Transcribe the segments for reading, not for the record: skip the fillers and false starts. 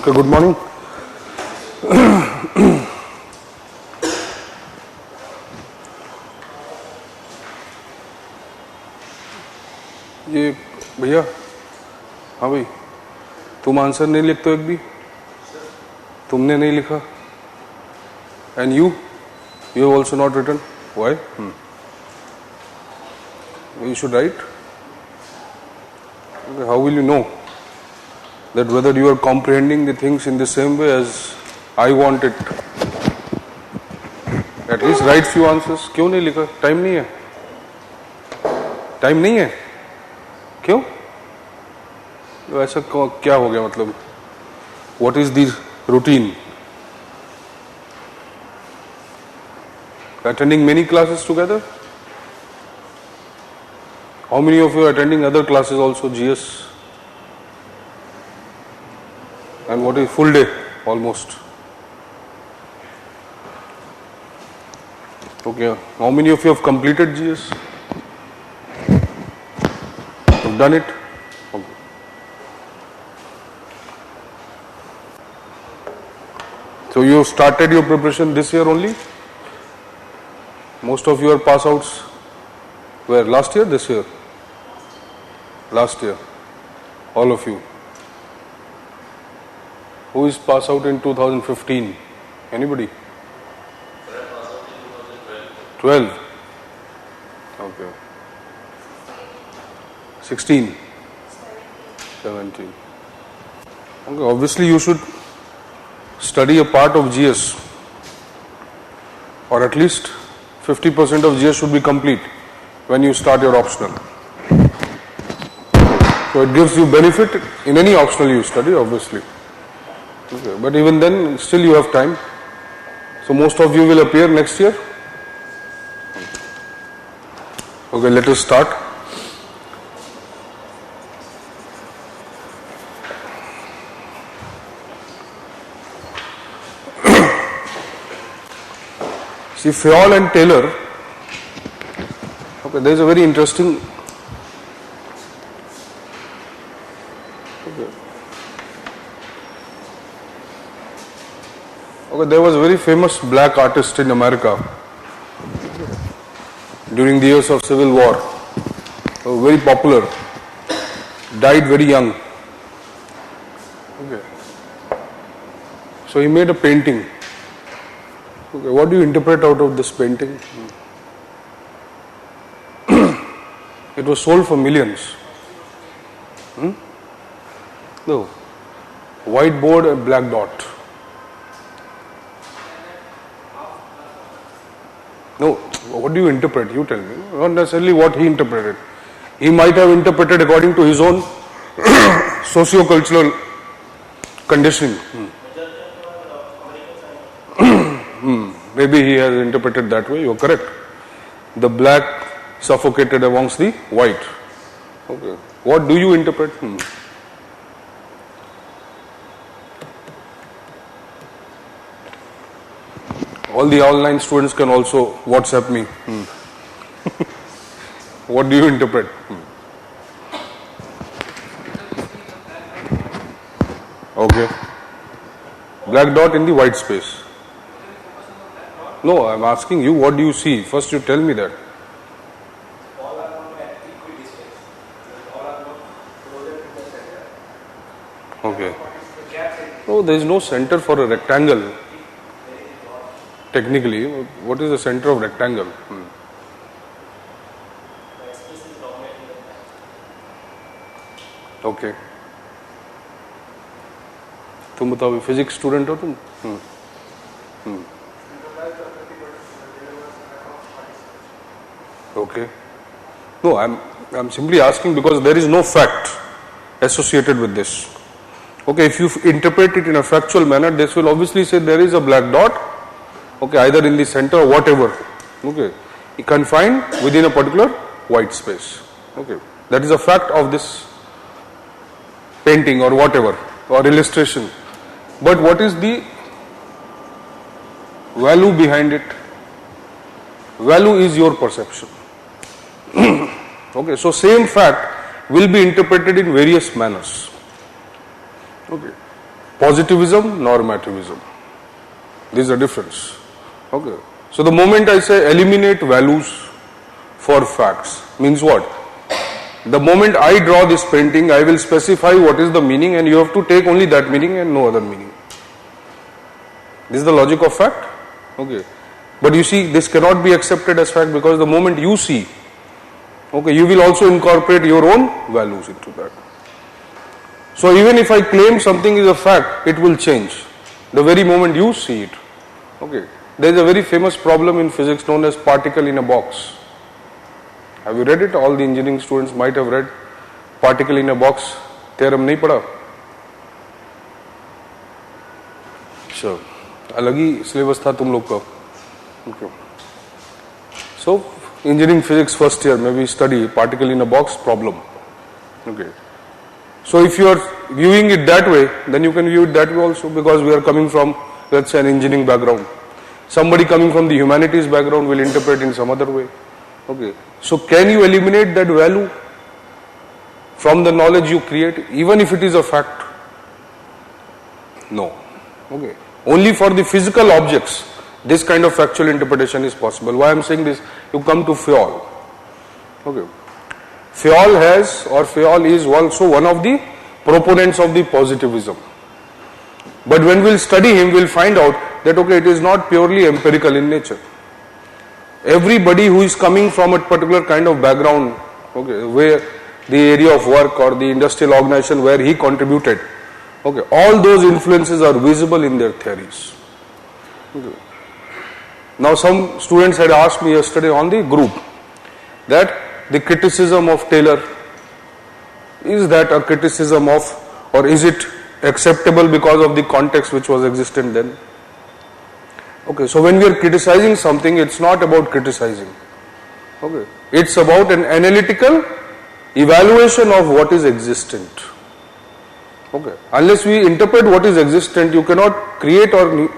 Okay, good morning. ये भैया, हाँ भाई, तुम आंसर नहीं लिखते हो एक भी? तुमने नहीं लिखा? And you have also not written. Why? You should write. Okay, how will you know that whether you are comprehending the things in the same way as I want it? At least write few answers. क्यों नहीं लिखा? Time नहीं है. Time नहीं है. क्यों? ऐसा क्या हो गया मतलब? What is the routine? Attending many classes together? How many of you are attending other classes also, GS? And what is full day almost? Okay, how many of you have completed GS? Have done it? Okay. So you started your preparation this year only? Most of you are pass outs. Where? Last year? This year? Last year. All of you. Who is pass out in 2015? Anybody? 12. Okay. 16. 17. Okay, obviously you should study a part of GS, or at least 50% of GS should be complete when you start your optional. So it gives you benefit in any optional you study, obviously. Okay. But even then, still you have time. So most of you will appear next year. Okay, let us start. See, Fayol and Taylor, okay, there is a very interesting, okay, there was a very famous black artist in America during the years of Civil War, very popular, died very young. Okay. So he made a painting. Okay, what do you interpret out of this painting? It was sold for millions. No. White board and black dot. No. What do you interpret? You tell me. Not necessarily what he interpreted. He might have interpreted according to his own socio-cultural conditioning. Maybe he has interpreted that way. You are correct. The black suffocated amongst the white. Okay. What do you interpret? All the online students can also WhatsApp me. What do you interpret? Okay. Black dot in the white space. No, I am asking you, what do you see? First you tell me that. All are not at equal distance. All are not closer to the center. Okay. No, there is no center for a rectangle. Technically, what is the center of rectangle? Okay. तुम बताओ, physics student हो तुम? Okay. No, I'm simply asking because there is no fact associated with this. Okay, if you interpret it in a factual manner, this will obviously say there is a black dot, okay, either in the center or whatever, okay, confined within a particular white space. Okay, that is a fact of this painting or whatever, or illustration. But what is the value behind it? Value is your perception. Okay, so same fact will be interpreted in various manners. Okay, positivism, normativism. This is the difference. Okay. So the moment I say eliminate values for facts, means what? The moment I draw this painting, I will specify what is the meaning, and you have to take only that meaning and no other meaning. This is the logic of fact. Okay. But you see, this cannot be accepted as fact, because the moment you see, okay, you will also incorporate your own values into that. So even if I claim something is a fact, it will change the very moment you see it. Okay. There is a very famous problem in physics known as particle in a box. Have you read it? All the engineering students might have read particle in a box theorem. नहीं पढ़ा? Sure. अलग ही syllabus था तुम लोग का. Okay. So engineering physics first year maybe study particle in a box problem. Okay. So if you are viewing it that way, then you can view it that way also, because we are coming from, let's say, an engineering background. Somebody coming from the humanities background will interpret in some other way. Okay. So can you eliminate that value from the knowledge you create, even if it is a fact? No. Okay. Only for the physical objects this kind of factual interpretation is possible. Why I am saying this? You come to Fayol. Okay. Fayol is also one of the proponents of the positivism. But when we'll study him, we'll find out that, okay, it is not purely empirical in nature. Everybody who is coming from a particular kind of background, okay, where the area of work or the industrial organization where he contributed, okay, all those influences are visible in their theories. Okay. Now some students had asked me yesterday on the group that the criticism of Taylor, is that a criticism of, or is it acceptable because of the context which was existent then? Okay, so when we are criticizing something, it's not about criticizing. Okay, it's about an analytical evaluation of what is existent. Okay, unless we interpret what is existent, you cannot create or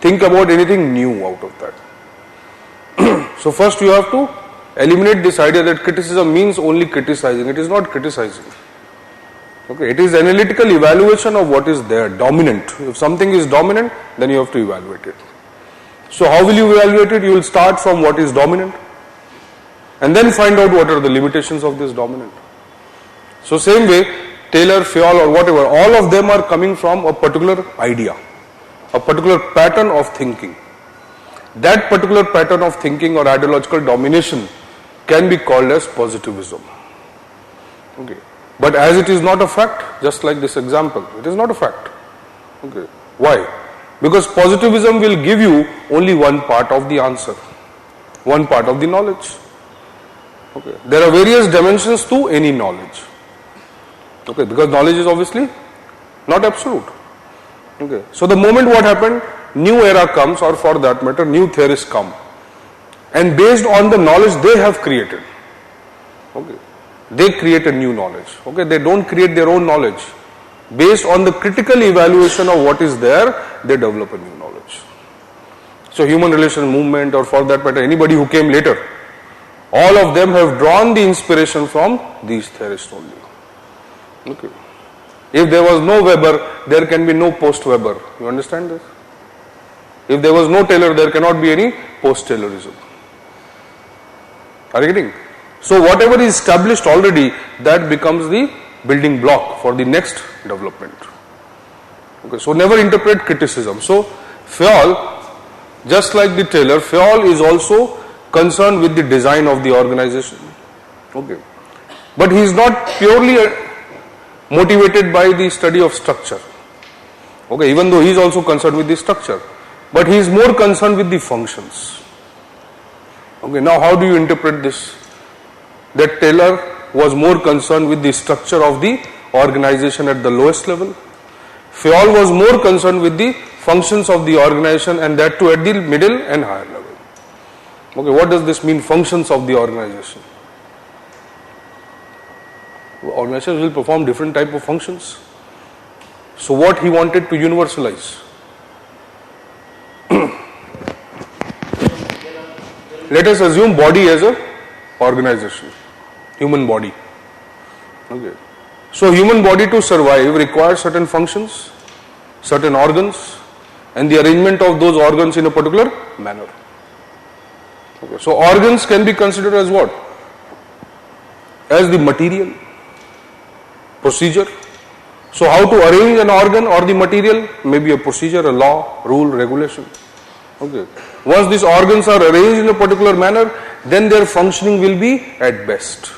think about anything new out of that. So first you have to eliminate this idea that criticism means only criticizing. It is not criticizing. Okay, it is analytical evaluation of what is there, dominant. If something is dominant, then you have to evaluate it. So how will you evaluate it? You will start from what is dominant and then find out what are the limitations of this dominant. So same way, Taylor, Fayol or whatever, all of them are coming from a particular idea, a particular pattern of thinking. That particular pattern of thinking or ideological domination can be called as positivism. Okay. But as it is not a fact, just like this example, it is not a fact. Okay. Why? Because positivism will give you only one part of the answer, one part of the knowledge. Okay. There are various dimensions to any knowledge. Okay, because knowledge is obviously not absolute. Okay. So the moment what happened, new era comes, or for that matter, new theorists come, and based on the knowledge they have created, okay, they create a new knowledge. Okay, they don't create their own knowledge. Based on the critical evaluation of what is there, they develop a new knowledge. So human relation movement, or for that matter anybody who came later, all of them have drawn the inspiration from these theorists only. Okay. If there was no Weber, there can be no post-Weber. You understand this? If there was no Taylor, there cannot be any post-Taylorism. Are you getting? So whatever is established already, that becomes the building block for the next development. Okay, so never interpret criticism. So Fayol, just like the Taylor, Fayol is also concerned with the design of the organization. Okay, but he is not purely motivated by the study of structure. Okay, even though he is also concerned with the structure, but he is more concerned with the functions. Okay, now how do you interpret this? That Taylor was more concerned with the structure of the organization at the lowest level. Fayol was more concerned with the functions of the organization, and that too at the middle and higher level. Okay, what does this mean, functions of the organization? Organizations will perform different type of functions. So what he wanted to universalize? Let us assume body as a organization, human body. Okay. So human body to survive requires certain functions. certain organs and the arrangement of those organs in a particular manner. Okay. So organs can be considered as what? As the material, procedure. So how to arrange an organ or the material? Maybe a procedure, a law, rule, regulation. Okay. Once these organs are arranged in a particular manner, then their functioning will be at best.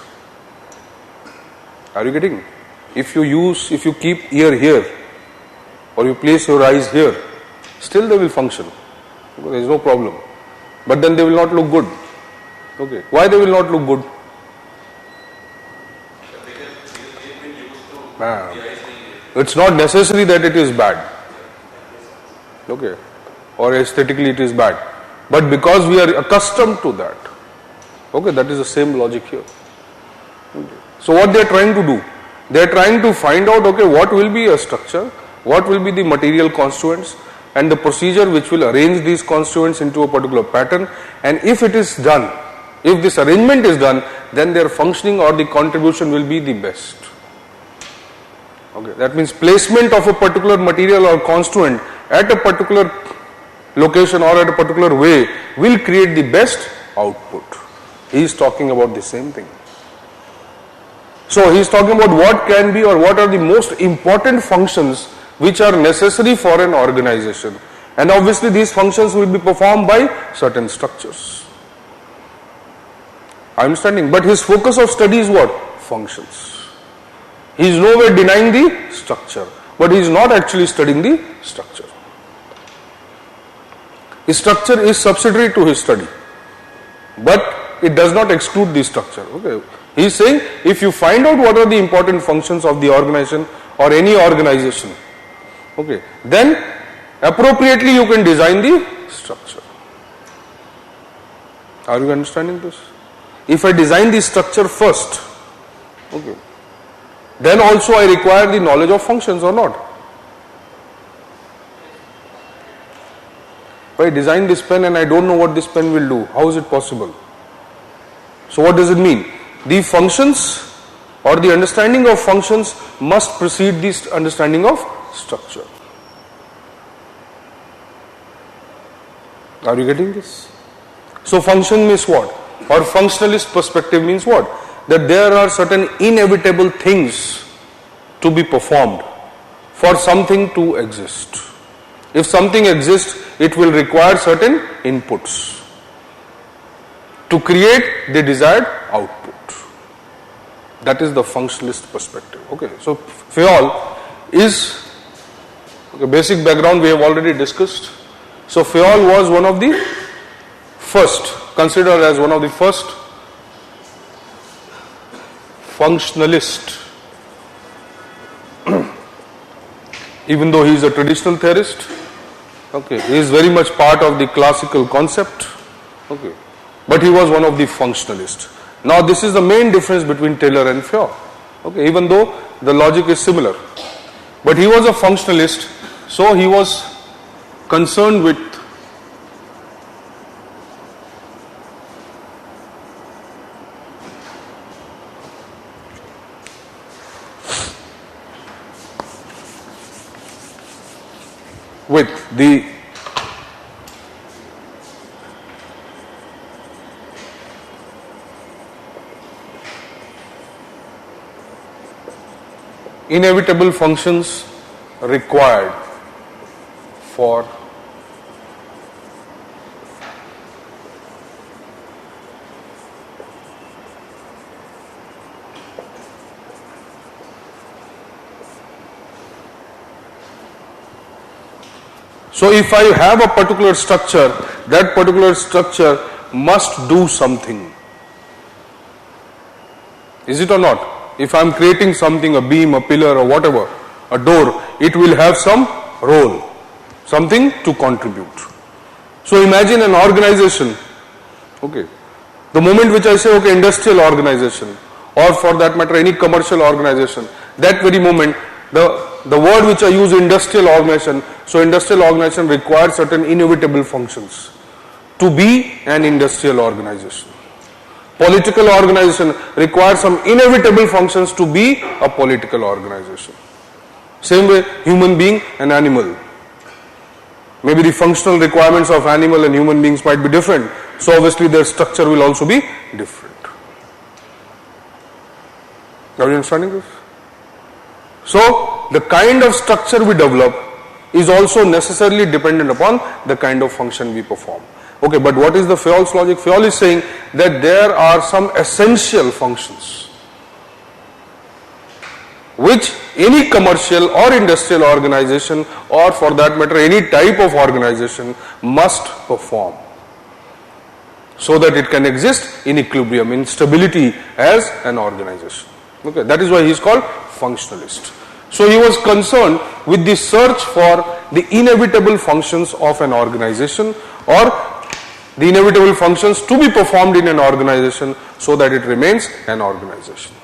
Are you getting? If you keep ear here or you place your eyes here, still they will function. There is no problem. But then they will not look good. Okay. Why they will not look good? It's not necessary that it is bad. Okay. Or aesthetically it is bad. But because we are accustomed to that. Okay, that is the same logic here. Okay. So what they are trying to do? They are trying to find out, okay, what will be a structure, what will be the material constituents, and the procedure which will arrange these constituents into a particular pattern, and if it is done, if this arrangement is done, then their functioning or the contribution will be the best. Okay, that means placement of a particular material or constituent at a particular location or at a particular way will create the best output. He is talking about the same thing. So he is talking about what can be or what are the most important functions which are necessary for an organization, and obviously these functions will be performed by certain structures. I am understanding, but his focus of study is what? Functions. He is nowhere denying the structure, but he is not actually studying the structure. His structure is subsidiary to his study, but it does not exclude the structure. Okay. He is saying if you find out what are the important functions of the organization or any organization, okay, then appropriately you can design the structure. Are you understanding this? If I design the structure first, okay, then also I require the knowledge of functions or not? If I design this pen and I don't know what this pen will do, how is it possible? So what does it mean? The functions or the understanding of functions must precede the understanding of structure. Are you getting this? So function means what? Or functionalist perspective means what? That there are certain inevitable things to be performed for something to exist. If something exists, it will require certain inputs to create the desired output. That is the functionalist perspective. Okay, so Fayol is, okay, basic background we have already discussed. So Fayol was one of the first, considered as one of the first functionalist. Even though he is a traditional theorist, okay, he is very much part of the classical concept, okay, but he was one of the functionalists. Now this is the main difference between Taylor and Fayol, okay, even though the logic is similar, but he was a functionalist, so he was concerned with the inevitable functions required for so if I have a particular structure, that particular structure must do something. Is it or not? If I am creating something, a beam, a pillar or whatever, a door, it will have some role, something to contribute. So imagine an organization, okay, the moment which I say, okay, industrial organization, or for that matter any commercial organization, that very moment the word which I use, industrial organization, so industrial organization requires certain inevitable functions to be an industrial organization. Political organization requires some inevitable functions to be a political organization. Same way, human being and animal. Maybe the functional requirements of animal and human beings might be different. So obviously their structure will also be different. Are you understanding this? So the kind of structure we develop is also necessarily dependent upon the kind of function we perform. Okay, but what is the Fayol's logic? Fayol is saying that there are some essential functions which any commercial or industrial organization, or for that matter any type of organization, must perform so that it can exist in equilibrium, in stability as an organization. Okay, that is why he is called functionalist. So he was concerned with the search for the inevitable functions of an organization, or the inevitable functions to be performed in an organization so that it remains an organization.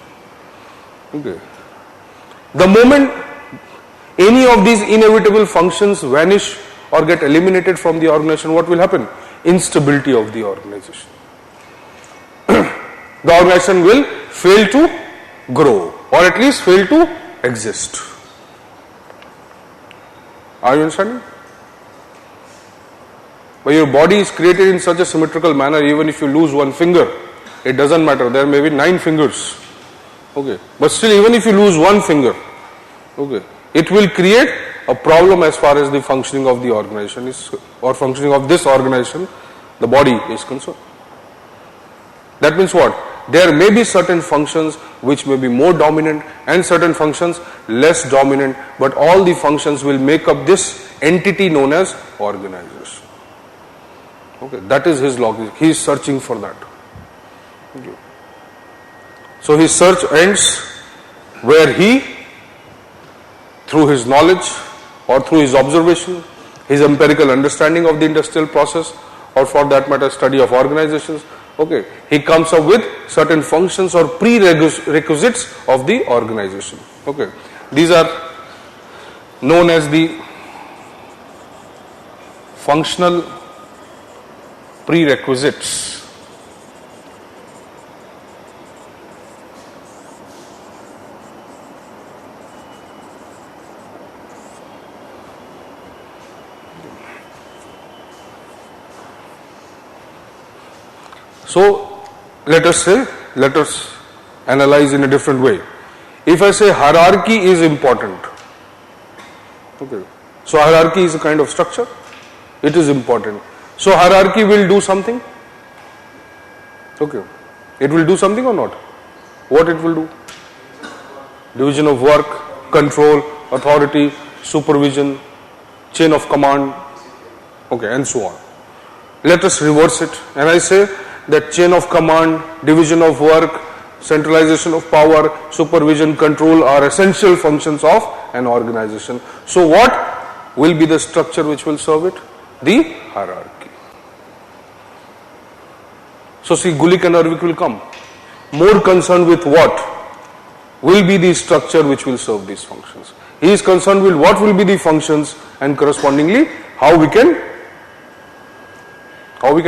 Okay. The moment any of these inevitable functions vanish or get eliminated from the organization, what will happen? Instability of the organization. The organization will fail to grow, or at least fail to exist. Are you understanding? But your body is created in such a symmetrical manner, even if you lose one finger, it doesn't matter. There may be 9 fingers. Okay. But still, even if you lose one finger, okay, it will create a problem as far as the functioning of the organization is, or functioning of this organization, the body is concerned. That means what? There may be certain functions which may be more dominant and certain functions less dominant, but all the functions will make up this entity known as organization. Okay, that is his logic. He is searching for that. Okay. So his search ends where he, through his knowledge or through his observation, his empirical understanding of the industrial process, or for that matter study of organizations, okay, he comes up with certain functions or prerequisites of the organization. Okay, these are known as the functional prerequisites. So let us analyze in a different way. If I say hierarchy is important, okay, so hierarchy is a kind of structure, it is important. So hierarchy will do something, okay, it will do something or not? What it will do? Division of work, control, authority, supervision, chain of command, okay, and so on. Let us reverse it, and I say that chain of command, division of work, centralization of power, supervision, control are essential functions of an organization. So what will be the structure which will serve it? The hierarchy. So see, Gulick and Ervik will come more concerned with what will be the structure which will serve these functions. He is concerned with what will be the functions, and correspondingly how we can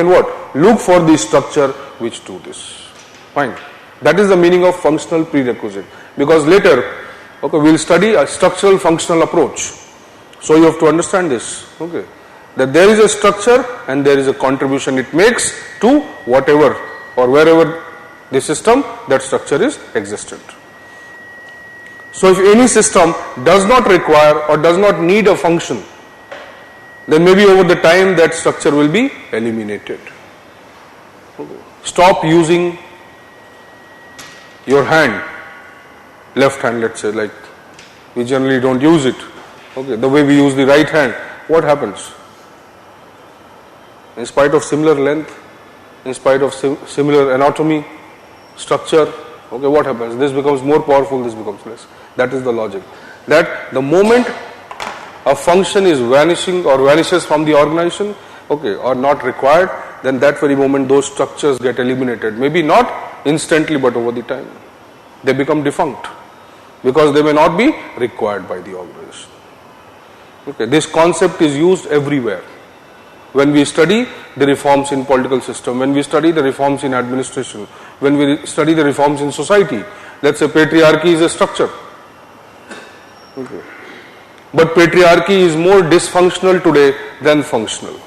what? Look for the structure which do this. Fine. That is the meaning of functional prerequisite. Because later, okay, we will study a structural functional approach. So you have to understand this. Okay, that there is a structure and there is a contribution it makes to whatever or wherever the system, that structure is existent. So if any system does not require or does not need a function, then maybe over the time that structure will be eliminated. Okay. Stop using your hand, left hand, let's say, like we generally don't use it. Okay, the way we use the right hand, what happens? In spite of similar length, in spite of similar anatomy, structure, okay, what happens? This becomes more powerful, this becomes less. That is the logic. That the moment a function is vanishing or vanishes from the organization, okay, or not required, then that very moment those structures get eliminated. Maybe not instantly, but over the time. They become defunct because they may not be required by the organization. Okay, this concept is used everywhere. When we study the reforms in political system, when we study the reforms in administration, when we study the reforms in society, let's say patriarchy is a structure. Okay. But patriarchy is more dysfunctional today than functional.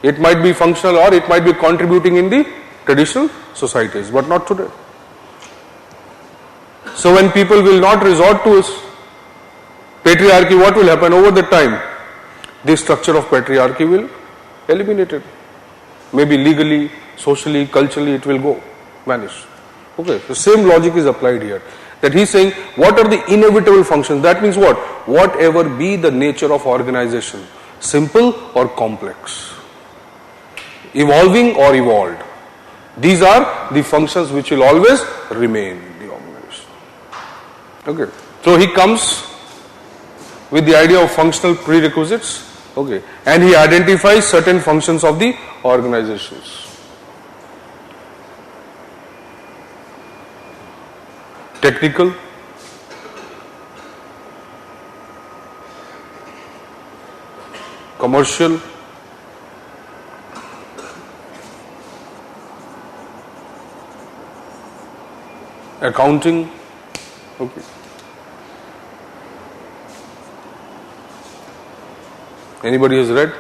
It might be functional or it might be contributing in the traditional societies, but not today. So when people will not resort to patriarchy, what will happen over the time? The structure of patriarchy will eliminate it. Maybe legally, socially, culturally it will go, vanish. Okay, the same logic is applied here. That he's saying, what are the inevitable functions? That means what? Whatever be the nature of organization, simple or complex, evolving or evolved. These are the functions which will always remain in the organization. Okay, so he comes with the idea of functional prerequisites. Okay, and he identifies certain functions of the organizations. Technical, commercial, accounting. Okay. Anybody has read?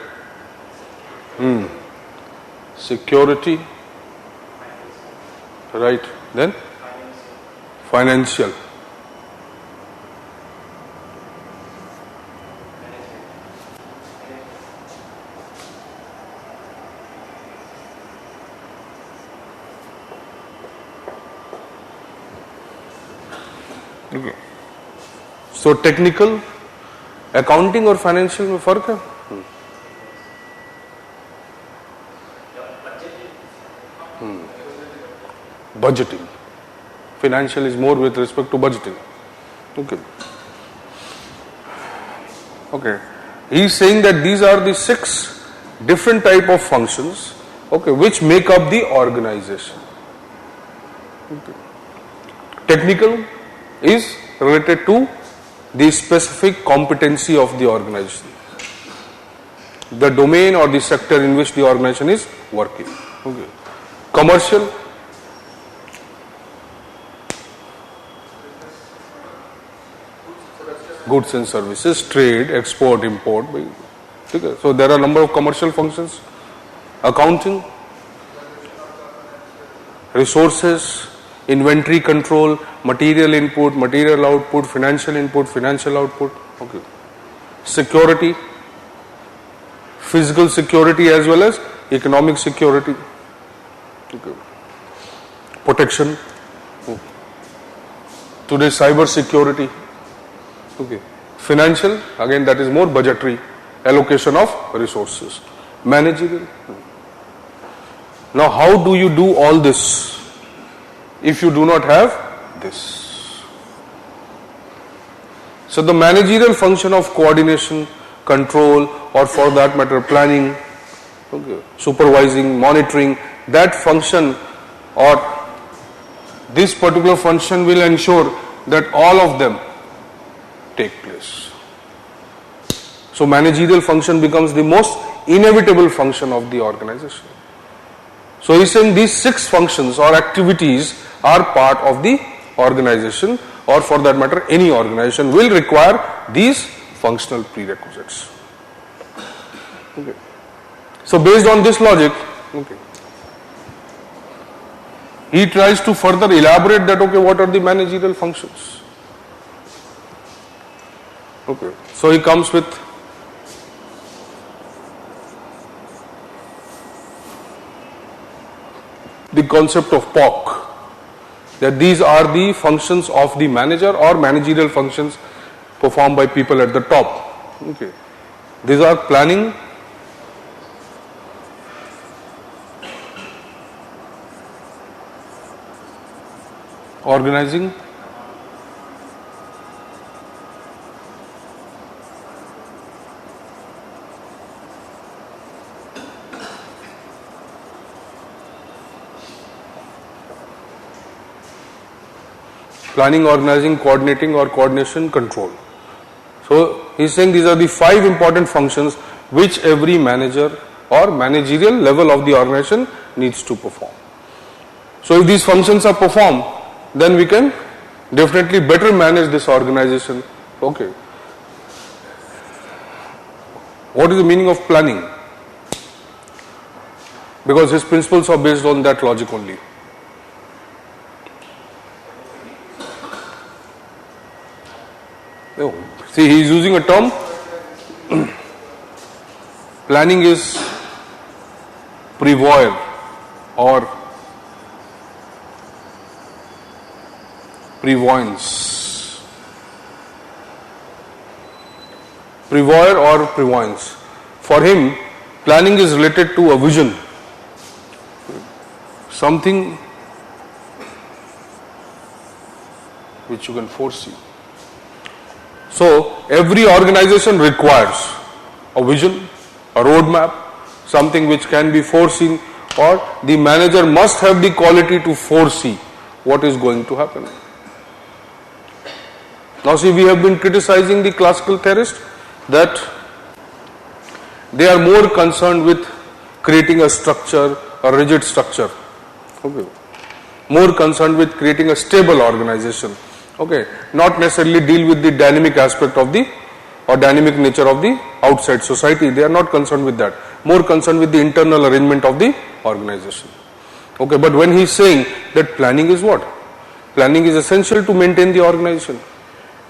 Security. Right. Then? Financial. Okay. So technical, accounting और financial में फर्क है? Budgeting. Financial is more with respect to budgeting. Okay. Okay. He is saying that these are the 6 different type of functions, okay, which make up the organization. Okay. Technical is related to the specific competency of the organization, the domain or the sector in which the organization is working. Okay. Commercial, goods and services, trade, export, import. Okay. So there are a number of commercial functions. Accounting, resources, inventory control, material input, material output, financial input, financial output. Okay. Security, physical security as well as economic security. Okay. Protection. Today cyber security. Okay. Financial, again that is more budgetary, allocation of resources. Managerial. Now how do you do all this if you do not have this? So the managerial function of coordination, control, or for that matter planning, okay, supervising, monitoring, that function or this particular function will ensure that all of them take place. So managerial function becomes the most inevitable function of the organization. So he's saying these 6 functions or activities are part of the organization, or for that matter any organization will require these functional prerequisites. Okay. So based on this logic, okay, he tries to further elaborate that, okay, what are the managerial functions? Okay. So he comes with the concept of POC, that these are the functions of the manager or managerial functions performed by people at the top. Okay. These are planning, organizing, planning, organizing, coordinating or coordination, control. So he's saying these are the 5 important functions which every manager or managerial level of the organization needs to perform. So if these functions are performed, then we can definitely better manage this organization. Okay. What is the meaning of planning? Because his principles are based on that logic only. Oh, see, he is using a term. Planning is prévoir or prévoyance. Prévoir or prévoyance. For him, planning is related to a vision, something which you can foresee. So, every organization requires a vision, a roadmap, something which can be foreseen, or the manager must have the quality to foresee what is going to happen. Now see, we have been criticizing the classical theorists that they are more concerned with creating a structure, a rigid structure. Okay. More concerned with creating a stable organization. Okay. Not necessarily deal with the dynamic aspect of the or dynamic nature of the outside society. They are not concerned with that. More concerned with the internal arrangement of the organization. Okay. But when he is saying that planning is what? Planning is essential to maintain the organization.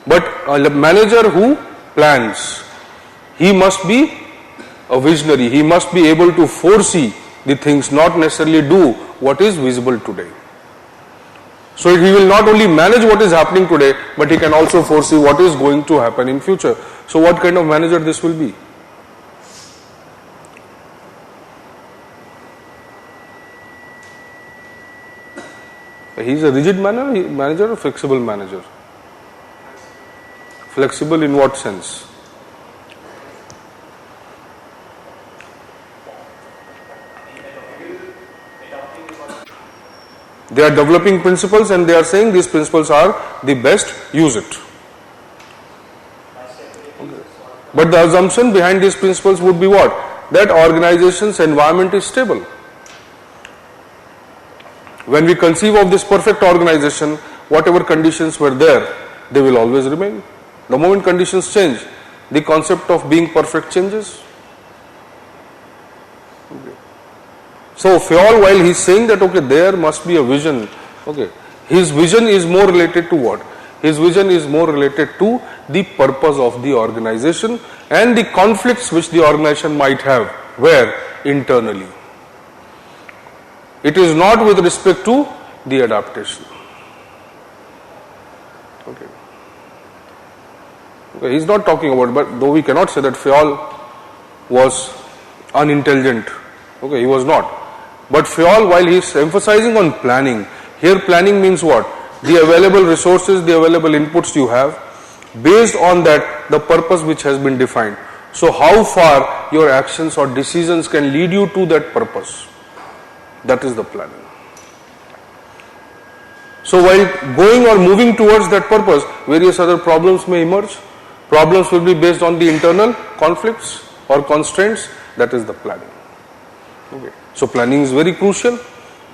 But a manager who plans, he must be a visionary. He must be able to foresee the things, not necessarily do what is visible today. So he will not only manage what is happening today, but he can also foresee what is going to happen in future. So what kind of manager this will be? He is a rigid manager or flexible manager? Flexible in what sense? They are developing principles and they are saying these principles are the best, use it. Okay. But the assumption behind these principles would be what? That organization's environment is stable. When we conceive of this perfect organization, whatever conditions were there, they will always remain. The moment conditions change, the concept of being perfect changes. Okay. So Fayol, while he is saying that okay, there must be a vision, okay, his vision is more related to what? His vision is more related to the purpose of the organization and the conflicts which the organization might have, where? Internally. It is not with respect to the adaptation. Okay. Okay, he is not talking about, but though we cannot say that Fayol was unintelligent. Okay, he was not. But Fayol, while he is emphasizing on planning, here planning means what? The available resources, the available inputs you have, based on that, the purpose which has been defined. So how far your actions or decisions can lead you to that purpose? That is the planning. So while going or moving towards that purpose, various other problems may emerge. Problems will be based on the internal conflicts or constraints. That is the planning. Okay. So planning is very crucial,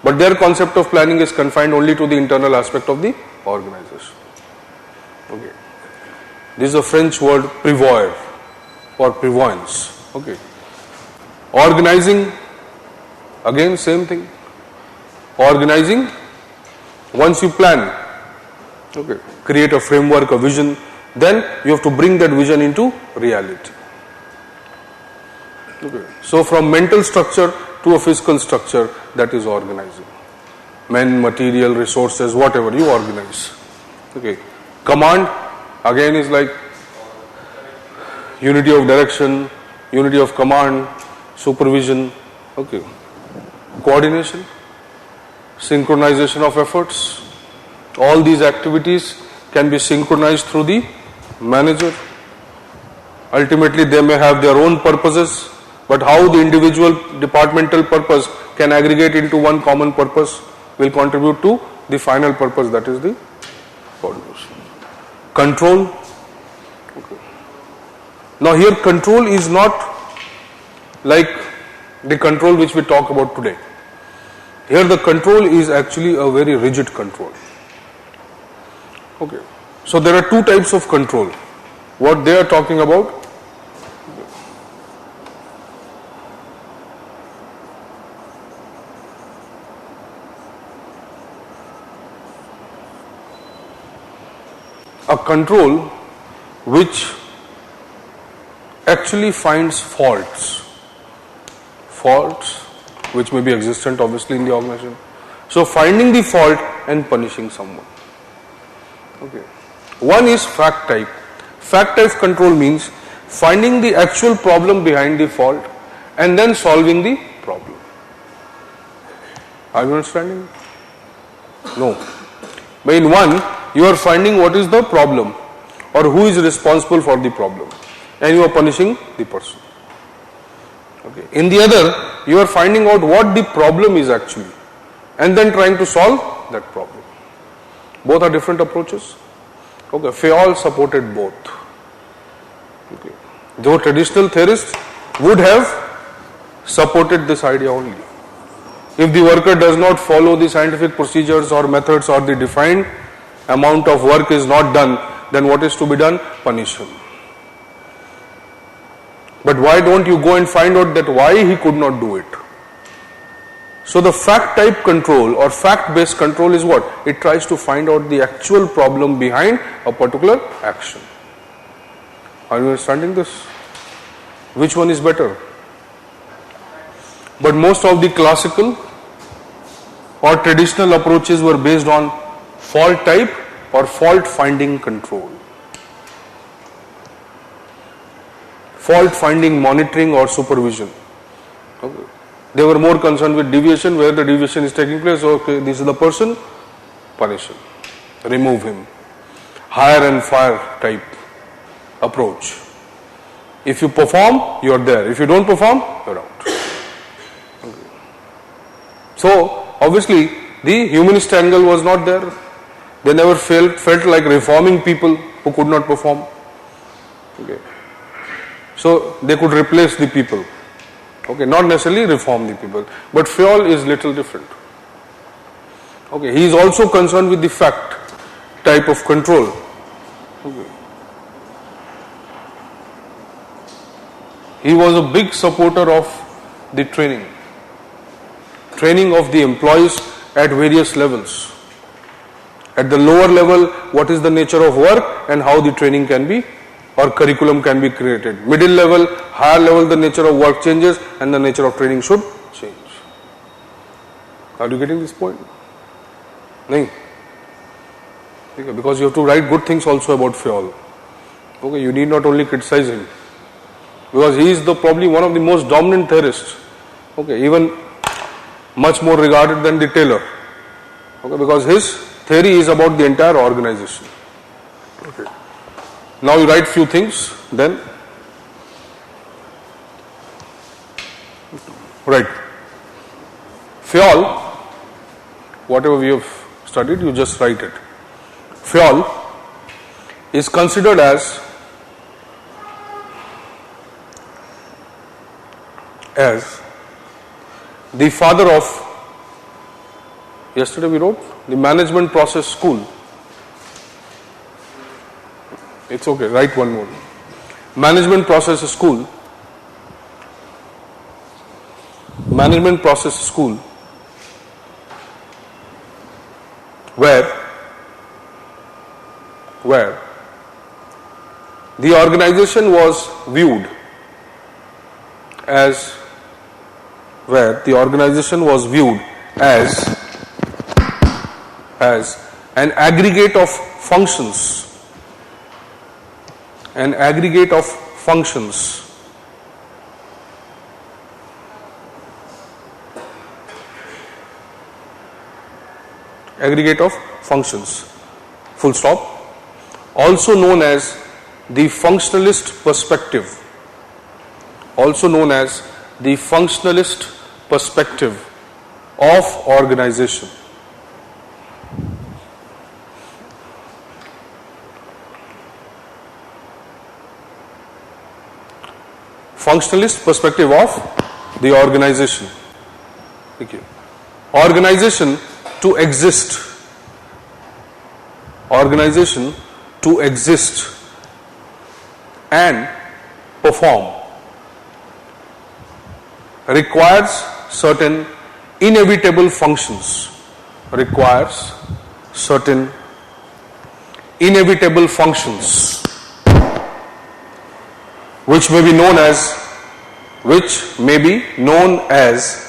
but their concept of planning is confined only to the internal aspect of the organization. Okay. This is a French word prévoir or prévoyance. Okay. Organizing, again same thing. Organizing, once you plan, okay, create a framework, a vision, then you have to bring that vision into reality. Okay. So from mental structure to a physical structure, that is organizing. Men, material, resources, whatever you organize. Okay. Command again is like unity of direction, unity of command, supervision. Okay. Coordination, synchronization of efforts. All these activities can be synchronized through the manager. Ultimately, they may have their own purposes, but how the individual departmental purpose can aggregate into one common purpose will contribute to the final purpose, that is the coordination. Control. Okay. Now here control is not like the control which we talk about today. Here the control is actually a very rigid control. Okay. So there are two types of control. What they are talking about, a control which actually finds faults which may be existent obviously in the organization. So finding the fault and punishing someone. Okay. One is fact type. Fact type control means finding the actual problem behind the fault and then solving the problem. Are you understanding? No. But in one, you are finding what is the problem or who is responsible for the problem and you are punishing the person. Okay. In the other, you are finding out what the problem is actually and then trying to solve that problem. Both are different approaches. Okay. Fayol supported both. Okay. Though traditional theorists would have supported this idea only. If the worker does not follow the scientific procedures or methods or the defined amount of work is not done, then what is to be done? Punish him. But why don't you go and find out that why he could not do it? So the fact type control or fact based control is what? It tries to find out the actual problem behind a particular action. Are you understanding this? Which one is better? But most of the classical or traditional approaches were based on fault type or fault finding control. Fault finding, monitoring or supervision. Okay. They were more concerned with deviation, where the deviation is taking place. Okay, this is the person, punish him, remove him. Hire and fire type approach. If you perform, you are there. If you don't perform, you are out. Okay. So obviously the humanist angle was not there. They never felt like reforming people who could not perform. Okay. So they could replace the people. Okay, not necessarily reform the people. But Fayol is little different. Okay, he is also concerned with the fact type of control. Okay. He was a big supporter of the training of the employees at various levels. At the lower level, what is the nature of work and how the training can be or curriculum can be created. Middle level, higher level, the nature of work changes and the nature of training should change. Are you getting this point? No. Okay, because you have to write good things also about Fayol. Okay, you need not only criticize him, because he is probably one of the most dominant theorists. Okay, even much more regarded than the Taylor. Okay, because his theory is about the entire organization. Okay. Now you write few things, then right. Fayol, whatever we have studied, you just write it. Fayol is considered as the father of, yesterday we wrote, the management process school. It's okay, write one more. Management process school. Management process school, where the organization was viewed as an aggregate of functions. Aggregate of functions full stop, also known as the functionalist perspective, of organization. Functionalist perspective of the organization. Okay. Organization to exist and perform requires certain inevitable functions. inevitable functions, which may be known as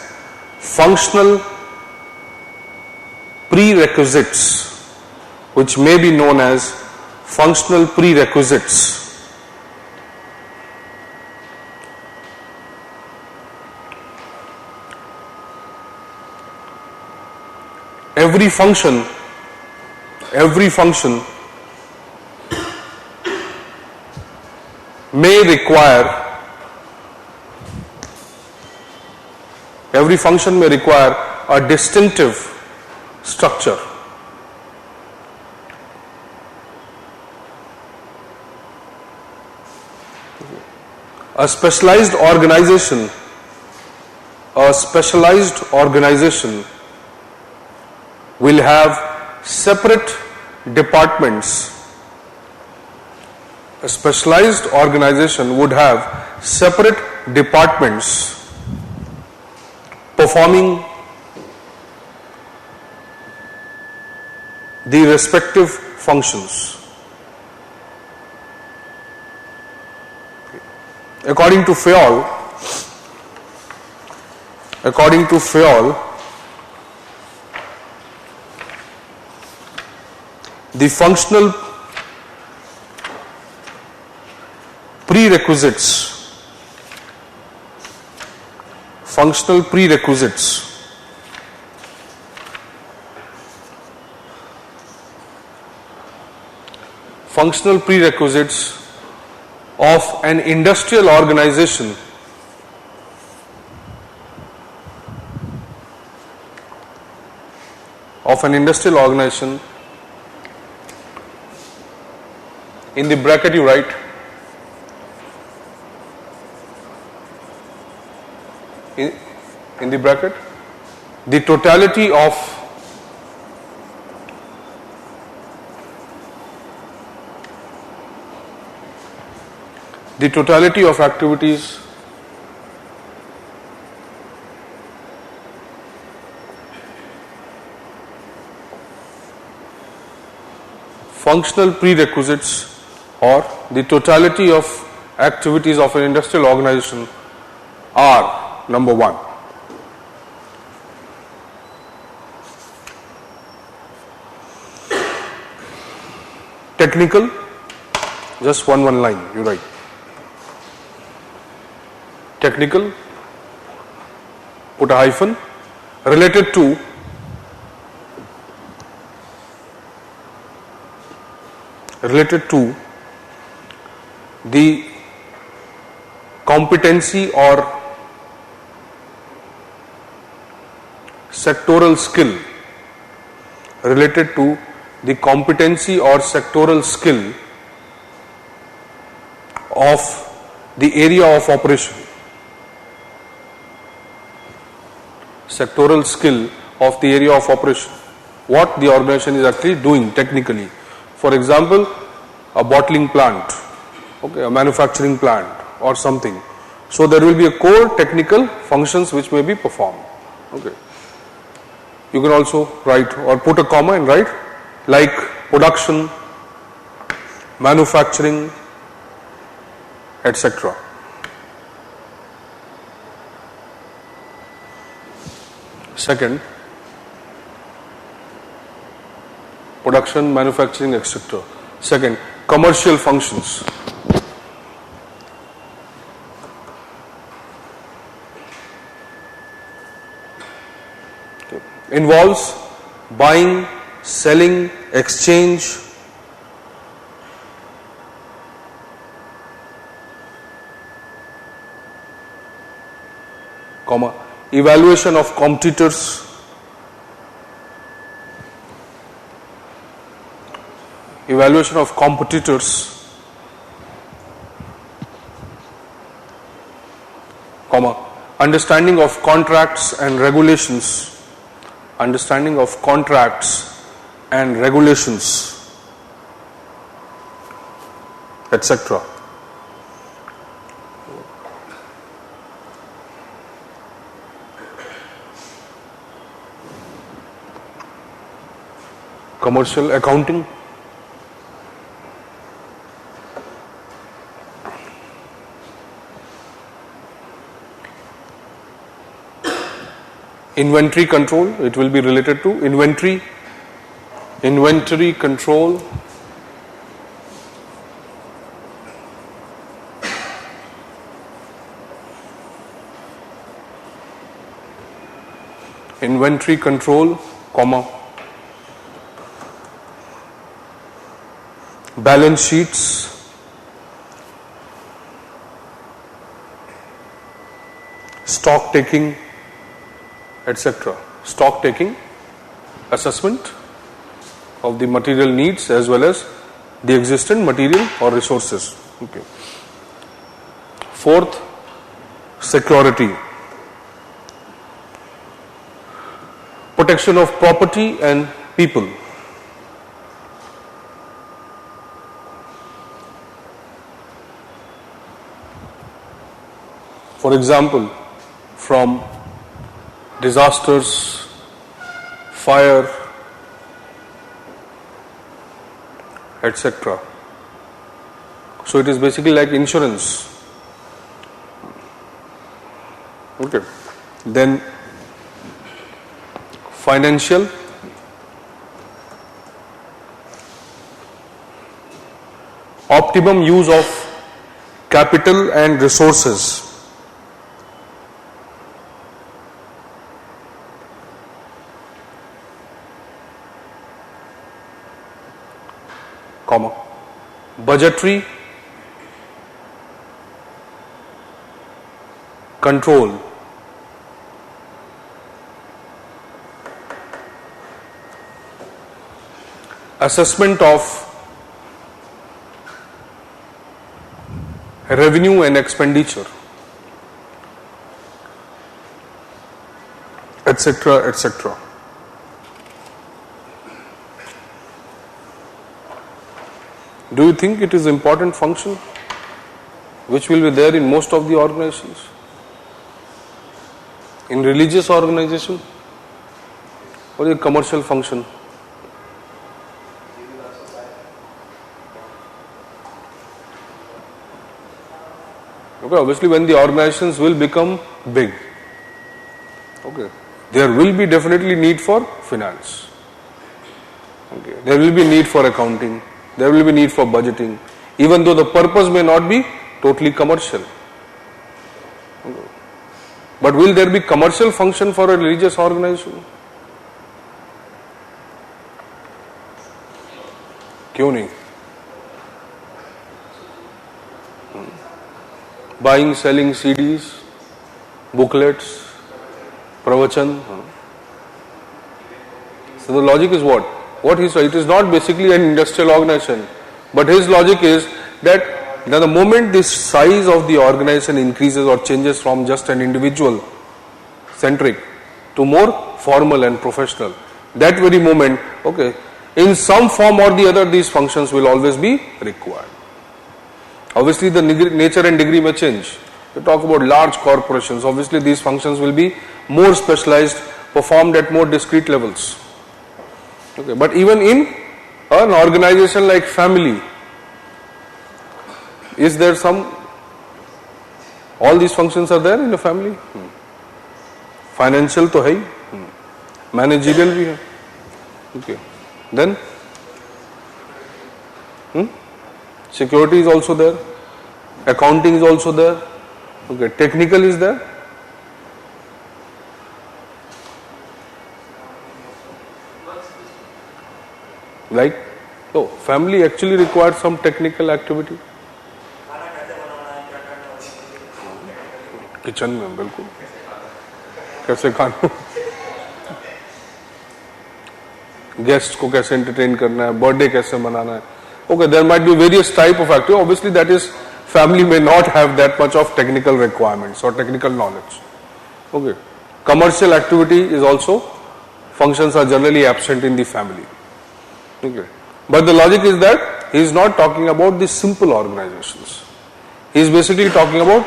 functional prerequisites, which may be known as functional prerequisites. Every function may require a distinctive structure. A specialized organization will have separate departments. A specialized organization would have separate departments performing the respective functions. According to Fayol, the functional prerequisites of an industrial organization in the bracket you write in the bracket the totality of activities functional prerequisites or the totality of activities of an industrial organization are: number one, technical, just one line you write, technical, put a hyphen, related to the competency or sectoral skill, of the area of operation. Sectoral skill of the area of operation. What the organization is actually doing technically. For example, a bottling plant, a manufacturing plant or something. So there will be a core technical functions which may be performed. Okay. You can also write or put a comma and write like production, manufacturing, etc. Second, production, manufacturing, etc. Second, commercial functions. Okay. Involves buying, selling, exchange, evaluation of competitors, understanding of contracts and regulations, etc. Commercial accounting, Inventory control, it will be related to inventory control. Inventory control, comma, balance sheets, stock taking, etc. Stock taking, assessment of the material needs as well as the existent material or resources. Okay. Fourth, security, protection of property and people. For example, from disasters, fire, etc. So it is basically like insurance. Okay. Then financial, optimum use of capital and resources. Comma, budgetary control, assessment of revenue and expenditure, etc., etc. Do you think it is important function which will be there in most of the organizations? In religious organization or a commercial function? Okay, obviously when the organizations will become big, okay, there will be definitely need for finance. Okay, there will be need for accounting. There will be need for budgeting, even though the purpose may not be totally commercial. But will there be commercial function for a religious organization? क्यों नहीं? Buying, selling CDs, booklets, pravachan. So the logic is what? What he said, it is not basically an industrial organization, but his logic is that the moment this size of the organization increases or changes from just an individual centric to more formal and professional, that very moment, okay, in some form or the other these functions will always be required. Obviously the nature and degree may change. We talk about large corporations, obviously these functions will be more specialized, performed at more discrete levels. Okay, but even in an organization like family, is there some, all these functions are there in a family? Financial to hai, managerial bhi hai. Okay, then security is also there, accounting is also there, okay, technical is there. Like, so family actually requires some technical activity. Kitchen में बिल्कुल कैसे खाना, guest को कैसे entertain करना है, birthday कैसे मनाना है. Okay, there might be various type of activity. Obviously, that is, family may not have that much of technical requirements or technical knowledge. Okay, commercial activity is also, functions are generally absent in the family. Okay, but the logic is that he is not talking about the simple organizations. He is basically talking about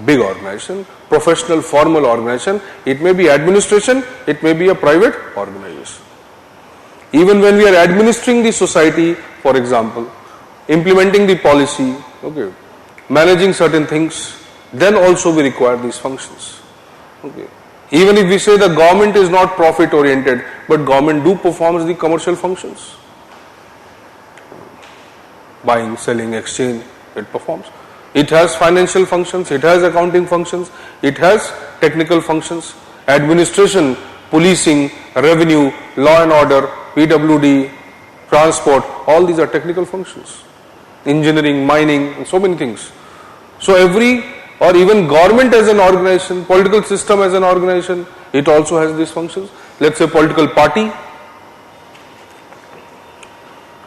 big organization, professional, formal organization. It may be administration, it may be a private organization. Even when we are administering the society, for example, implementing the policy, okay, managing certain things, then also we require these functions. Okay, Even if we say the government is not profit oriented, but government do performs the commercial functions. Buying, selling, exchange, it performs. It has financial functions, it has accounting functions, it has technical functions, administration, policing, revenue, law and order, PWD, transport, all these are technical functions. Engineering, mining, and so many things. So every, or even government as an organization, political system as an organization, it also has these functions. Let's say political party,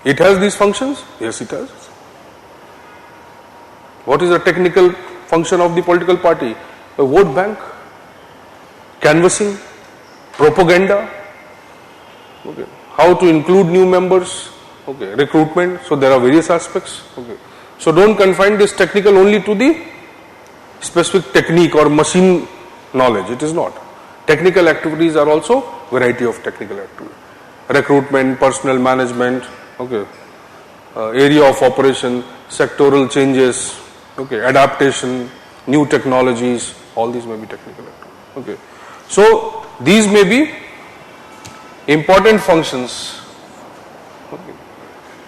it has these functions? Yes, it has. What is the technical function of the political party? A vote bank, canvassing, propaganda, okay. How to include new members, okay. Recruitment, so there are various aspects. Okay. So don't confine this technical only to the specific technique or machine knowledge, it is not. Technical activities are also variety of technical activity. Recruitment, personnel management, okay. Area of operation, sectoral changes, okay. Adaptation, new technologies, all these may be technical activities. Okay. So these may be important functions, okay,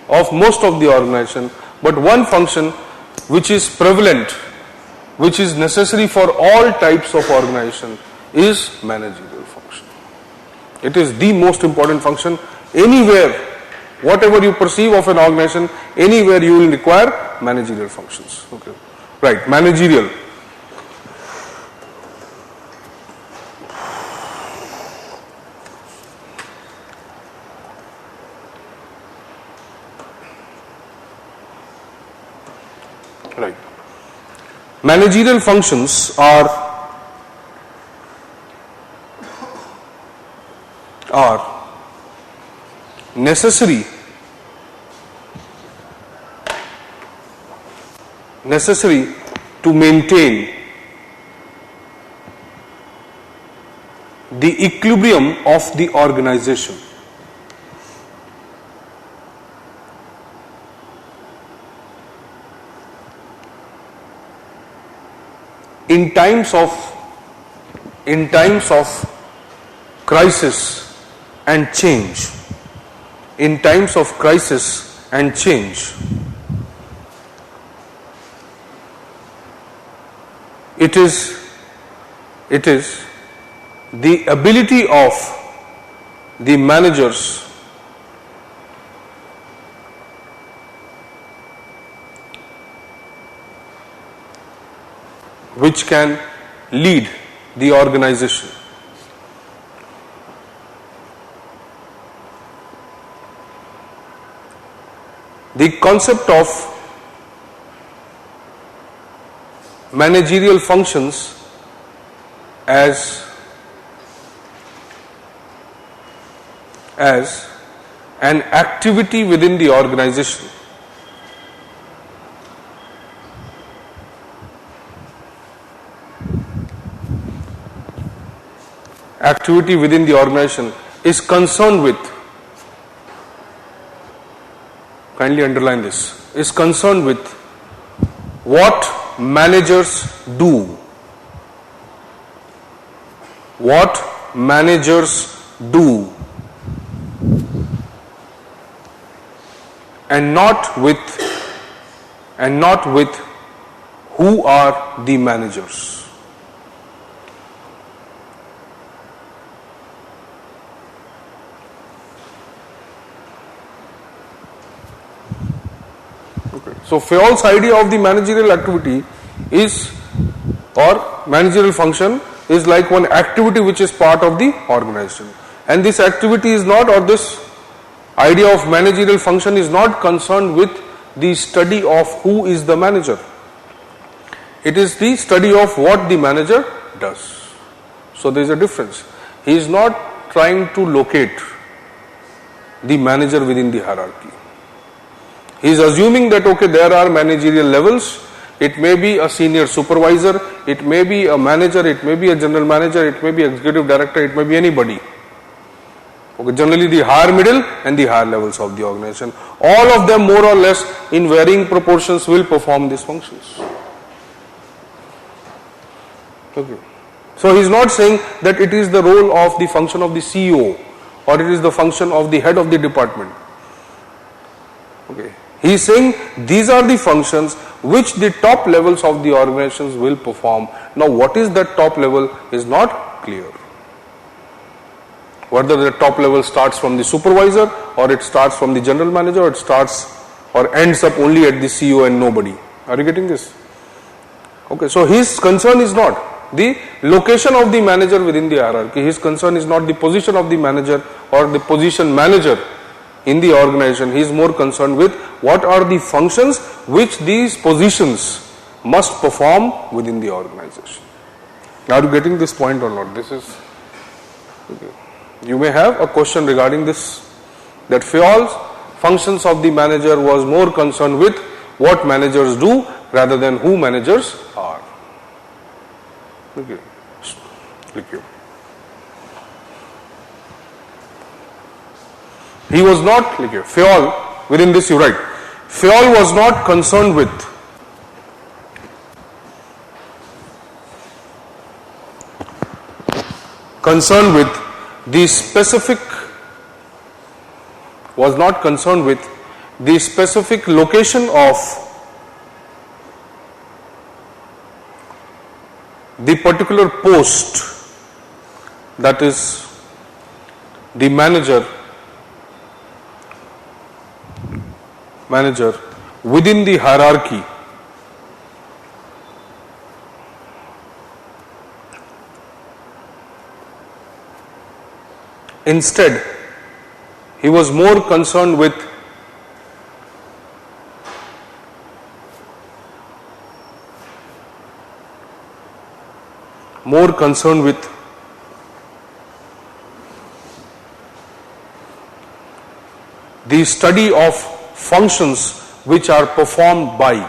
of most of the organization, but one function which is prevalent, which is necessary for all types of organization, is managerial function. It is the most important function. Anywhere, whatever you perceive of an organization, anywhere you will require managerial functions. Okay. Right, managerial. Right. Managerial functions are necessary to maintain the equilibrium of the organization. In times of crisis and change, it is the ability of the managers which can lead the organization. The concept of managerial functions as an activity within the organization is concerned with, kindly underline this, is concerned with what managers do. What managers do, and not with who are the managers. Okay. So false idea of the managerial activity is, or managerial function is like one activity which is part of the organization, and this activity is not, or this idea of managerial function is not concerned with the study of who is the manager. It is the study of what the manager does. So there is a difference. He is not trying to locate the manager within the hierarchy. He is assuming that okay, there are managerial levels. It may be a senior supervisor, it may be a manager, it may be a general manager, it may be executive director, it may be anybody. Okay, generally the higher middle and the higher levels of the organization, all of them more or less in varying proportions will perform these functions. Okay. So he is not saying that it is the role of the function of the CEO or it is the function of the head of the department. Okay. He is saying these are the functions which the top levels of the organizations will perform. Now what is that top level is not clear. Whether the top level starts from the supervisor or it starts from the general manager or it starts or ends up only at the CEO and nobody. Are you getting this? Okay, so his concern is not the location of the manager within the hierarchy. His concern is not the position of the manager or the position manager in the organization. He is more concerned with what are the functions which these positions must perform within the organization. Are you getting this point or not? This is okay. You may have a question regarding this, that Fayol's functions of the manager was more concerned with what managers do rather than who managers are. Okay. Thank you. He was not, like Fayol, within this you write, Fayol was not concerned with the specific, was not concerned with the specific location of the particular post, that is the manager within the hierarchy. Instead, he was more concerned with the study of functions which are performed by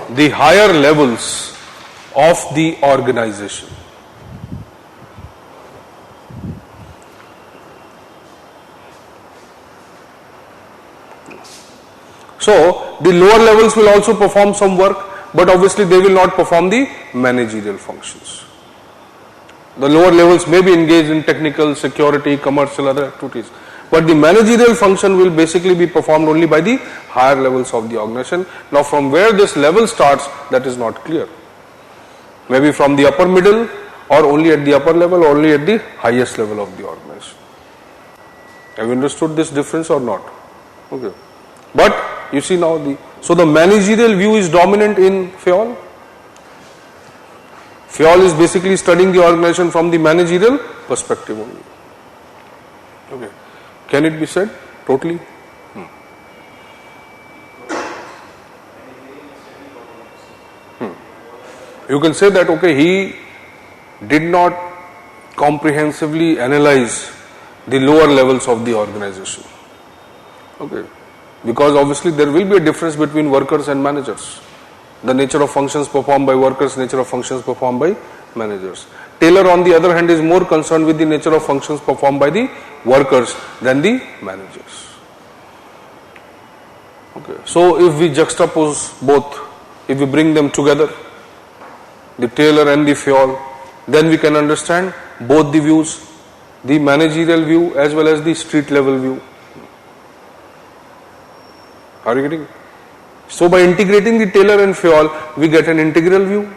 the higher levels of the organization. So the lower levels will also perform some work, but obviously they will not perform the managerial functions. The lower levels may be engaged in technical, security, commercial, other activities, but the managerial function will basically be performed only by the higher levels of the organization. Now from where this level starts, that is not clear. Maybe from the upper middle, or only at the upper level, or only at the highest level of the organization. Have you understood this difference or not? Okay. But you see now so the managerial view is dominant in Fayol. Fayol is basically studying the organization from the managerial perspective only. Okay. Can it be said totally? You can say that, okay, he did not comprehensively analyze the lower levels of the organization. Okay. Because obviously there will be a difference between workers and managers. The nature of functions performed by workers, nature of functions performed by managers. Taylor, on the other hand, is more concerned with the nature of functions performed by the workers than the managers. Okay. So if we juxtapose both, if we bring them together, the Taylor and the Fayol, then we can understand both the views, the managerial view as well as the street level view. Are you getting it? So by integrating the Taylor and Fayol, we get an integral view.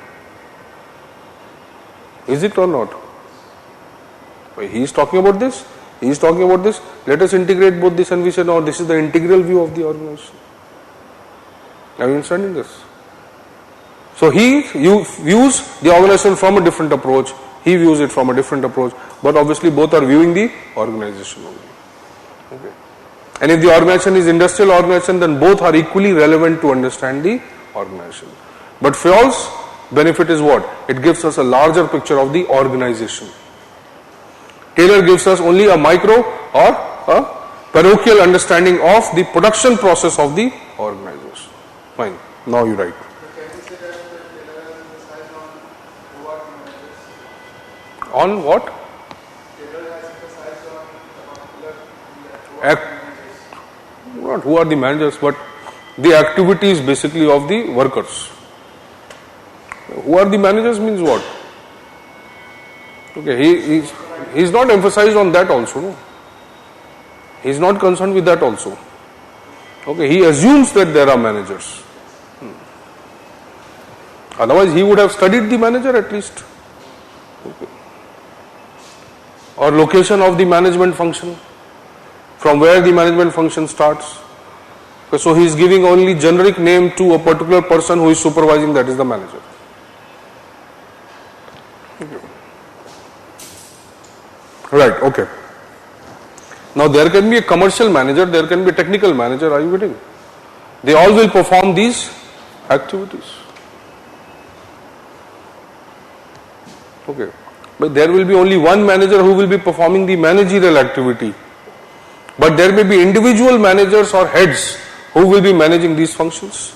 Is it or not? He is talking about this, he is talking about this. Let us integrate both this and we say, no, this is the integral view of the organization. Are you understanding this? So he views the organization from a different approach, he views it from a different approach, but obviously both are viewing the organization only. Okay. And if the organization is industrial organization, then both are equally relevant to understand the organization. But Fayol's benefit is what? It gives us a larger picture of the organization. Taylor gives us only a micro or a parochial understanding of the production process of the organization. Fine. Now you write. On what? not who are the managers, but the activities basically of the workers. Who are the managers means what? Okay, he is not emphasized on that also. No? He is not concerned with that also. Okay, he assumes that there are managers. Otherwise, he would have studied the manager at least. Okay. Or location of the management function, from where the management function starts. Okay, so he is giving only generic name to a particular person who is supervising, that is the manager. Okay. Right, okay. Now there can be a commercial manager, there can be a technical manager, are you getting? They all will perform these activities. Okay. But there will be only one manager who will be performing the managerial activity. But there may be individual managers or heads who will be managing these functions.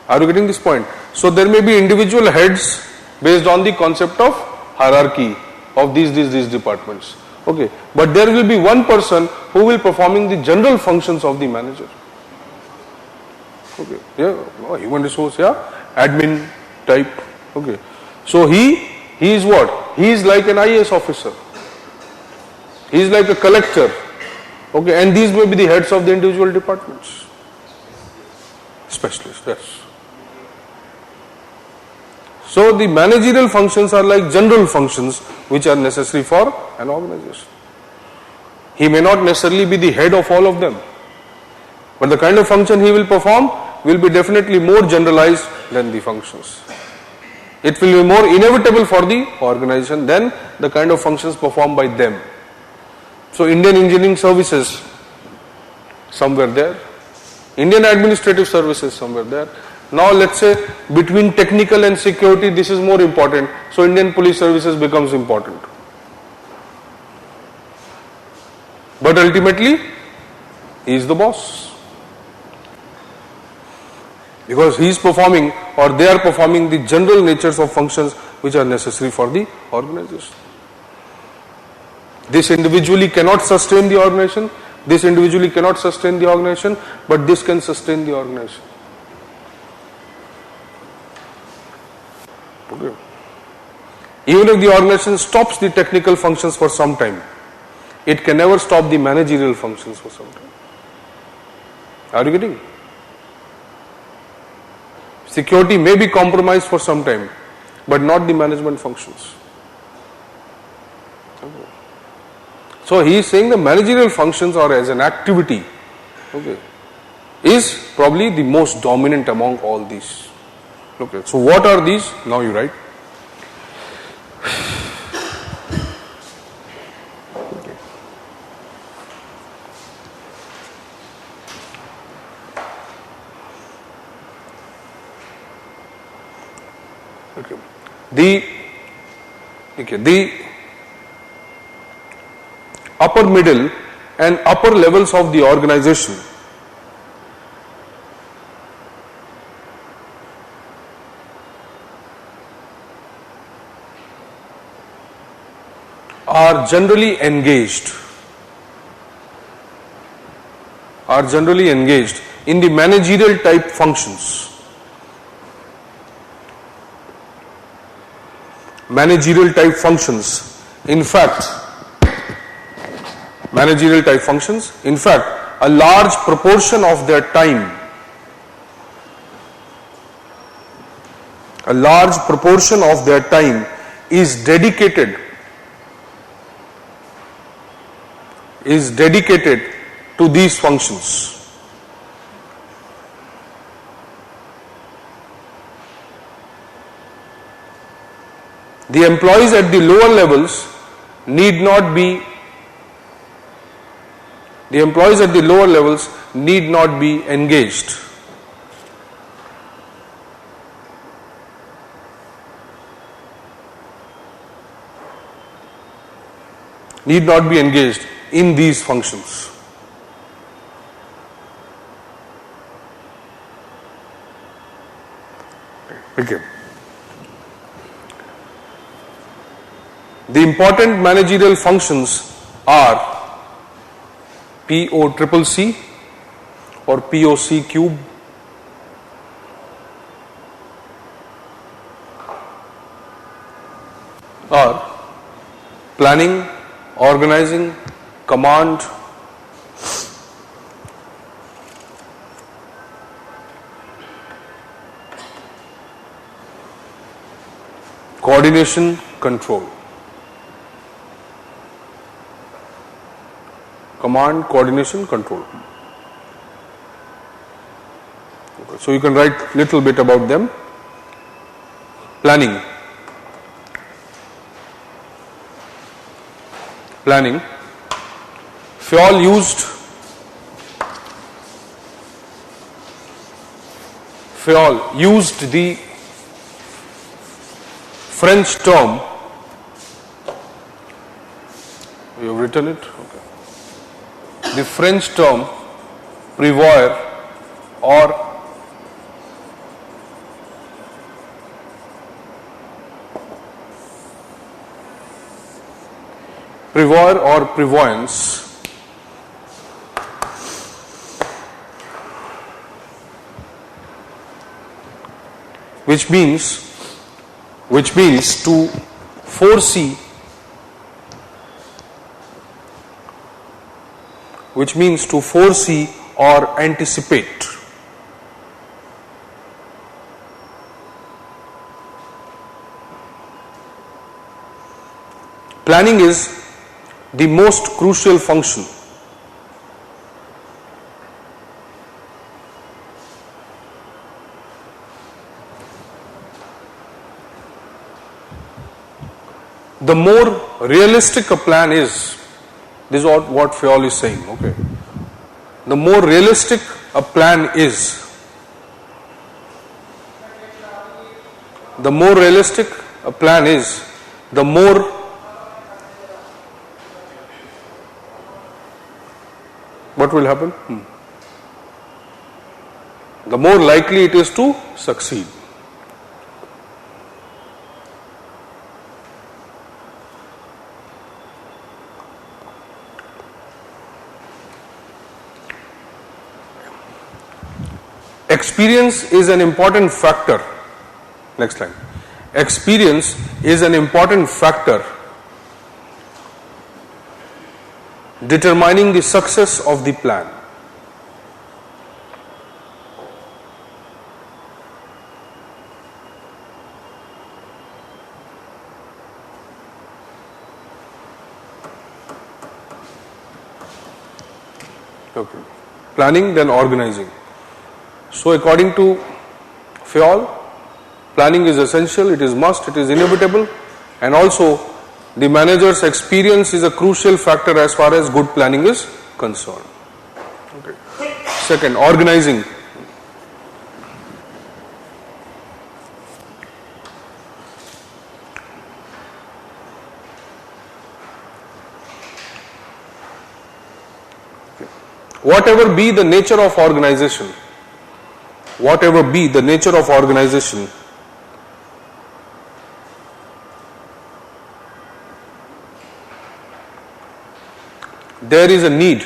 Are you getting this point? So there may be individual heads based on the concept of hierarchy of these departments. Okay. But there will be one person who will performing the general functions of the manager. Okay. Yeah. Human resource, yeah. Admin type. Okay. So he is what? He is like an IAS officer. He is like a collector. Okay, and these may be the heads of the individual departments. Specialists, yes. So the managerial functions are like general functions which are necessary for an organization. He may not necessarily be the head of all of them, but the kind of function he will perform will be definitely more generalized than the functions. It will be more inevitable for the organization than the kind of functions performed by them. So Indian Engineering Services, somewhere there. Indian Administrative Services, somewhere there. Now let's say between technical and security, this is more important. So Indian Police Services becomes important. But ultimately, he is the boss. Because he is performing or they are performing the general natures of functions which are necessary for the organization. This individually cannot sustain the organization, this individually cannot sustain the organization, but this can sustain the organization. Okay. Even if the organization stops the technical functions for some time, it can never stop the managerial functions for some time. Are you getting? Security may be compromised for some time, but not the management functions. So he is saying the managerial functions or as an activity, okay, is probably the most dominant among all these. Okay, so what are these? Now you write. Okay. The upper middle and upper levels of the organization are generally engaged in the managerial type functions. Managerial type functions. In fact, a large proportion of their time, is dedicated to these functions. The employees at the lower levels need not be engaged. In these functions. Okay. The important managerial functions are POCC, or POC cube. Are planning, organizing, command, coordination, control. Command, coordination, control. Okay, so you can write little bit about them. Planning. Planning. Fayol used the French term. You have written it? Okay. The French term prévoir or prévoyance, which means to foresee, or anticipate. Planning is the most crucial function. The more realistic a plan is, this is what Fayol is saying, okay. The more realistic a plan is, the more what will happen? The more likely it is to succeed. Experience is an important factor. Next line. Experience is an important factor determining the success of the plan. Okay. Planning, then organizing. So according to Fayol, planning is essential, it is must, it is inevitable, and also the manager's experience is a crucial factor as far as good planning is concerned. Okay. Second, organizing. Okay. Whatever be the nature of organization, there is a need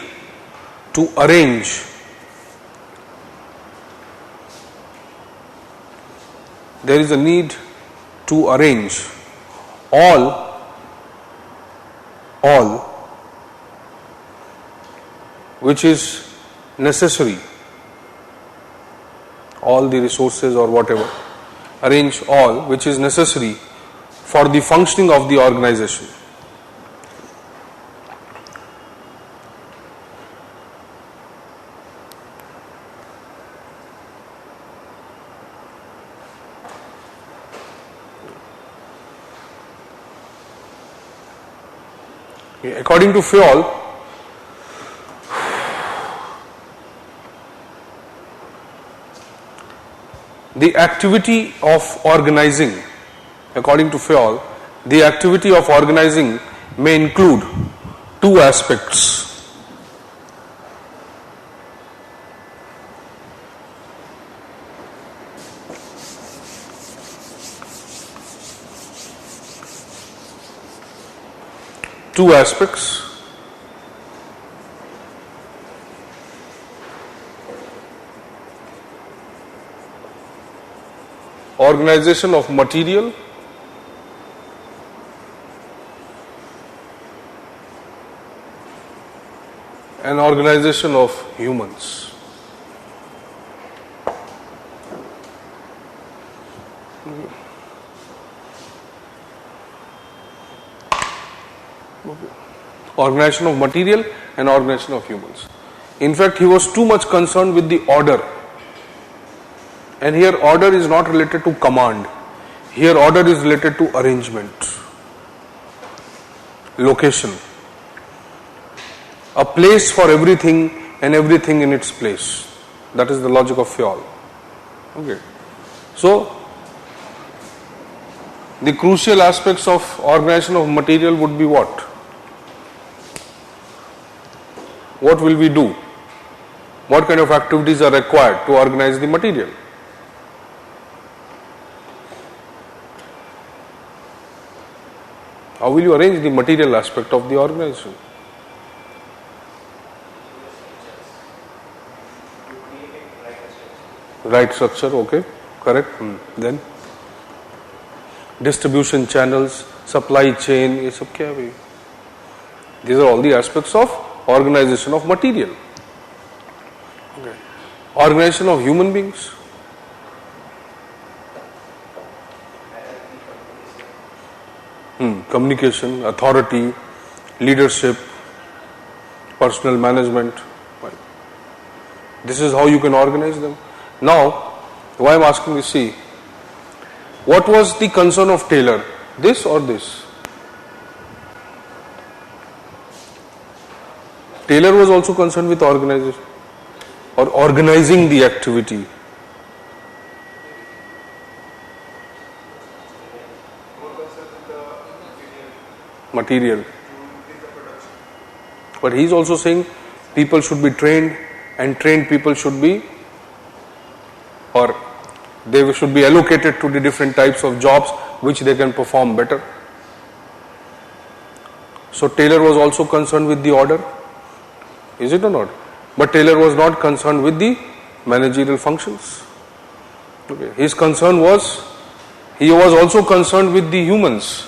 to arrange all which is necessary, all the resources or whatever, arrange all which is necessary for the functioning of the organization. According to Fayol, the activity of organizing may include two aspects. organization of material, and organization of humans. Organization of material and organization of humans. In fact, he was too much concerned with the order. And here order is not related to command. Here order is related to arrangement, location. A place for everything and everything in its place. That is the logic of Fayol. Okay. So, the crucial aspects of organization of material would be what? What will we do? What kind of activities are required to organize the material? How will you arrange the material aspect of the organization? Right structure, okay, correct. Then distribution channels, supply chain, ये सब क्या है भाई? These are all the aspects of organization of material. Okay. Organization of human beings. Communication, authority, leadership, personal management. Right. This is how you can organize them. Now, why I'm asking is, see, what was the concern of Taylor? This or this? Taylor was also concerned with organization or organizing the activity. Material. But he is also saying people should be trained, and trained people should be, or they should be allocated to the different types of jobs which they can perform better. So Taylor was also concerned with the order, is it or not? But Taylor was not concerned with the managerial functions. Okay. His concern was, he was also concerned with the humans,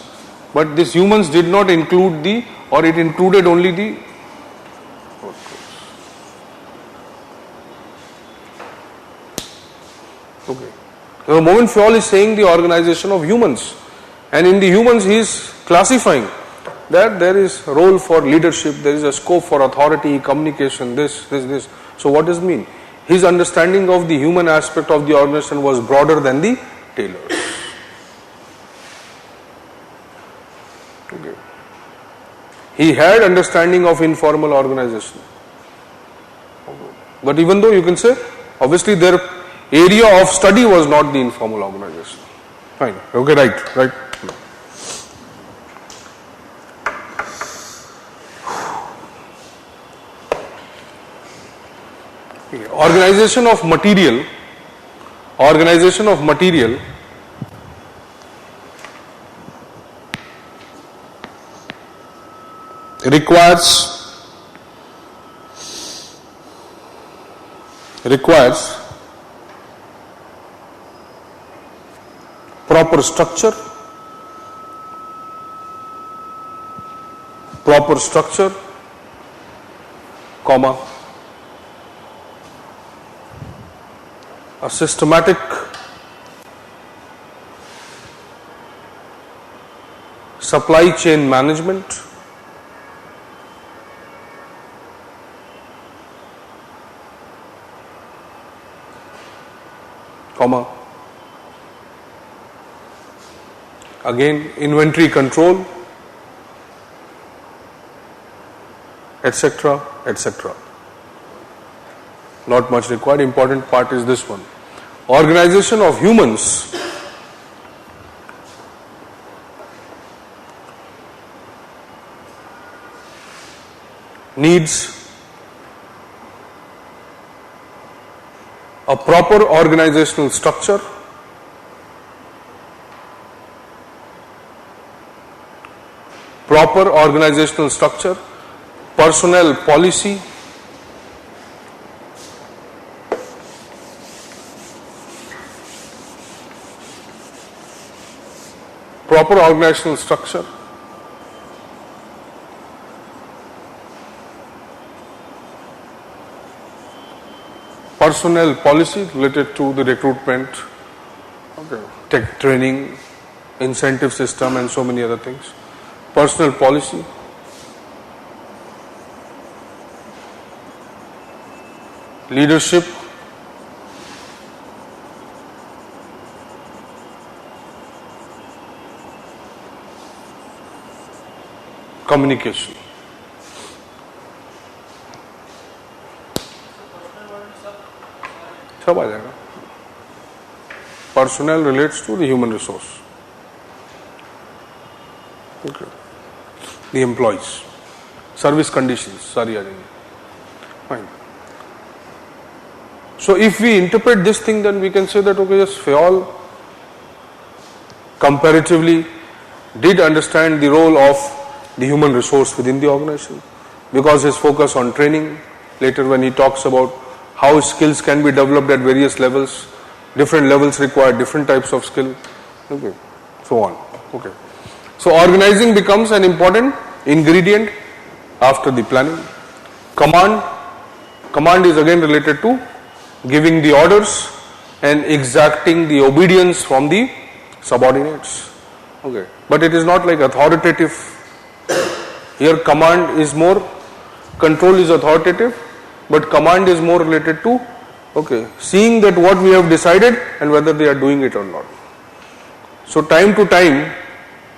but these humans did not include the, or it included only the, okay. So the moment Fayol is saying the organization of humans, and in the humans he is classifying that there is a role for leadership, there is a scope for authority, communication, this. So what does it mean? His understanding of the human aspect of the organization was broader than the Taylor's. Okay. He had understanding of informal organization. But even though you can say, obviously their area of study was not the informal organization. Fine. Okay, right. Organization of material requires proper structure, comma, a systematic supply chain management, comma, again inventory control, etc., etc. Not much required. Important part is this one. Organization of humans needs a proper organizational structure, personnel policy, proper organizational structure, personnel policy related to the recruitment, tech training, incentive system and so many other things, personnel policy, leadership, communication. सब आ जाएगा. Personnel relates to the human resource. Okay. The employees. Service conditions. सारी आ जाएंगी. Fine. So if we interpret this thing, then we can say that okay, yes, Fayol comparatively did understand the role of the human resource within the organization, because his focus on training, later when he talks about how skills can be developed at various levels, different levels require different types of skill, okay, so on. Okay. So organizing becomes an important ingredient after the planning. Command is again related to giving the orders and exacting the obedience from the subordinates. Okay. But it is not like authoritative. Here command is more, control is authoritative, but command is more related to, okay, seeing that what we have decided and whether they are doing it or not. So time to time,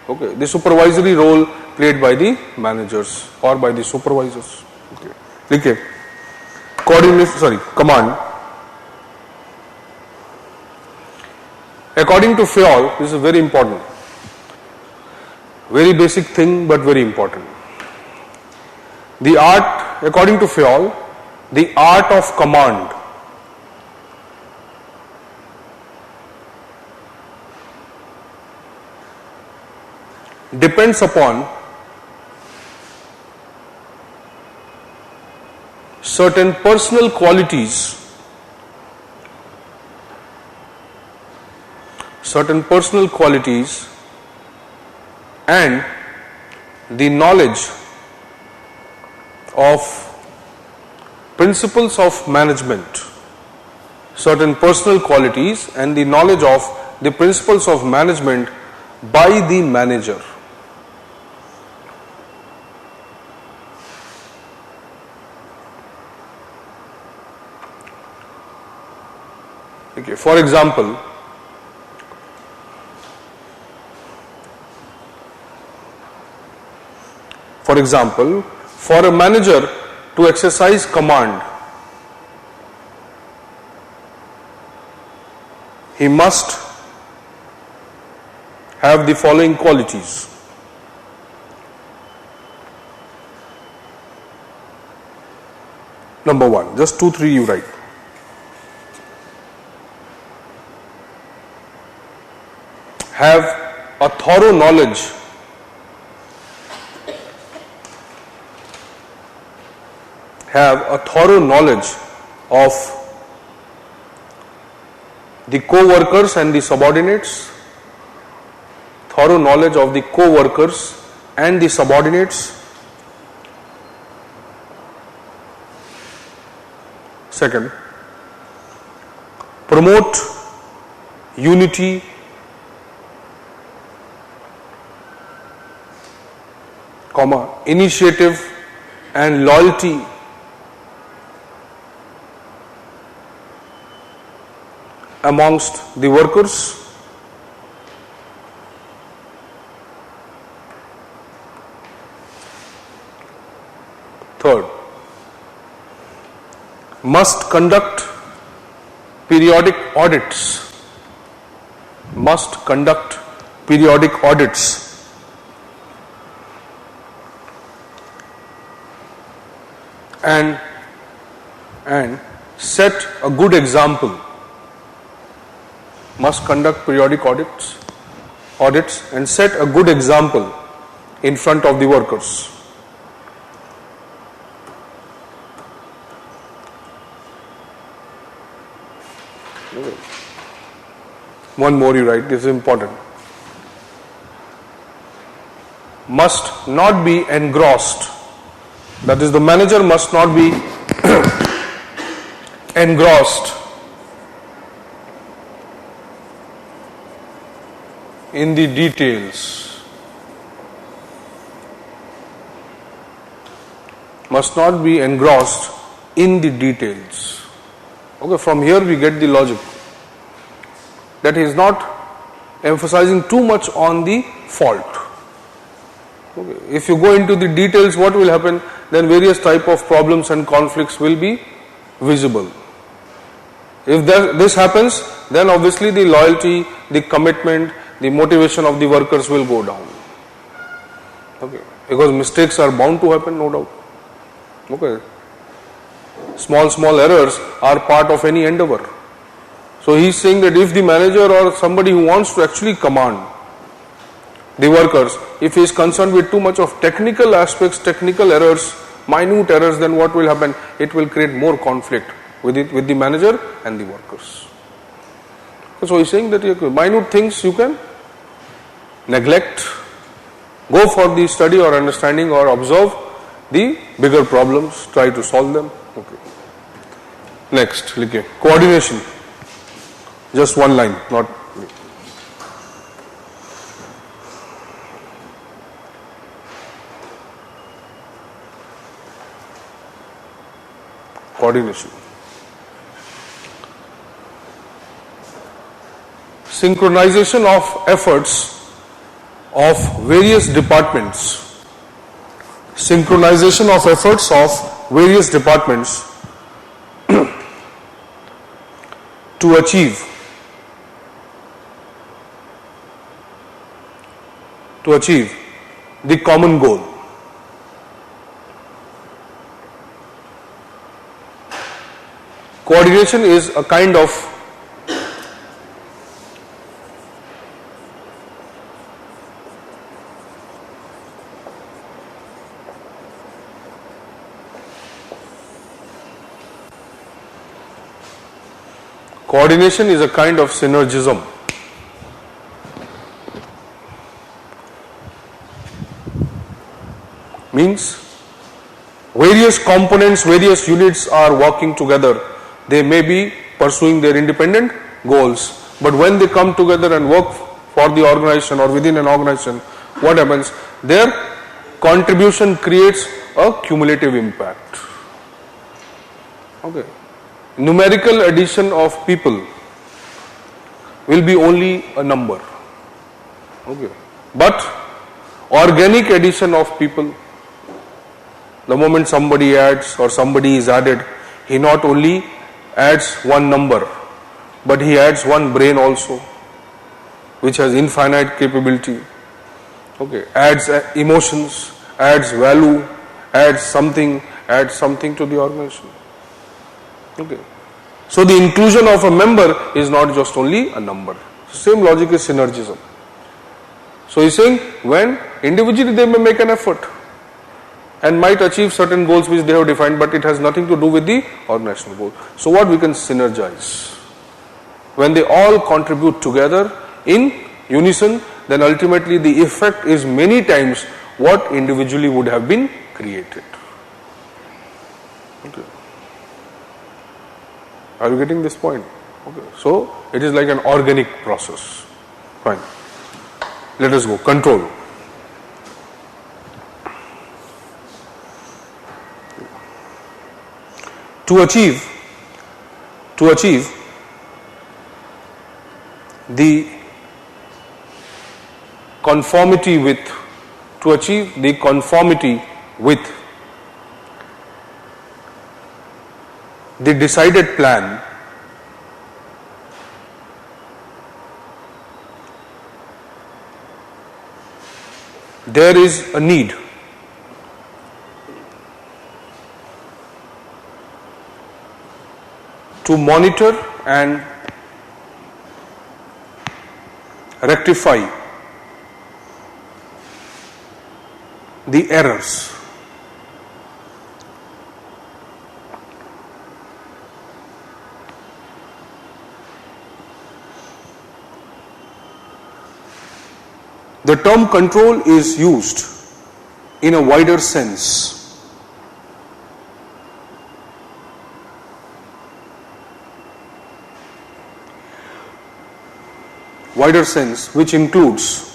okay, the supervisory role played by the managers or by the supervisors. Okay. Command. According to Fayol, this is very important. Very basic thing, but very important. The art, according to Fayol, the art of command depends upon certain personal qualities, and the knowledge of principles of management, certain personal qualities and the knowledge of the principles of management by the manager. Okay, for example, for a manager to exercise command, he must have the following qualities. Number one, just 2, 3 you write. Have a thorough knowledge of the co-workers and the subordinates, thorough knowledge of the co-workers and the subordinates. Second, promote unity initiative and loyalty amongst the workers. Third, must conduct periodic audits. And set a good example. Must conduct periodic audits and set a good example in front of the workers. One more you write, this is important. must not be engrossed. That is, the manager must not be engrossed in the details. Must not be engrossed in the details. Okay, from here we get the logic. That he is not emphasizing too much on the fault. Okay. If you go into the details, what will happen? Then various type of problems and conflicts will be visible. If this happens, then obviously the loyalty, the commitment, the motivation of the workers will go down. Okay. Because mistakes are bound to happen, no doubt. Okay. Small errors are part of any endeavor. So he is saying that if the manager or somebody who wants to actually command the workers, if he is concerned with too much of technical aspects, technical errors, minute errors, then what will happen? It will create more conflict with the manager and the workers. So he is saying that minute things you can neglect, go for the study or understanding or observe the bigger problems, try to solve them. Okay. Next, coordination. Just one line, not coordination. Synchronization of efforts of various departments. Synchronization of efforts of various departments to achieve the common goal. Coordination is a kind of synergism. Means various components, various units are working together. They may be pursuing their independent goals, but when they come together and work for the organization or within an organization, what happens? Their contribution creates a cumulative impact. Okay. Numerical addition of people will be only a number. Okay. But organic addition of people, the moment somebody adds or somebody is added, he not only adds one number, but he adds one brain also, which has infinite capability. Okay, adds emotions, adds value, adds something to the organization. Okay, so the inclusion of a member is not just only a number. Same logic is synergism. So he's saying when individually they may make an effort and might achieve certain goals which they have defined, but it has nothing to do with the organizational goal. So what we can synergize? When they all contribute together in unison, then ultimately the effect is many times what individually would have been created. Okay. Are you getting this point? Okay. So it is like an organic process. Fine. Let us go. Control. To achieve the conformity with the decided plan, there is a need to monitor and rectify the errors. The term control is used in a wider sense. Wider sense, which includes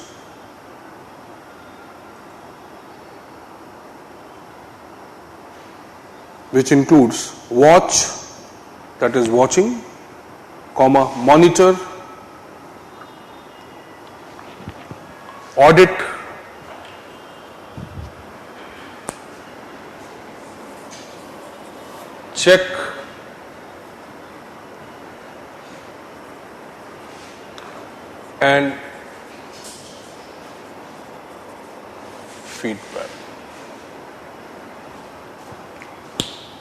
watch, that is watching, comma, monitor, audit, check, and feedback.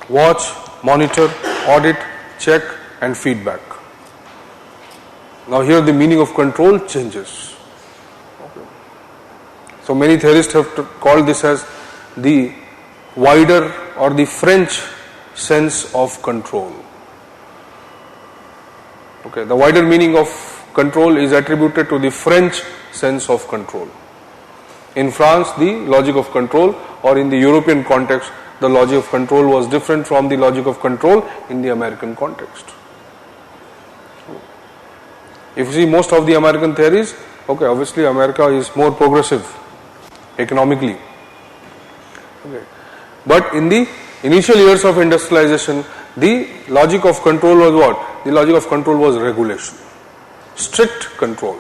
Watch, monitor, audit, check, and feedback. Now here the meaning of control changes. Okay. So many theorists have called this as the wider or the French sense of control. Okay, the wider meaning of control is attributed to the French sense of control. In France, the logic of control, or in the European context, the logic of control was different from the logic of control in the American context. If you see most of the American theories, okay, obviously America is more progressive economically. Okay. But in the initial years of industrialization, the logic of control was what? The logic of control was regulation, strict control,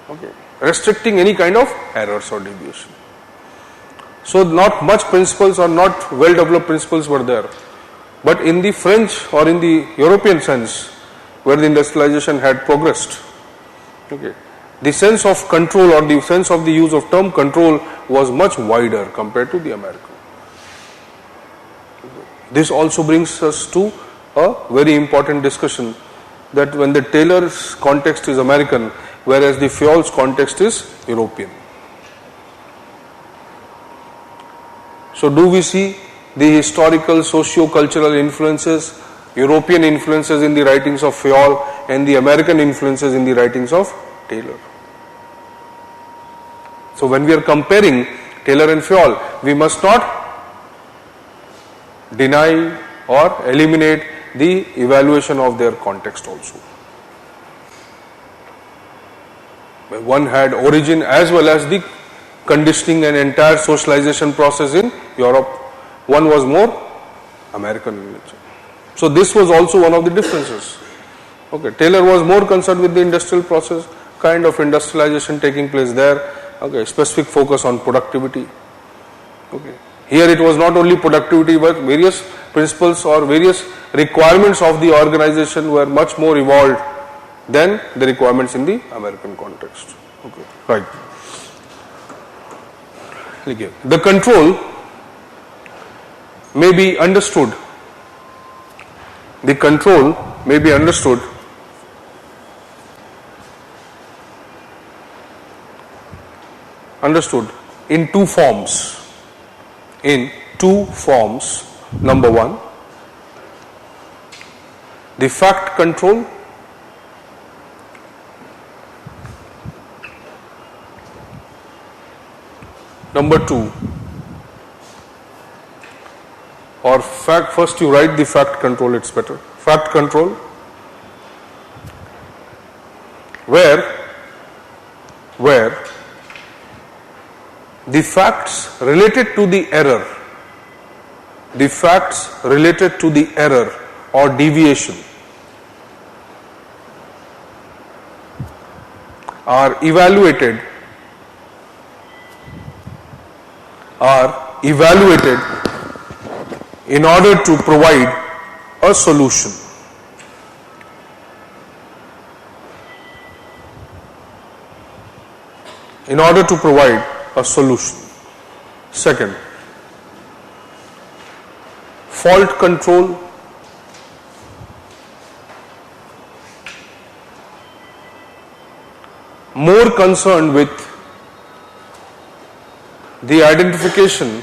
okay, restricting any kind of errors or deviation. So not much principles or not well developed principles were there. But in the French or in the European sense, where the industrialization had progressed, okay, the sense of control or the sense of the use of term control was much wider compared to the American. This also brings us to a very important discussion, that when the Taylor's context is American, whereas the Fayol's context is European. So do we see the historical socio-cultural influences, European influences in the writings of Fayol and the American influences in the writings of Taylor? So when we are comparing Taylor and Fayol, we must not deny or eliminate the evaluation of their context also. One had origin as well as the conditioning and entire socialization process in Europe. One was more American in nature. So this was also one of the differences. Okay, Taylor was more concerned with the industrial process, kind of industrialization taking place there. Okay, specific focus on productivity. Okay, here it was not only productivity, but various principles or various requirements of the organization were much more evolved than the requirements in the American context. Okay, right. The control may be understood. The control may be understood in two forms. Number one, the fact control. Number two, or fact, first you write the fact control, it's better. Fact control, where the facts related to the error, or deviation are evaluated in order to provide a solution. Second, fault control, more concerned with the identification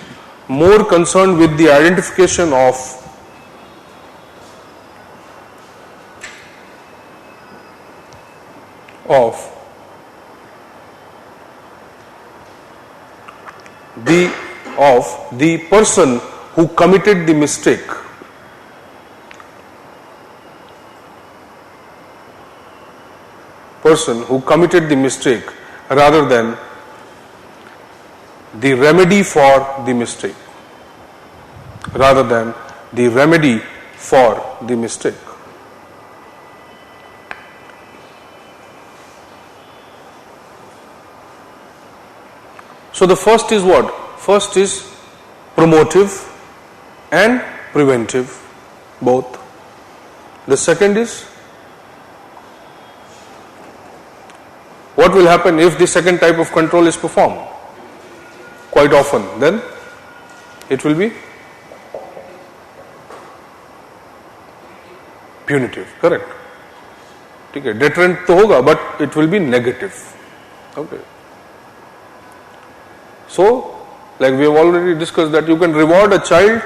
of the person who committed the mistake. Person who committed the mistake rather than the remedy for the mistake. Rather than the remedy for the mistake. So the first is what? First is promotive and preventive, both. The second is, what will happen if the second type of control is performed? Quite often, then it will be punitive, correct? Okay, deterrent to hoga, but it will be negative. Okay. So, like we have already discussed that you can reward a child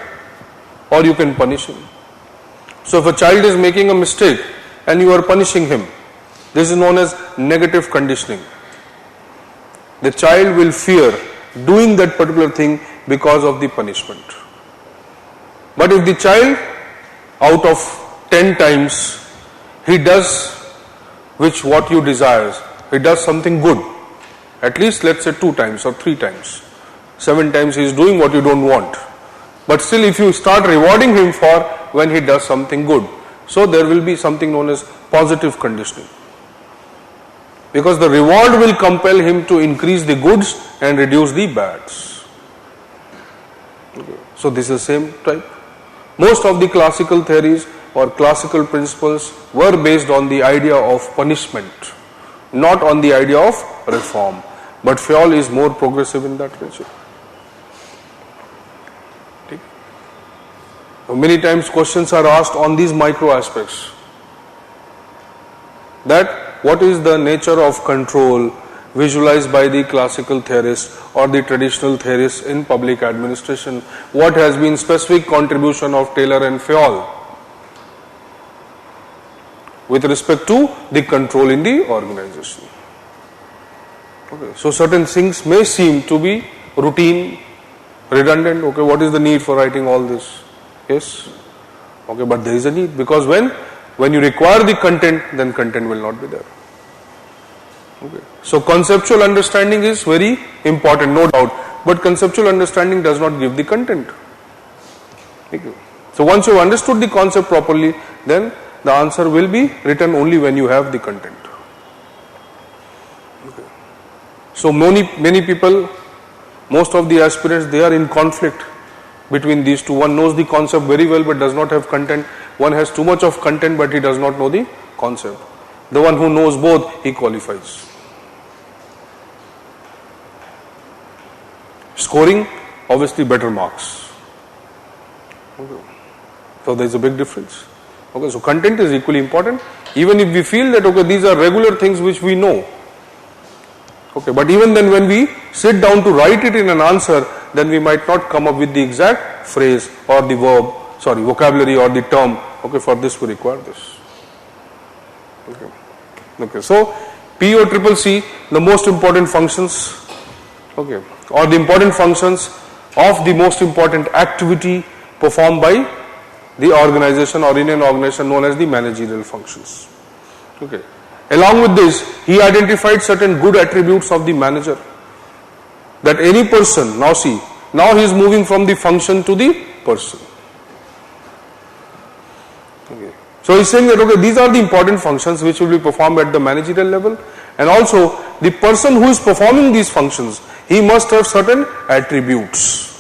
or you can punish him. So if a child is making a mistake and you are punishing him, this is known as negative conditioning. The child will fear doing that particular thing because of the punishment. But if the child, out of 10 times, he does what you desires, he does something good, at least let's say 2 times or 3 times, 7 times he is doing what you don't want. But still, if you start rewarding him for when he does something good, so there will be something known as positive conditioning. Because the reward will compel him to increase the goods and reduce the bads. Okay. So this is the same type. Most of the classical theories or classical principles were based on the idea of punishment, not on the idea of reform. But Fayol is more progressive in that nature. Many times questions are asked on these micro aspects. That what is the nature of control visualized by the classical theorists or the traditional theorists in public administration? What has been specific contribution of Taylor and Fayol with respect to the control in the organization? Okay, so certain things may seem to be routine, redundant. Okay, what is the need for writing all this? Yes. Okay, but there is a need, because when you require the content, then content will not be there. Okay. So conceptual understanding is very important, no doubt, but conceptual understanding does not give the content. Okay. So once you have understood the concept properly, then the answer will be written only when you have the content. Okay. So many people, most of the aspirants, they are in conflict between these two. One knows the concept very well but does not have content. One has too much of content but he does not know the concept. The one who knows both, he qualifies. Scoring, obviously better marks. Okay. So there is a big difference. Okay, so content is equally important. Even if we feel that okay, these are regular things which we know. Okay, but even then when we sit down to write it in an answer, then we might not come up with the exact phrase or the vocabulary or the term. Okay, for this we require this. Okay. Okay, so POCCC, the most important functions, okay, or the important functions of the most important activity performed by the organization or in an organization known as the managerial functions. Okay. Along with this, he identified certain good attributes of the manager. That any person, now he is moving from the function to the person. Okay. So he is saying that okay, these are the important functions which will be performed at the managerial level, and also the person who is performing these functions, he must have certain attributes.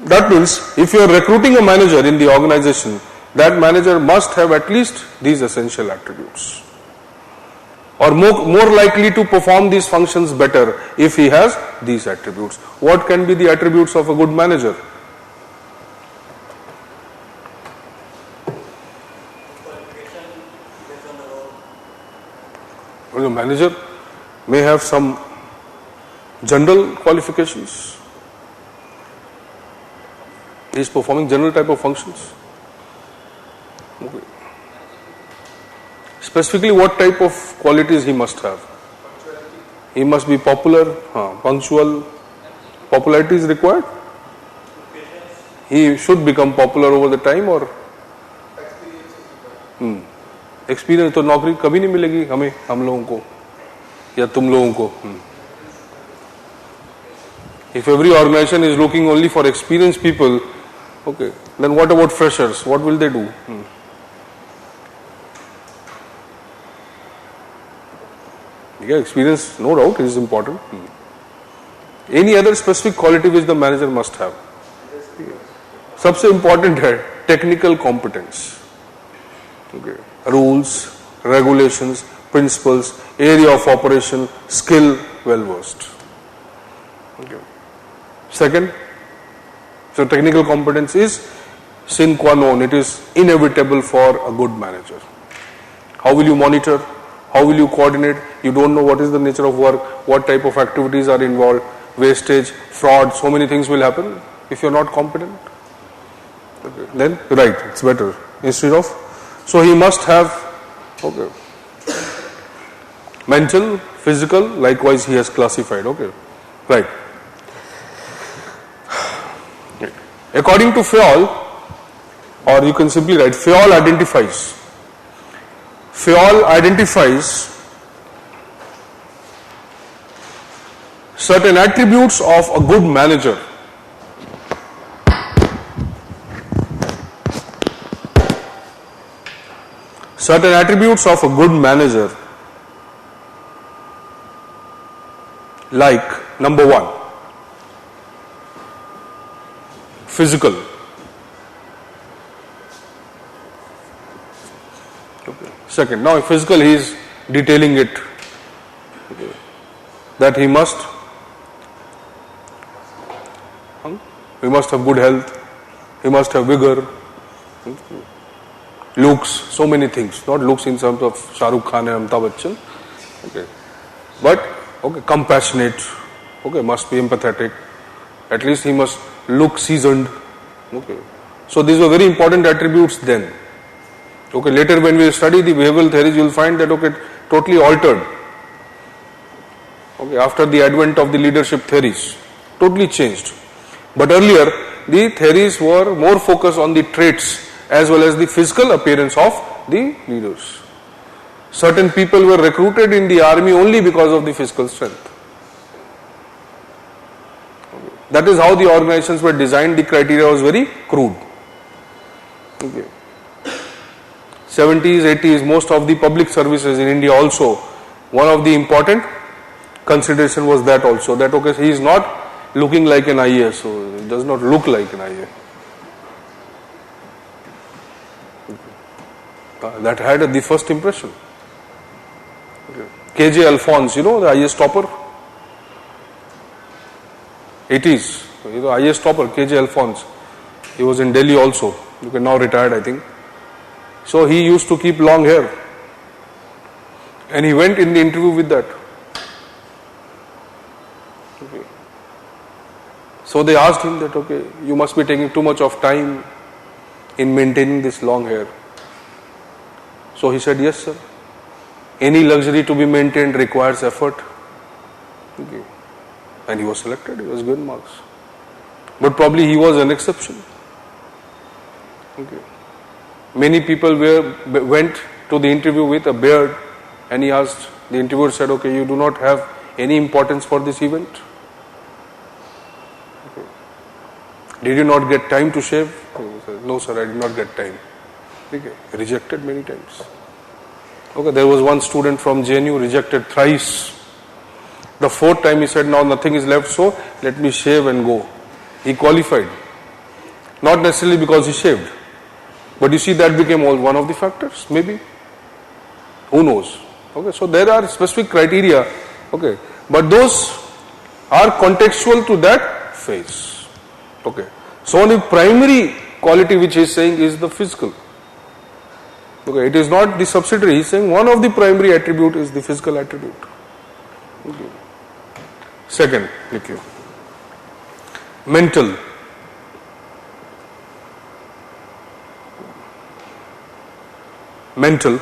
That means if you are recruiting a manager in the organization, that manager must have at least these essential attributes, or more likely to perform these functions better if he has these attributes. What can be the attributes of a good manager? Well, the manager may have some general qualifications. He is performing general type of functions. Okay. Specifically, what type of qualities he must have? He must be popular, punctual, Popularity is required. He should become popular over the time or experience तो नौकरी कभी नहीं मिलेगी हमें, हम लोगों को या तुम लोगों को. If every organization is looking only for experienced people, okay, then what about freshers? What will they do? Yeah, experience, no doubt, is important. Any other specific quality which the manager must have? सबसे important है technical competence. Okay. Rules, regulations, principles, area of operation, skill, well versed. Okay. Second, so technical competence is sine qua non. It is inevitable for a good manager. How will you monitor? How will you coordinate? You don't know what is the nature of work, what type of activities are involved, wastage, fraud, so many things will happen if you're not competent. Okay. Then, right, it's better. Instead of, so he must have, okay, mental, physical, likewise he has classified, okay, right. According to Fayol, or you can simply write, Fayol identifies certain attributes of a good manager. Certain attributes of a good manager, like number one, physical. Okay. Second, now physical, he is detailing it, okay, that he must have good health, he must have vigor, looks, so many things, not looks in terms of Shah Rukh Khan and Amitabh Bachchan, okay, but okay, compassionate, okay, must be empathetic, at least he must look seasoned, okay. So these were very important attributes then. Okay, later when we study the behavioral theories, you will find that okay, totally altered. Okay, after the advent of the leadership theories, totally changed. But earlier, the theories were more focused on the traits as well as the physical appearance of the leaders. Certain people were recruited in the army only because of the physical strength. Okay. That is how the organizations were designed. The criteria was very crude. Okay. 70s, 80s, most of the public services in India also, one of the important consideration was that also, that okay, he is not looking like an IAS, so he does not look like an IAS. That had the first impression. Okay. KJ Alphonse, you know, the IAS topper? 80s, you know, IAS topper, KJ Alphonse. He was in Delhi also. You can now retired, I think. So he used to keep long hair. And he went in the interview with that. Okay. So they asked him that, okay, you must be taking too much of time in maintaining this long hair. So he said, yes, sir. Any luxury to be maintained requires effort. Okay. And he was selected. He was given marks. But probably he was an exception. Okay. Many people went to the interview with a beard, and he asked, the interviewer said, okay, you do not have any importance for this event? Okay. Did you not get time to shave? He said, no, sir, I did not get time. Okay. Rejected many times. Okay, there was one student from JNU rejected thrice. The fourth time he said, now nothing is left, so let me shave and go. He qualified. Not necessarily because he shaved. But you see, that became one of the factors, maybe. Who knows? Okay, so there are specific criteria. Okay, but those are contextual to that phase. Okay, so the primary quality which he is saying is the physical. Okay, it is not the subsidiary. He is saying one of the primary attribute is the physical attribute. Okay. Second, mental. Mental.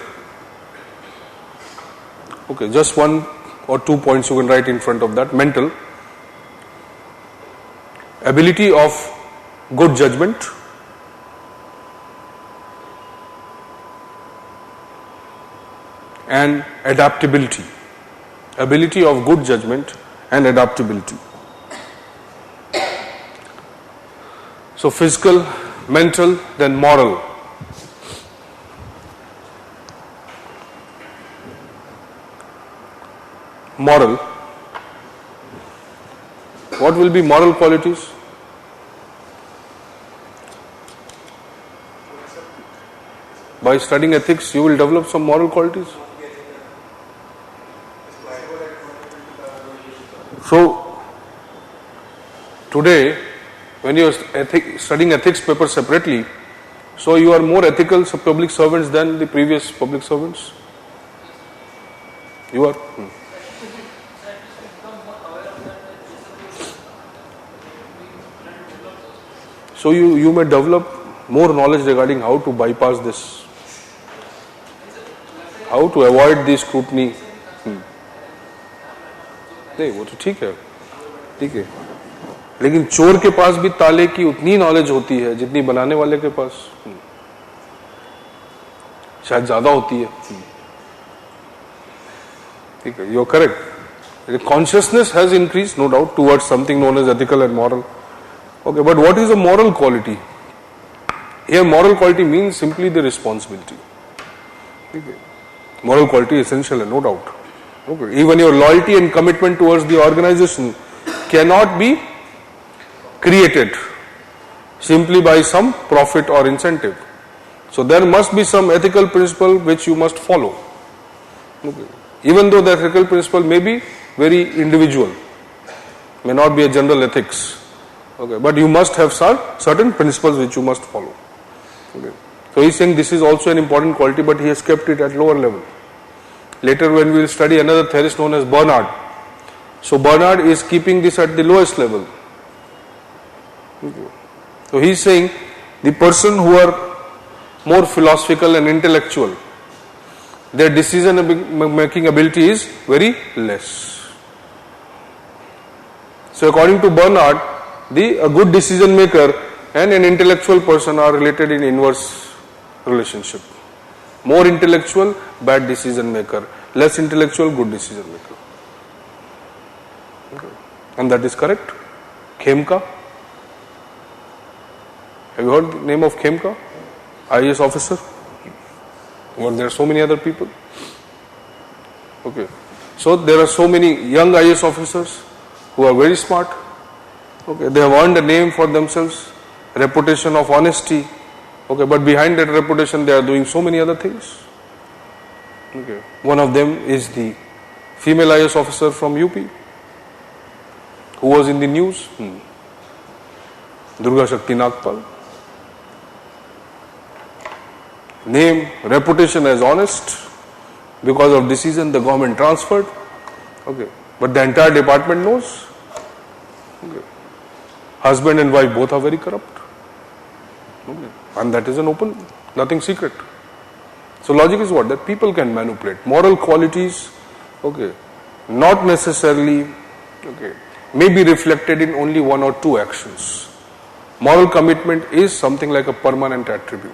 Okay, just 1 or 2 points you can write in front of that. Mental. ability of good judgment, and adaptability. Ability of good judgment and adaptability. So physical, mental, then moral. Moral. What will be moral qualities? By studying ethics, you will develop some moral qualities. So, today, when you are studying ethics paper separately, so you are more ethical public servants than the previous public servants? You are? So you may develop more knowledge regarding how to bypass this, how to avoid the scrutiny. नहीं वो तो ठीक है, लेकिन चोर के पास भी ताले की उतनी नॉलेज होती है जितनी बनाने वाले के पास शायद ज्यादा होती है. ठीक है, you are correct. Consciousness has increased, no doubt, towards something known as ethical and moral. Okay, but what is a moral quality? Here, moral quality means simply the responsibility. Okay. Moral quality is essential, no doubt. Okay. Even your loyalty and commitment towards the organization cannot be created simply by some profit or incentive. So there must be some ethical principle which you must follow. Okay. Even though that ethical principle may be very individual, may not be a general ethics. Okay, but you must have certain principles which you must follow. Okay. So he is saying this is also an important quality, but he has kept it at lower level. Later when we will study another theorist known as Bernard. So Bernard is keeping this at the lowest level. Okay. So he is saying the person who are more philosophical and intellectual, their decision making ability is very less. So according to Bernard, a good decision maker and an intellectual person are related in inverse relationship. More intellectual, bad decision maker. Less intellectual, good decision maker. Okay. And that is correct. Khemka. Have you heard the name of Khemka? IAS officer. Or there are so many other people. Okay. So there are so many young IAS officers who are very smart. Okay, they have earned a name for themselves, reputation of honesty. Okay, but behind that reputation, they are doing so many other things. Okay, one of them is the female IAS officer from UP, who was in the news, Durga Shakti Nagpal. Name, reputation as honest. Because of decision, the government transferred. Okay, but the entire department knows. Okay. Husband and wife both are very corrupt. Okay. And that is an open, nothing secret. So logic is what? That people can manipulate. Moral qualities, okay, not necessarily, okay, may be reflected in only one or two actions. Moral commitment is something like a permanent attribute.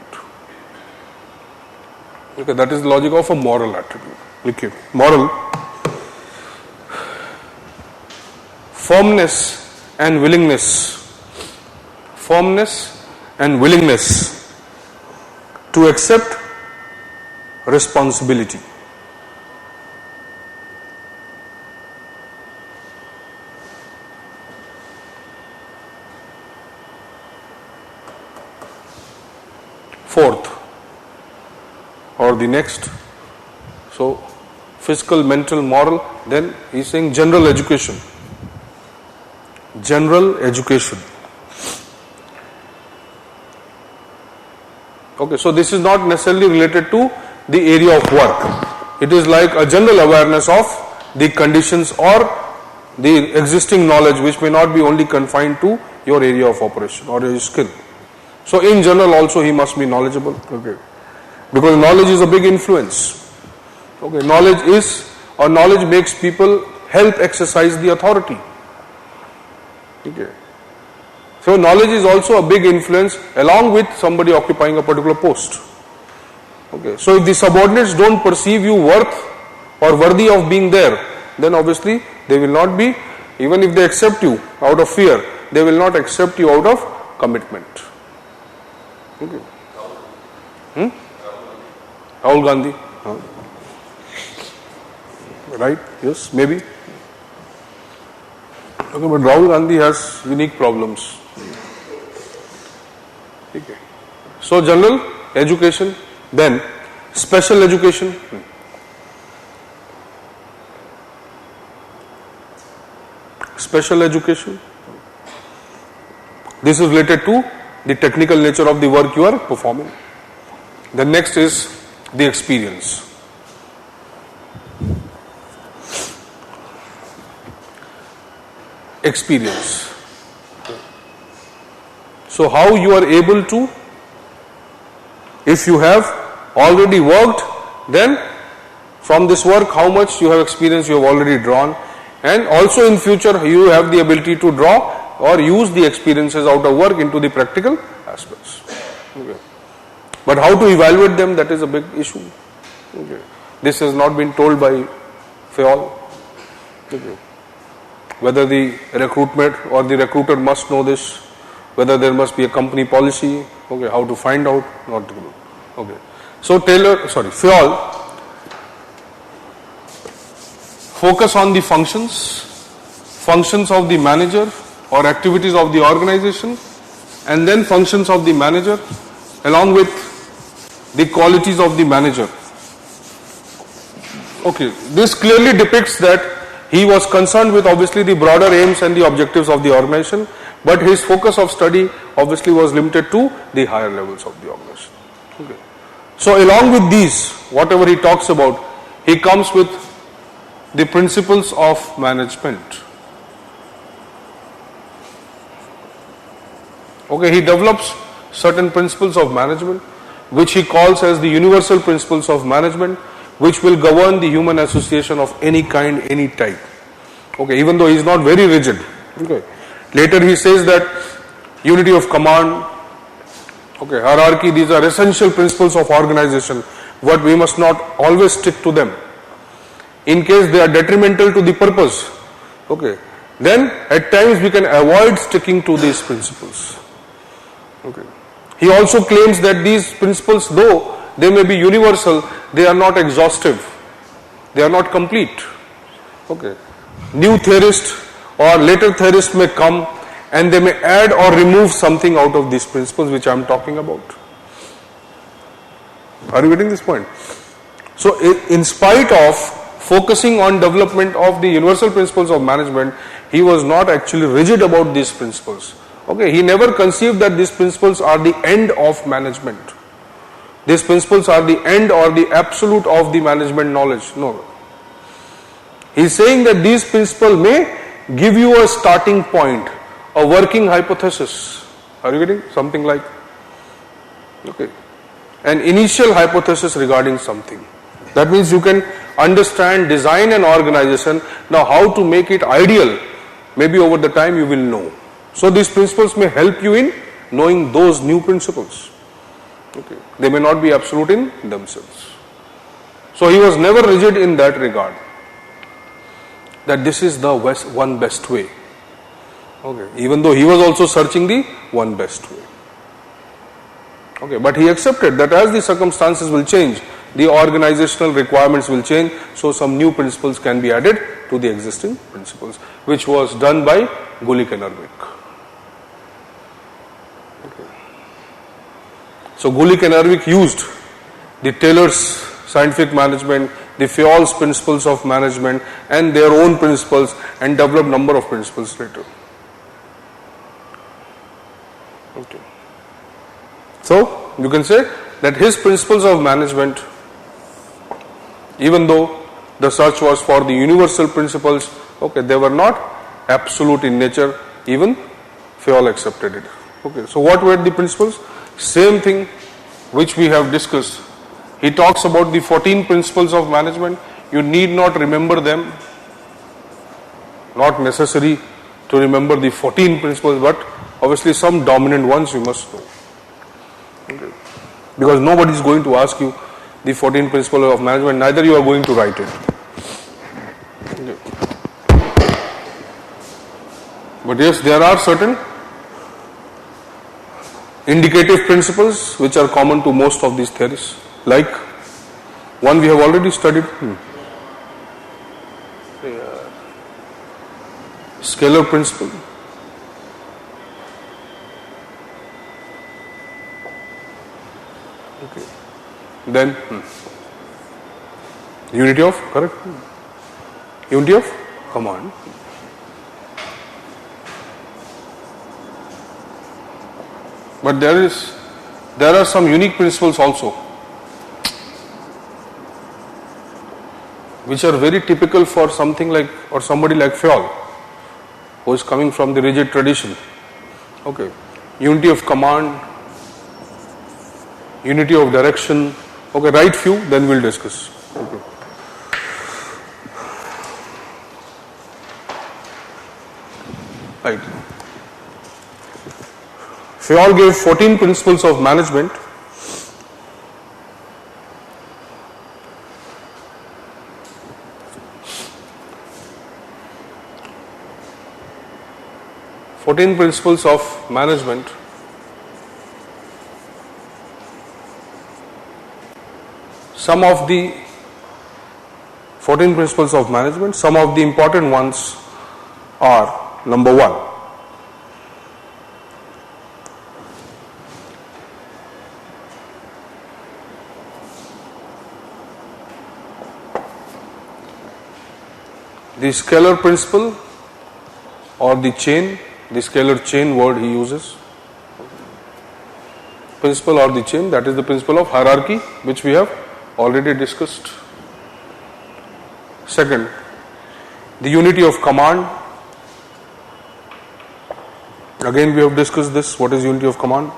Okay, that is the logic of a moral attribute. Okay, moral. Firmness and willingness to accept responsibility. Fourth, or the next, so physical, mental, moral, then he is saying general education. General education. Okay, so this is not necessarily related to the area of work. It is like a general awareness of the conditions or the existing knowledge which may not be only confined to your area of operation or your skill. So in general also he must be knowledgeable. Okay, because knowledge is a big influence. Okay, knowledge makes people help exercise the authority. Okay. So knowledge is also a big influence along with somebody occupying a particular post. Okay. So if the subordinates don't perceive you worth or worthy of being there, then obviously they will not be, even if they accept you out of fear, they will not accept you out of commitment. Okay. Rahul Gandhi. Huh? Right? Yes, maybe. Okay, but Rahul Gandhi has unique problems. Okay. So general education, then special education. Special education. This is related to the technical nature of the work you are performing. The next is the experience. Experience. So how you are able to, if you have already worked, then from this work how much you have experience you have already drawn, and also in future you have the ability to draw or use the experiences out of work into the practical aspects. Okay. But how to evaluate them, that is a big issue. Okay. This has not been told by Fayol. Okay. Whether the recruitment or the recruiter must know this, whether there must be a company policy, okay, how to find out, not to know. Okay. So Fayol focus on the functions of the manager or activities of the organization, and then functions of the manager along with the qualities of the manager. Okay, this clearly depicts that he was concerned with obviously the broader aims and the objectives of the organization, but his focus of study obviously was limited to the higher levels of the organization. Okay. So along with these, whatever he talks about, he comes with the principles of management. Okay, he develops certain principles of management which he calls as the universal principles of management, which will govern the human association of any kind, any type. Okay, even though he is not very rigid. Okay. Later he says that unity of command, okay, hierarchy, these are essential principles of organization, but we must not always stick to them. In case they are detrimental to the purpose, okay, then at times we can avoid sticking to these principles. Okay. He also claims that these principles, though they may be universal, they are not exhaustive, they are not complete. Okay. New theorists or later theorists may come and they may add or remove something out of these principles which I am talking about. Are you getting this point? So in spite of focusing on development of the universal principles of management, he was not actually rigid about these principles. Okay, he never conceived that these principles are the end of management. These principles are the end or the absolute of the management knowledge. No. He is saying that these principles may give you a starting point, a working hypothesis. Are you getting something like? Okay. An initial hypothesis regarding something. That means you can understand, design an organization. Now how to make it ideal, maybe over the time you will know. So these principles may help you in knowing those new principles. Okay. They may not be absolute in themselves. So he was never rigid in that regard, that this is the one best way. Okay. Even though he was also searching the one best way. Okay. But he accepted that as the circumstances will change, the organizational requirements will change, so some new principles can be added to the existing principles, which was done by Gulick and Ervik. Okay. So Gulick and Ervik used the Taylor's scientific management, the Fayol's principles of management, and their own principles, and developed number of principles later. Okay. So you can say that his principles of management, even though the search was for the universal principles, okay, they were not absolute in nature, even Fayol accepted it. Okay, so what were the principles? Same thing which we have discussed. He talks about the 14 principles of management. You need not remember them, not necessary to remember the 14 principles, but obviously some dominant ones you must know. Okay. Because nobody is going to ask you the 14 principles of management, neither you are going to write it. Okay. But yes, there are certain indicative principles which are common to most of these theories. Like one we have already studied, scalar principle. Okay. Then unity of, correct? Unity of command. But there are some unique principles also, which are very typical for something like, or somebody like Fayol, who is coming from the rigid tradition. Okay, unity of command, unity of direction. Okay, write few, then we'll discuss. Okay. Right. Fayol gave 14 principles of management. Principles of management. Some of the 14 principles of management, some of the important ones are: number 1, the scalar principle or the chain, the scalar chain word he uses. Principle or the chain, that is the principle of hierarchy, which we have already discussed. Second, the unity of command. Again we have discussed this. What is unity of command?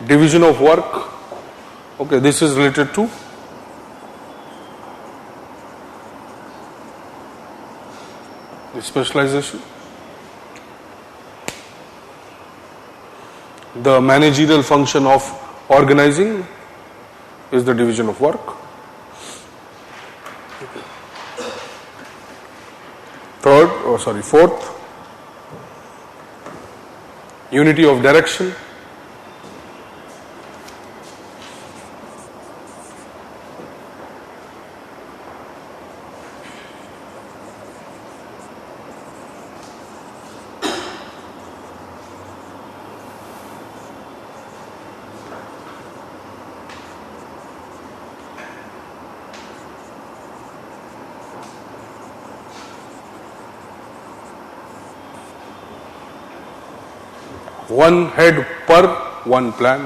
Division of work. Okay, this is related to the specialization. The managerial function of organizing is the division of work. Fourth, unity of direction. One head per one plan.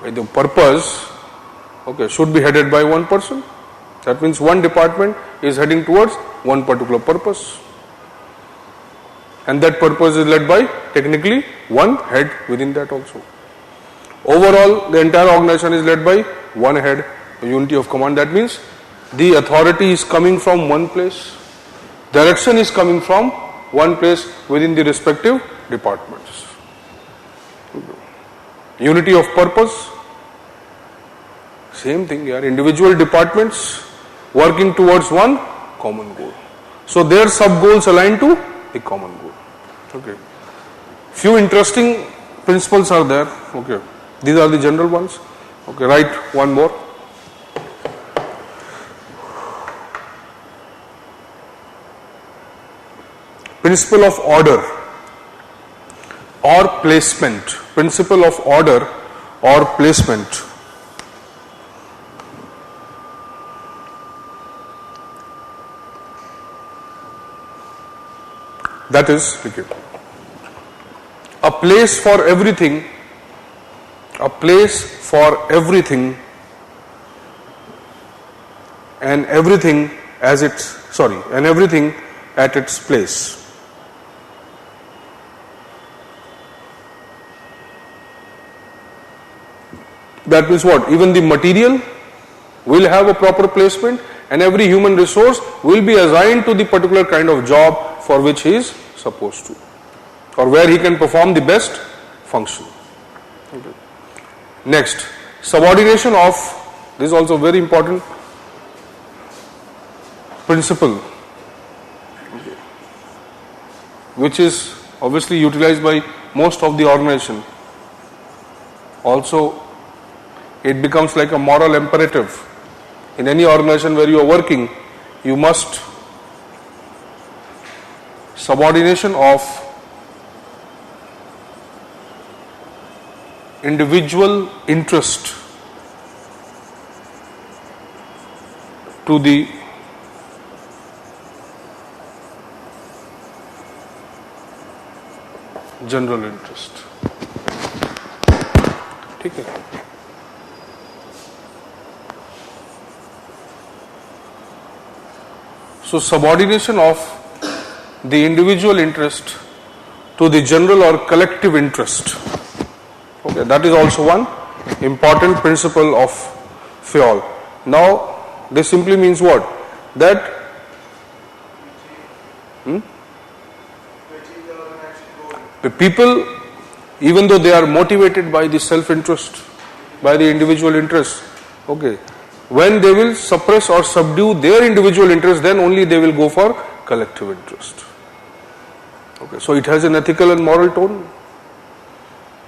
The purpose, okay, should be headed by one person. That means one department is heading towards one particular purpose, and that purpose is led by technically one head within that also. Overall, the entire organization is led by one head, unity of command. That means the authority is coming from one place, direction is coming from one place within the respective departments. Unity of purpose, same thing here, individual departments working towards one common goal. So their sub goals align to the common goal. Okay. Few interesting principles are there. Okay. These are the general ones. Okay, write one more. Principle of order or placement. Principle of order or placement. That is, a place for everything, and everything at its place. That means what? Even the material will have a proper placement, and every human resource will be assigned to the particular kind of job for which he is supposed to, or where he can perform the best function. Okay. Next, subordination of, this is also very important principle, okay, which is obviously utilized by most of the organization. Also, it becomes like a moral imperative. In any organization where you are working, you must subordination of individual interest to the general interest. ठीक है. So subordination of the individual interest to the general or collective interest. Okay, that is also one important principle of FEOL. Now, this simply means what? That the people, even though they are motivated by the self-interest, by the individual interest, okay, when they will suppress or subdue their individual interest, then only they will go for collective interest. Okay, so it has an ethical and moral tone.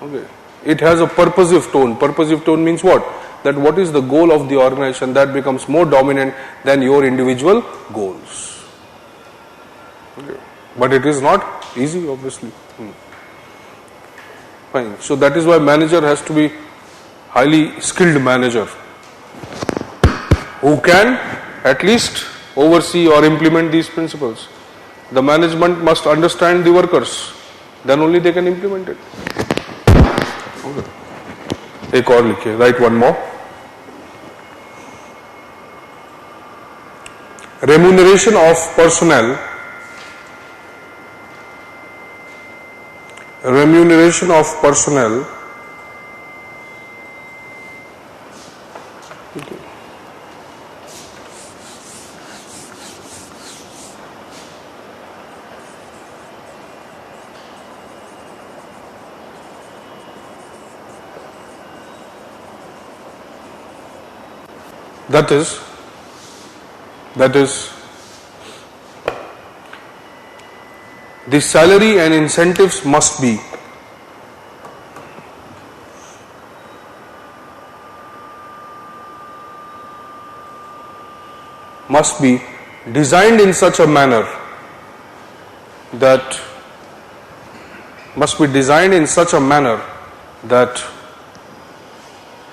Okay, it has a purposive tone. Purposive tone means what? That what is the goal of the organization, that becomes more dominant than your individual goals. Okay, but it is not easy, obviously. Fine. So that is why manager has to be highly skilled manager, who can at least oversee or implement these principles. The management must understand the workers, then only they can implement it. Okay. एक और लिखिए, write one more. Remuneration of personnel. Remuneration of personnel. Okay. That is the salary and incentives must be designed in such a manner that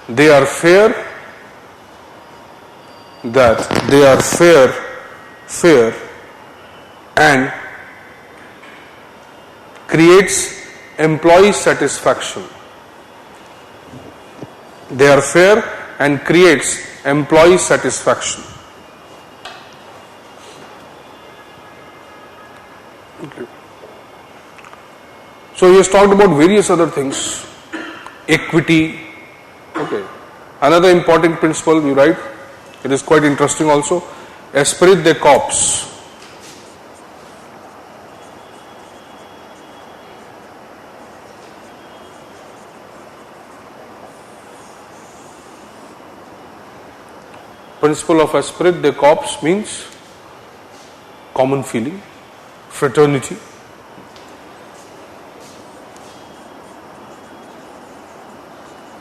they are fair, and creates employee satisfaction. They are fair and creates employee satisfaction. Okay. So he has talked about various other things. Equity. Okay. Another important principle, you write, it is quite interesting also. Esprit de corps. Principle of esprit de corps means common feeling, fraternity,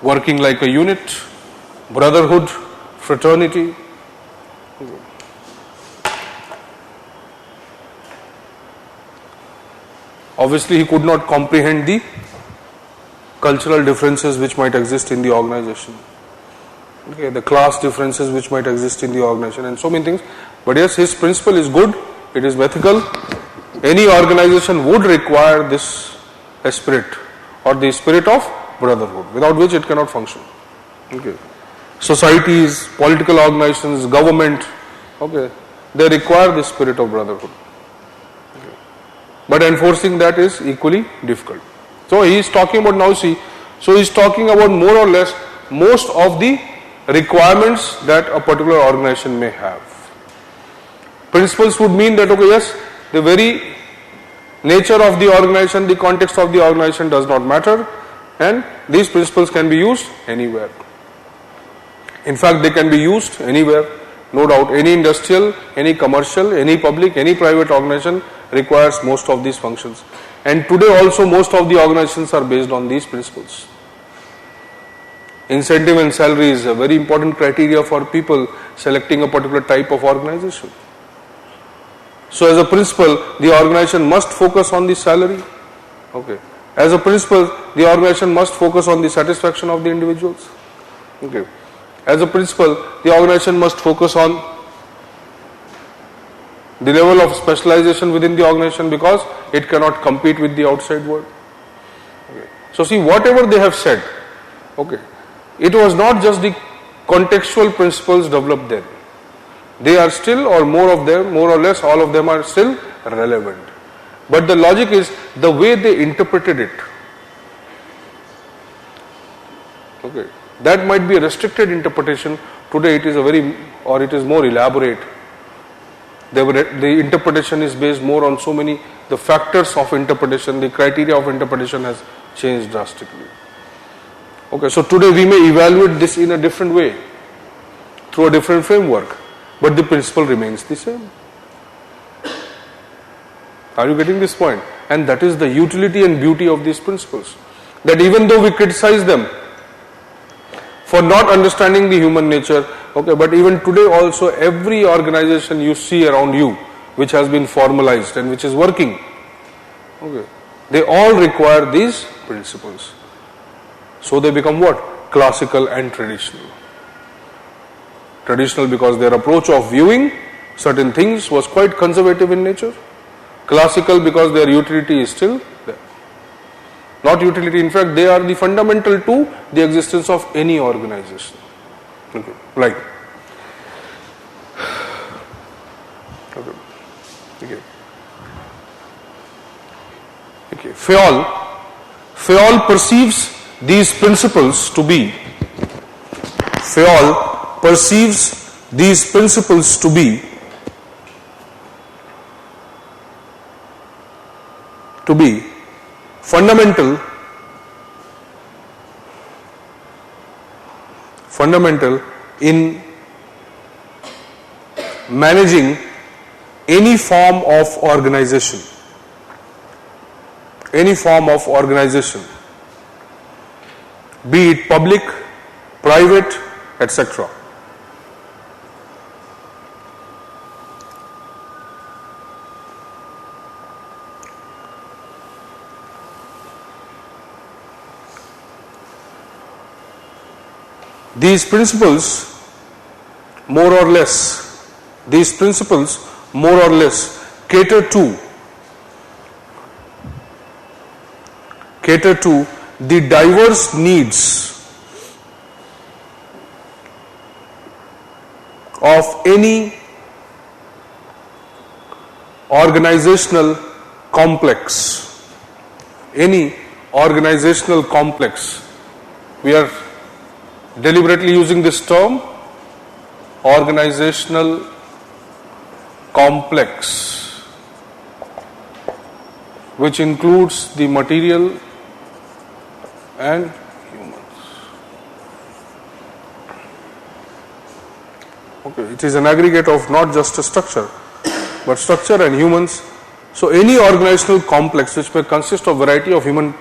working like a unit, brotherhood, fraternity. Obviously, he could not comprehend the cultural differences which might exist in the organization. Okay, the class differences which might exist in the organization and so many things. But yes, his principle is good, it is ethical. Any organization would require this esprit or the spirit of brotherhood, without which it cannot function. Okay. Societies, political organizations, government, okay, they require the spirit of brotherhood. Okay. But enforcing that is equally difficult. So he is talking about, now see, so he is talking about more or less most of the requirements that a particular organization may have. Principles would mean that, okay, yes, the very nature of the organization, the context of the organization does not matter, and these principles can be used anywhere. In fact, they can be used anywhere, no doubt. Any industrial, any commercial, any public, any private organization requires most of these functions. And today also most of the organizations are based on these principles. Incentive and salary is a very important criteria for people selecting a particular type of organization. So as a principle, the organization must focus on the salary. Okay. As a principle, the organization must focus on the satisfaction of the individuals. Okay. As a principle, the organization must focus on the level of specialization within the organization because it cannot compete with the outside world. Okay. So see, whatever they have said, okay, it was not just the contextual principles developed then. They are still, or more of them, more or less all of them are still relevant. But the logic is the way they interpreted it. Okay. That might be a restricted interpretation. Today it is it is more elaborate. The interpretation is based more on so many, the factors of interpretation, the criteria of interpretation has changed drastically. Okay, so today we may evaluate this in a different way, through a different framework, but the principle remains the same. Are you getting this point? And that is the utility and beauty of these principles. That even though we criticize them for not understanding the human nature, okay, but even today also every organization you see around you which has been formalized and which is working, okay, they all require these principles. So they become what? Classical and traditional. Traditional because their approach of viewing certain things was quite conservative in nature. Classical because their utility is still there. Not utility, in fact, they are the fundamental to the existence of any organization. Okay. Like, okay. Okay. Okay. Fayol perceives these principles to be, Fayol perceives these principles to be fundamental in managing any form of organization, be it public, private, etc. These principles more or less cater to the diverse needs of any organizational complex. We are deliberately using this term, organizational complex, which includes the material and humans. Okay, it is an aggregate of not just a structure, but structure and humans. So any organizational complex which may consist of variety of human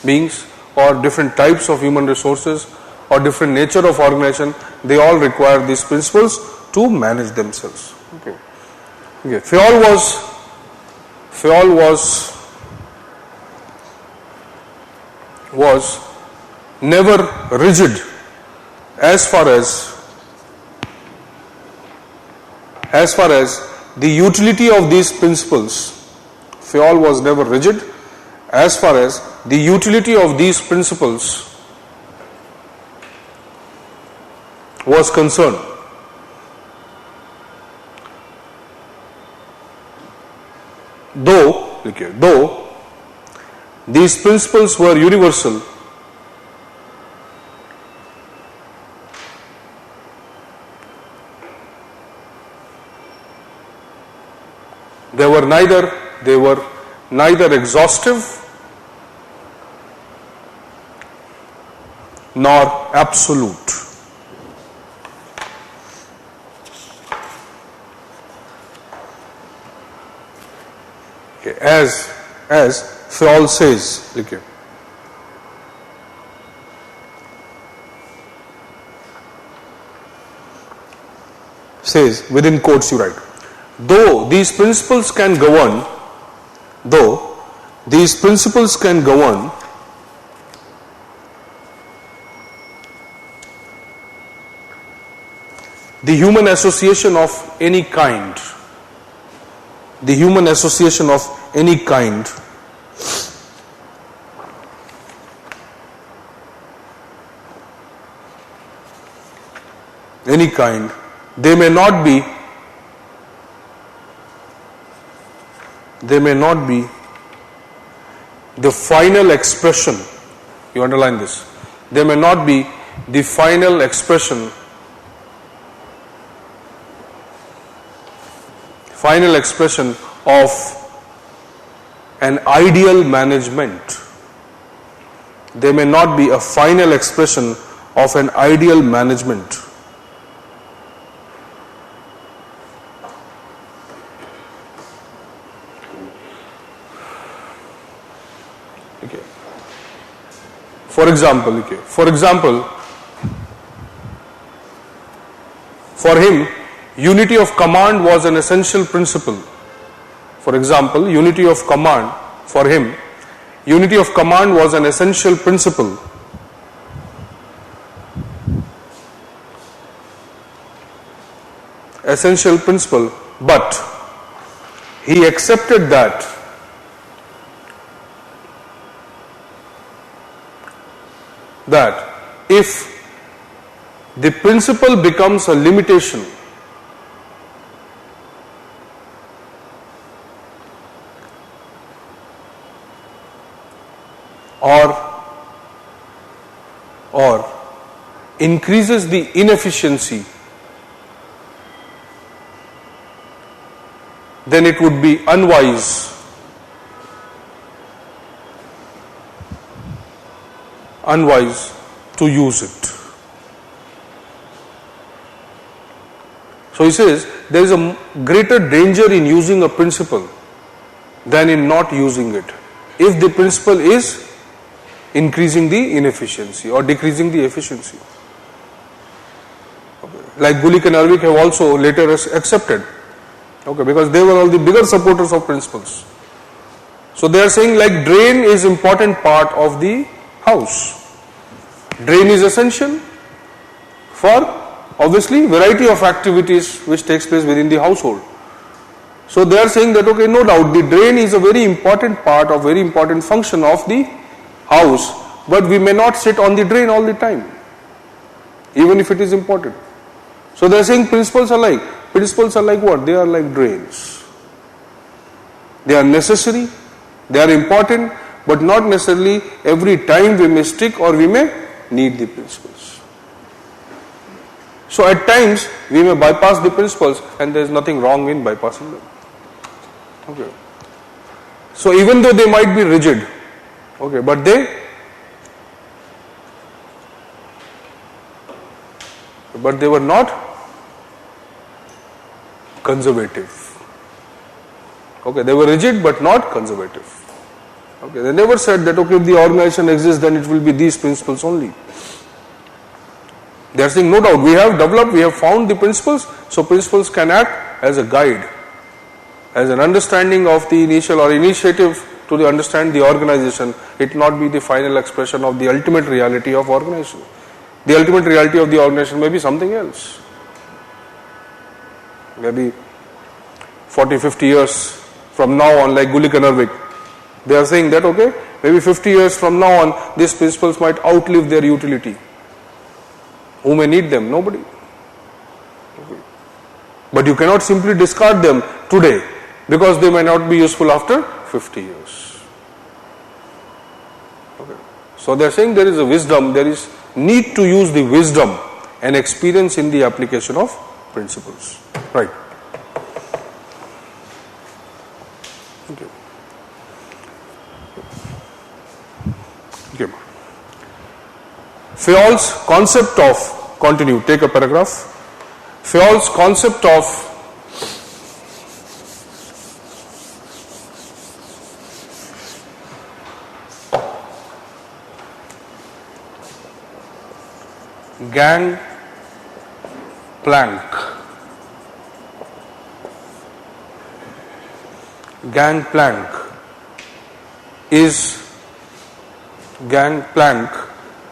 beings or different types of human resources or different nature of organization, they all require these principles to manage themselves. Okay. Okay. Fayol was never rigid as far as the utility of these principles. Fayol was never rigid as far as the utility of these principles was concerned. Though these principles were universal, They were neither exhaustive nor absolute. Okay, as Fayol says, okay. Says, within quotes you write, though these principles can govern, the human association of any kind, they may not be the final expression, you underline this, they may not be the final expression of an ideal management. They may not be a final expression of an ideal management. Okay. For example, for him, unity of command was an essential principle. For example, unity of command, for him, unity of command was an essential principle. But he accepted that if the principle becomes a limitation, or increases the inefficiency, then it would be unwise to use it. So he says there is a greater danger in using a principle than in not using it, if the principle is increasing the inefficiency or decreasing the efficiency. Okay. Like Gulick and Ervik have also later accepted, okay, because they were all the bigger supporters of principles. So they are saying like drain is important part of the house. Drain is essential for obviously variety of activities which takes place within the household. So they are saying that, okay, no doubt the drain is a very important part or very important function of the house, but we may not sit on the drain all the time, even if it is important. So they are saying principles are like what? They are like drains. They are necessary, they are important, but not necessarily every time we may stick or we may need the principles. So at times we may bypass the principles, and there is nothing wrong in bypassing them. Okay. So even though they might be rigid, okay, but they were not conservative. Okay, they were rigid but not conservative. Okay, they never said that, okay, if the organization exists, then it will be these principles only. They are saying, no doubt, we have found the principles, so principles can act as a guide, as an understanding of the initial or initiative to understand the organization. It not be the final expression of the ultimate reality of organization. The ultimate reality of the organization may be something else. Maybe 40, 50 years from now on, like Gulick and Ervik, they are saying that, okay, maybe 50 years from now on, these principles might outlive their utility. Who may need them? Nobody. Okay. But you cannot simply discard them today, because they may not be useful after 50 years. Okay. So they are saying there is a wisdom, there is need to use the wisdom and experience in the application of principles. Right. Fayol's concept of, continue, take a paragraph. Fayol's concept of Gangplank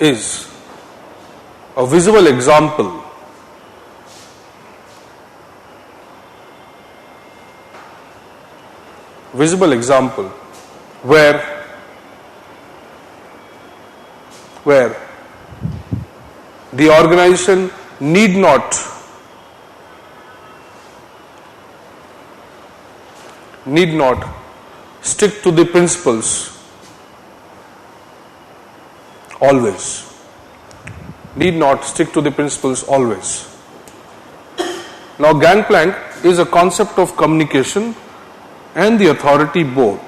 is a visible example where the organization need not stick to the principles always. Need not stick to the principles always. Now, gangplank is a concept of communication and the authority both.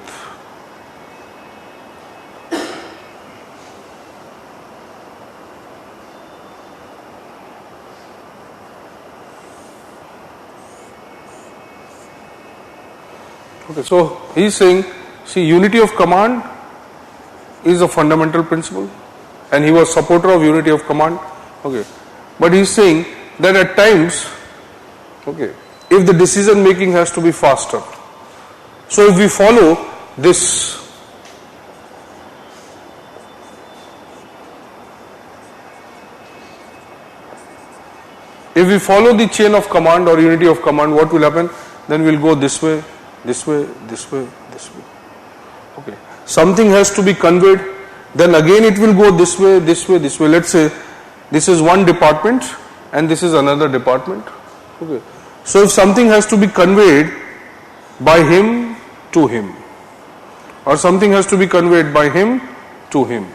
Okay, so he is saying, see, unity of command is a fundamental principle, and he was supporter of unity of command. Okay, but he is saying that at times, okay, if the decision making has to be faster, so if we follow this the chain of command or unity of command, what will happen? Then we'll go this way, this way, this way, this way. Okay, something has to be conveyed, then again it will go this way, this way, this way. Let's say this is one department and this is another department. Okay, so if something has to be conveyed by him to him, or something has to be conveyed by him to him,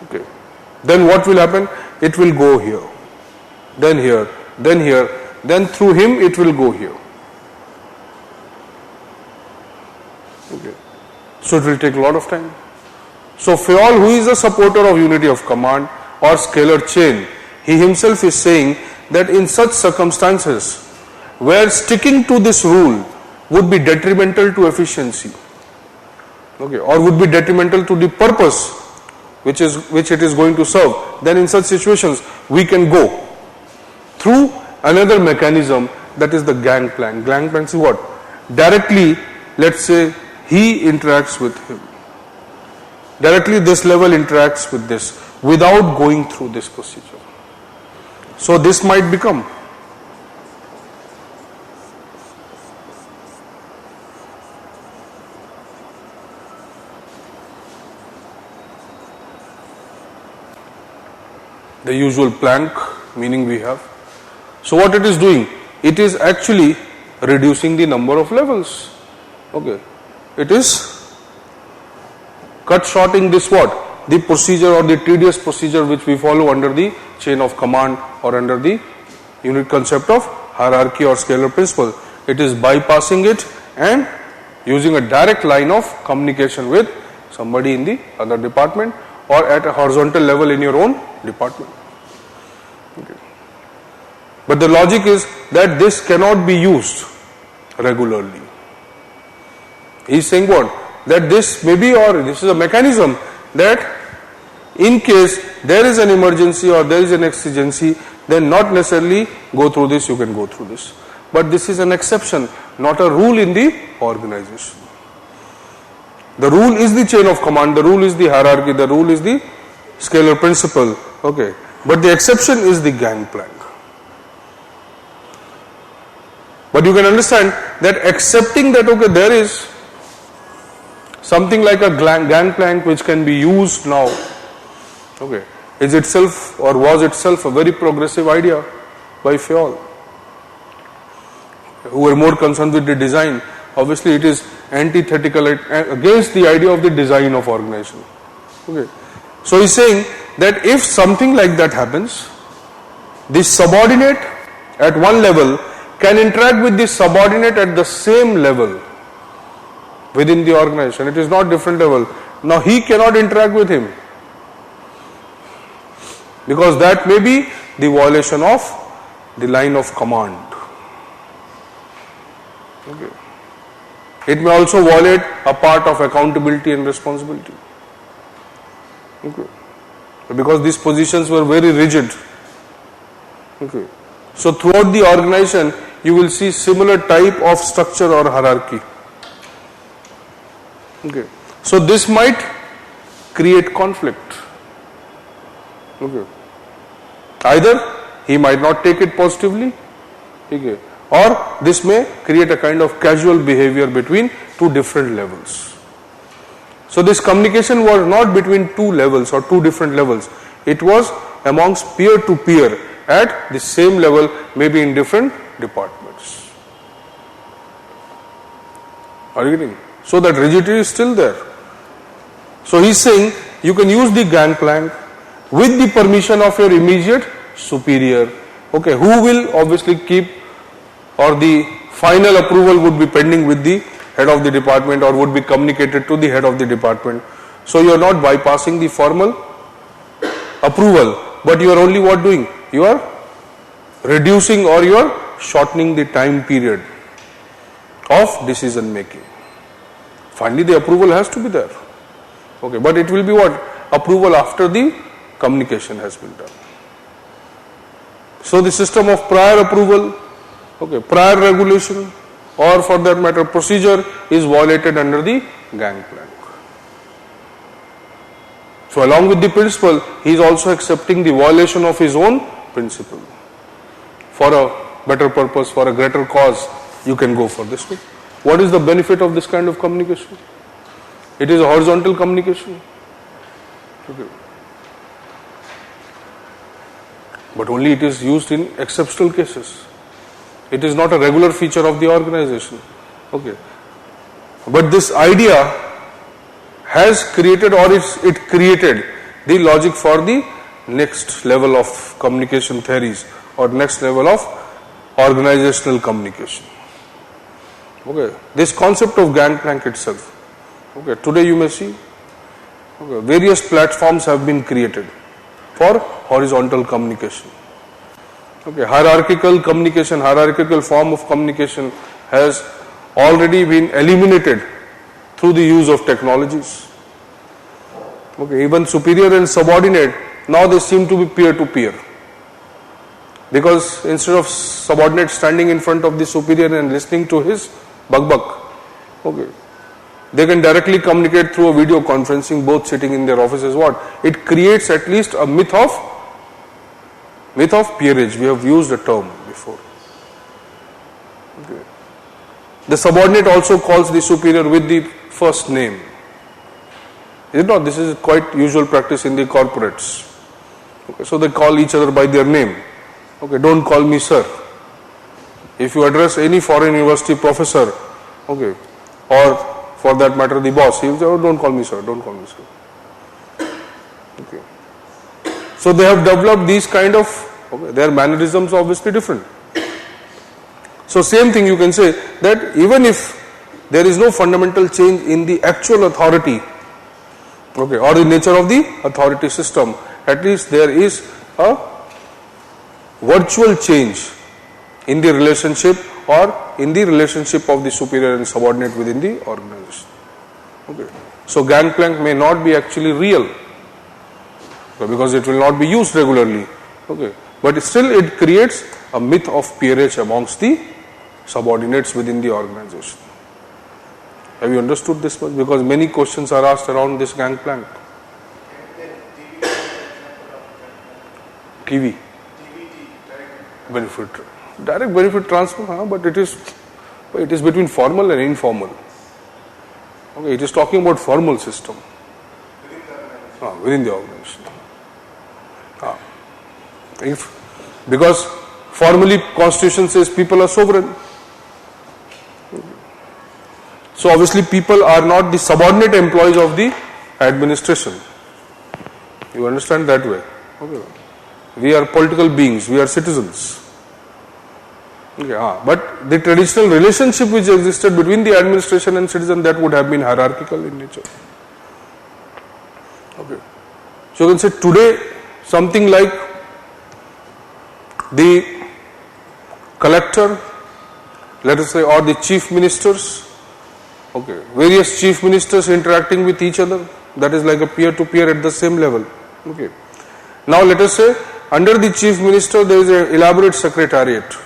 okay, then what will happen? It will go here, then here, then here, then through him it will go here. Okay, so it will take a lot of time. So Fayol, who is a supporter of unity of command or scalar chain, he himself is saying that in such circumstances where sticking to this rule would be detrimental to efficiency, okay, or would be detrimental to the purpose which it is going to serve, then in such situations we can go through another mechanism, that is the gangplank. Gangplank is what? Directly, let's say he interacts with him. Directly this level interacts with this without going through this procedure. So this might become the usual plank meaning we have. So what it is doing? It is actually reducing the number of levels. Okay, it is cut shorting this what? The procedure or the tedious procedure which we follow under the chain of command or under the unit concept of hierarchy or scalar principle. It is bypassing it and using a direct line of communication with somebody in the other department or at a horizontal level in your own department. Okay. But the logic is that this cannot be used regularly. He is saying what? That this may be, or this is a mechanism that in case there is an emergency or there is an exigency, then not necessarily go through this, you can go through this. But this is an exception, not a rule in the organization. The rule is the chain of command, the rule is the hierarchy, the rule is the scalar principle. Okay, but the exception is the gangplank. But you can understand that accepting that, okay, there is something like a gangplank which can be used now, okay, is itself or was itself a very progressive idea by Fayol, who were more concerned with the design. Obviously it is antithetical against the idea of the design of organization. Okay, so he's saying that if something like that happens, the subordinate at one level can interact with the subordinate at the same level within the organization. It is not different level. Now he cannot interact with him. because that may be the violation of the line of command. Okay. It may also violate a part of accountability and responsibility. Okay. Because these positions were very rigid. Okay. So throughout the organization, you will see similar type of structure or hierarchy. Okay. So this might create conflict. Okay. Either he might not take it positively, okay, or this may create a kind of casual behavior between two different levels. So this communication was not between two levels or two different levels. It was amongst peer to peer at the same level, maybe in different departments. Are you getting? So that rigidity is still there. So he is saying you can use the gangplank with the permission of your immediate superior, okay, who will obviously keep, or the final approval would be pending with the head of the department or would be communicated to the head of the department. So you are not bypassing the formal approval, but you are only what doing? You are reducing or you are shortening the time period of decision making. Finally the approval has to be there. Okay, but it will be what? Approval after the communication has been done. So the system of prior approval, okay, prior regulation, or for that matter procedure is violated under the gangplank. So along with the principle, he is also accepting the violation of his own principle. For a better purpose, for a greater cause, you can go for this way. What is the benefit of this kind of communication? It is a horizontal communication. Okay. But only it is used in exceptional cases. It is not a regular feature of the organization. Okay. But this idea has created, or it created the logic for the next level of communication theories or next level of organizational communication. Okay. This concept of gangplank itself. Okay. Today you may see, okay, various platforms have been created for horizontal communication. Okay, hierarchical communication, hierarchical form of communication has already been eliminated through the use of technologies. Okay, even superior and subordinate, now they seem to be peer to peer. Because instead of subordinate standing in front of the superior and listening to his buck, okay, they can directly communicate through a video conferencing, both sitting in their offices. What? It creates at least a myth of peerage. We have used the term before. Okay. The subordinate also calls the superior with the first name. Is it not? This is quite usual practice in the corporates. Okay. So they call each other by their name. Okay, don't call me sir. If you address any foreign university professor, okay, or for that matter the boss, he will say, oh, don't call me sir, don't call me sir. Okay. So they have developed these kind of, okay, their mannerisms are obviously different. So same thing you can say that even if there is no fundamental change in the actual authority, okay, or the nature of the authority system, at least there is a virtual change in the relationship or in the relationship of the superior and subordinate within the organization. Okay. So gangplank may not be actually real, okay, because it will not be used regularly. Okay. But still it creates a myth of peerage amongst the subordinates within the organization. Have you understood this much? Because many questions are asked around this gangplank. TV. Benefit. Direct benefit transfer, but it is between formal and informal. Okay, it is talking about formal system within the organization. Because formally Constitution says people are sovereign. So obviously people are not the subordinate employees of the administration. You understand that way? Okay. We are political beings, we are citizens. Okay, but the traditional relationship which existed between the administration and citizen, that would have been hierarchical in nature. Okay. So you can say today something like the collector, let us say, or the chief ministers, okay, various chief ministers interacting with each other, that is like a peer-to-peer at the same level. Okay. Now let us say under the chief minister there is an elaborate secretariat.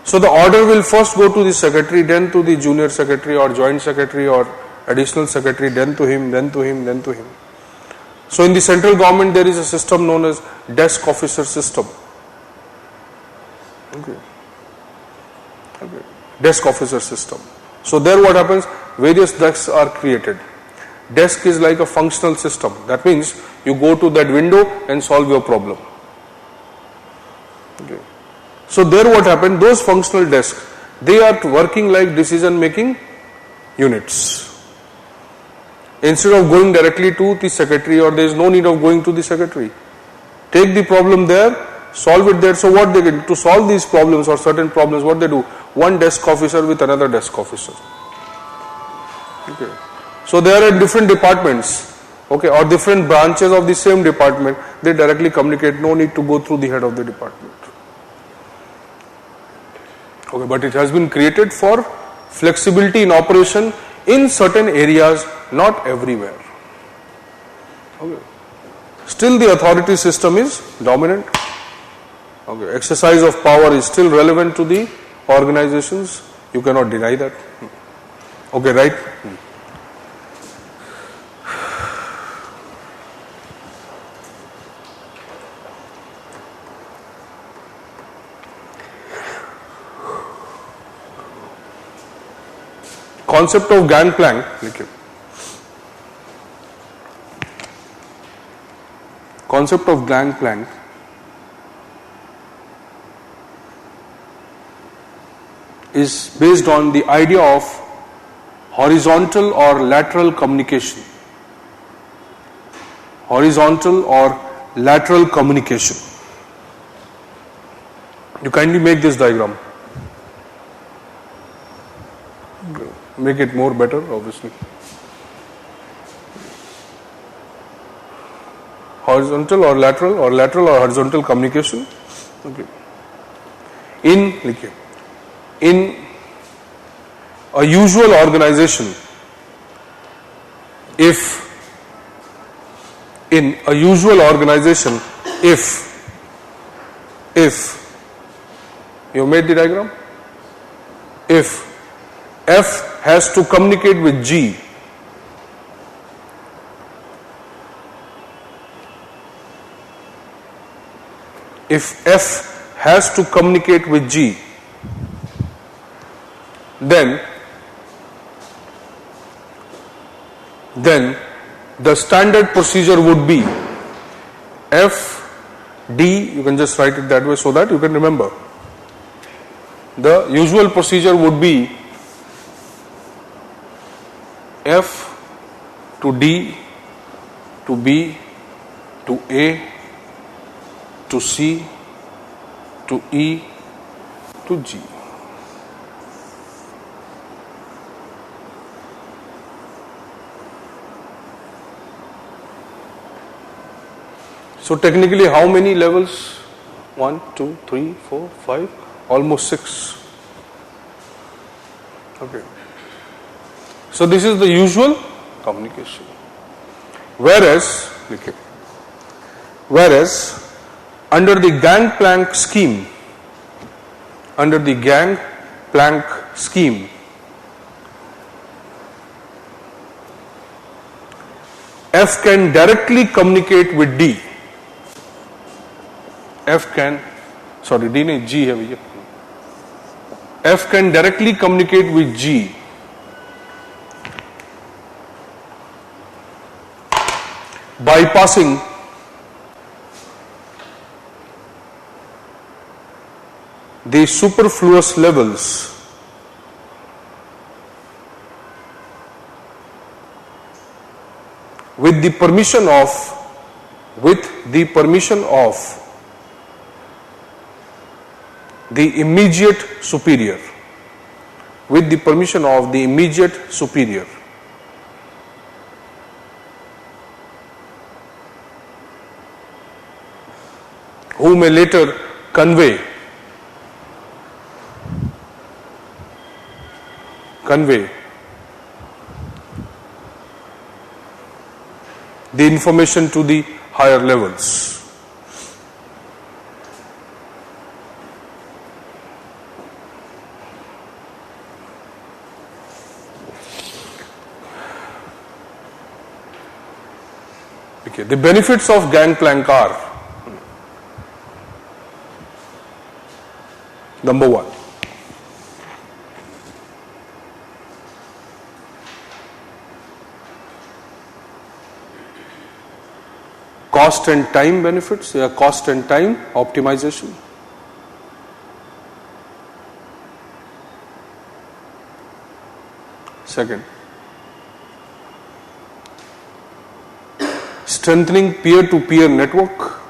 So the order will first go to the secretary, then to the junior secretary or joint secretary or additional secretary, then to him, then to him, then to him. So in the central government there is a system known as desk officer system. Okay. Okay. Desk officer system. So there what happens, various desks are created. Desk is like a functional system. That means you go to that window and solve your problem. Okay. So there what happened, those functional desks, they are working like decision making units. Instead of going directly to the secretary, or there is no need of going to the secretary. Take the problem there, solve it there. So what they get, to solve these problems or certain problems, what they do, one desk officer with another desk officer. Okay. So they are in different departments, okay, or different branches of the same department, they directly communicate, no need to go through the head of the department. Okay, but it has been created for flexibility in operation in certain areas, not everywhere. Okay. Still the authority system is dominant. Okay. Exercise of power is still relevant to the organizations. You cannot deny that. Okay, right? Concept of Gangplank. Concept of Gangplank is based on the idea of horizontal or lateral communication. Horizontal or lateral communication. You kindly make this diagram. Make it more better, obviously. Horizontal or lateral or horizontal communication. Okay. In a usual organization, if you made the diagram, if F has to communicate with G, if F has to communicate with G, then the standard procedure would be F, D, you can just write it that way so that you can remember. The usual procedure would be F to D to B to A to C to E to G. So technically how many levels? 1, 2, 3, 4, 5, almost 6. Okay. So this is the usual communication. Whereas under the Gangplank scheme, F can directly communicate with D. F can directly communicate with G bypassing the superfluous levels with the permission of the immediate superior. who may later convey the information to the higher levels. Okay, the benefits of Gangplank are: number one, cost and time benefits, cost and time optimization. Second, strengthening peer-to-peer network.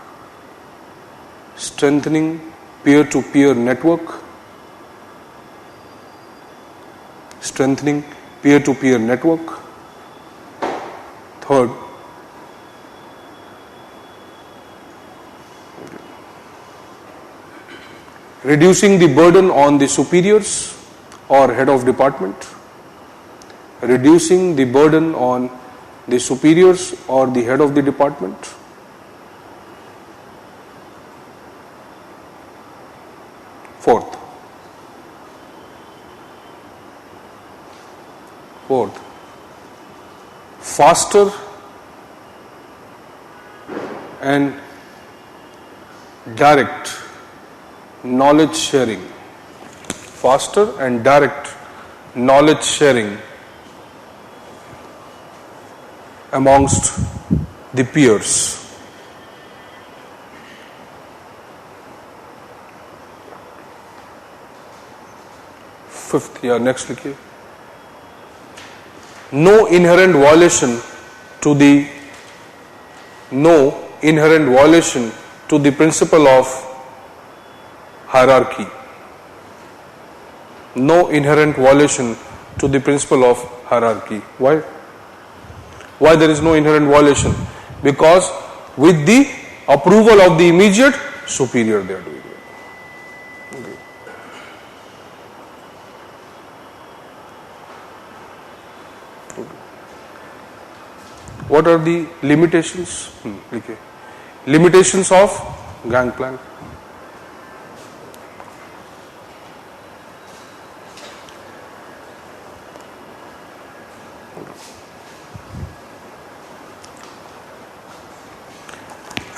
Strengthening peer-to-peer network. Strengthening peer-to-peer network. Third, reducing the burden on the superiors or head of department. Reducing the burden on the superiors or the head of the department. Fourth, faster and direct knowledge sharing. Faster and direct knowledge sharing amongst the peers. Fifth, next likhiye. No inherent violation to the principle of hierarchy. No inherent violation to the principle of hierarchy. Why? Why there is no inherent violation? Because with the approval of the immediate superior they are doing it. Okay. What are the limitations? Okay. Limitations of Gangplank.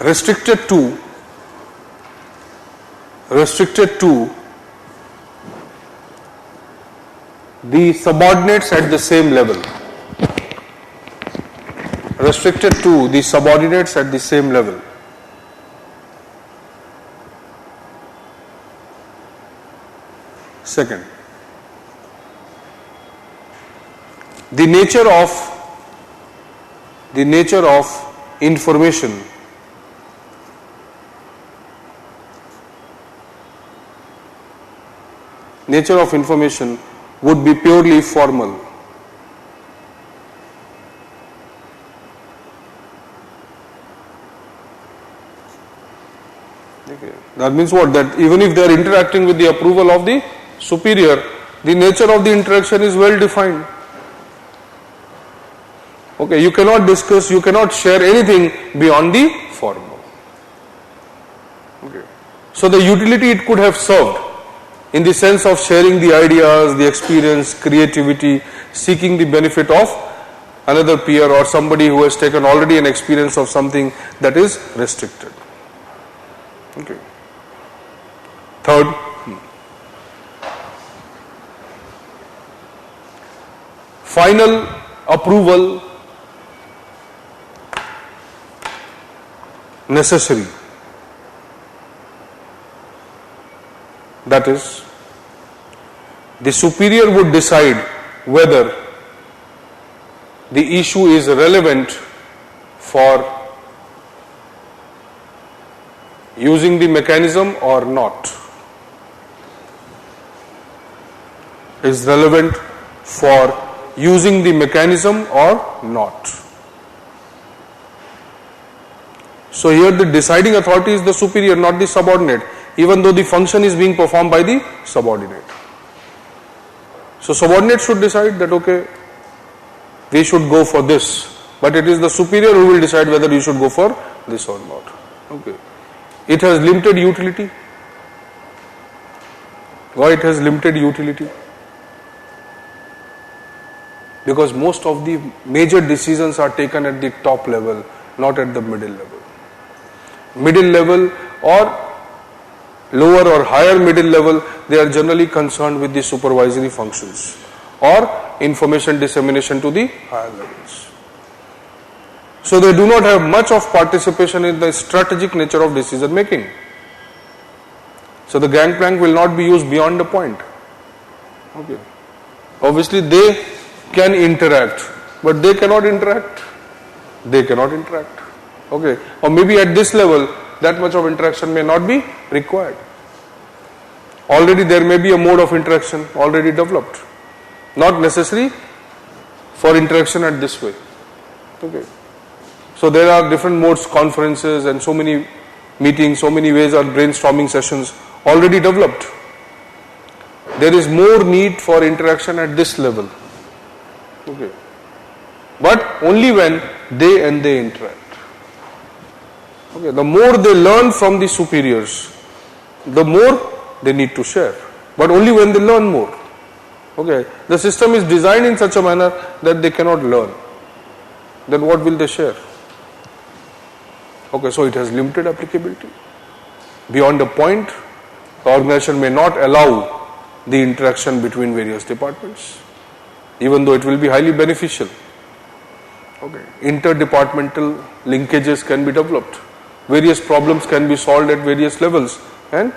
Restricted to the subordinates at the same level. Restricted to the subordinates at the same level. Second, the nature of information would be purely formal. Okay. That means what? That even if they are interacting with the approval of the superior, the nature of the interaction is well defined. Okay, you cannot discuss, you cannot share anything beyond the formal. Okay. So the utility it could have served in the sense of sharing the ideas, the experience, creativity, seeking the benefit of another peer or somebody who has taken already an experience of something that is restricted. Okay. Third, final approval necessary. That is, the superior would decide whether the issue is relevant for using the mechanism or not. Is relevant for using the mechanism or not. So here the deciding authority is the superior, not the subordinate, even though the function is being performed by the subordinate. So subordinate should decide that okay, we should go for this, but it is the superior who will decide whether you should go for this or not. Okay. It has limited utility. Why it has limited utility? Because most of the major decisions are taken at the top level, not at the middle level. Middle level or lower or higher middle level, they are generally concerned with the supervisory functions or information dissemination to the higher levels. So they do not have much of participation in the strategic nature of decision making. So the gangplank will not be used beyond the point. Okay. Obviously they can interact, but they cannot interact. They cannot interact. Okay. Or maybe at this level, that much of interaction may not be required. Already there may be a mode of interaction already developed. Not necessary for interaction at this way. Okay. So there are different modes, conferences and so many meetings, so many ways of brainstorming sessions already developed. There is more need for interaction at this level. Okay. But only when they interact. Okay. The more they learn from the superiors, the more they need to share. But only when they learn more. Okay. The system is designed in such a manner that they cannot learn. Then what will they share? Okay, so it has limited applicability. Beyond a point, the organization may not allow the interaction between various departments, even though it will be highly beneficial. Okay. Interdepartmental linkages can be developed. Various problems can be solved at various levels, and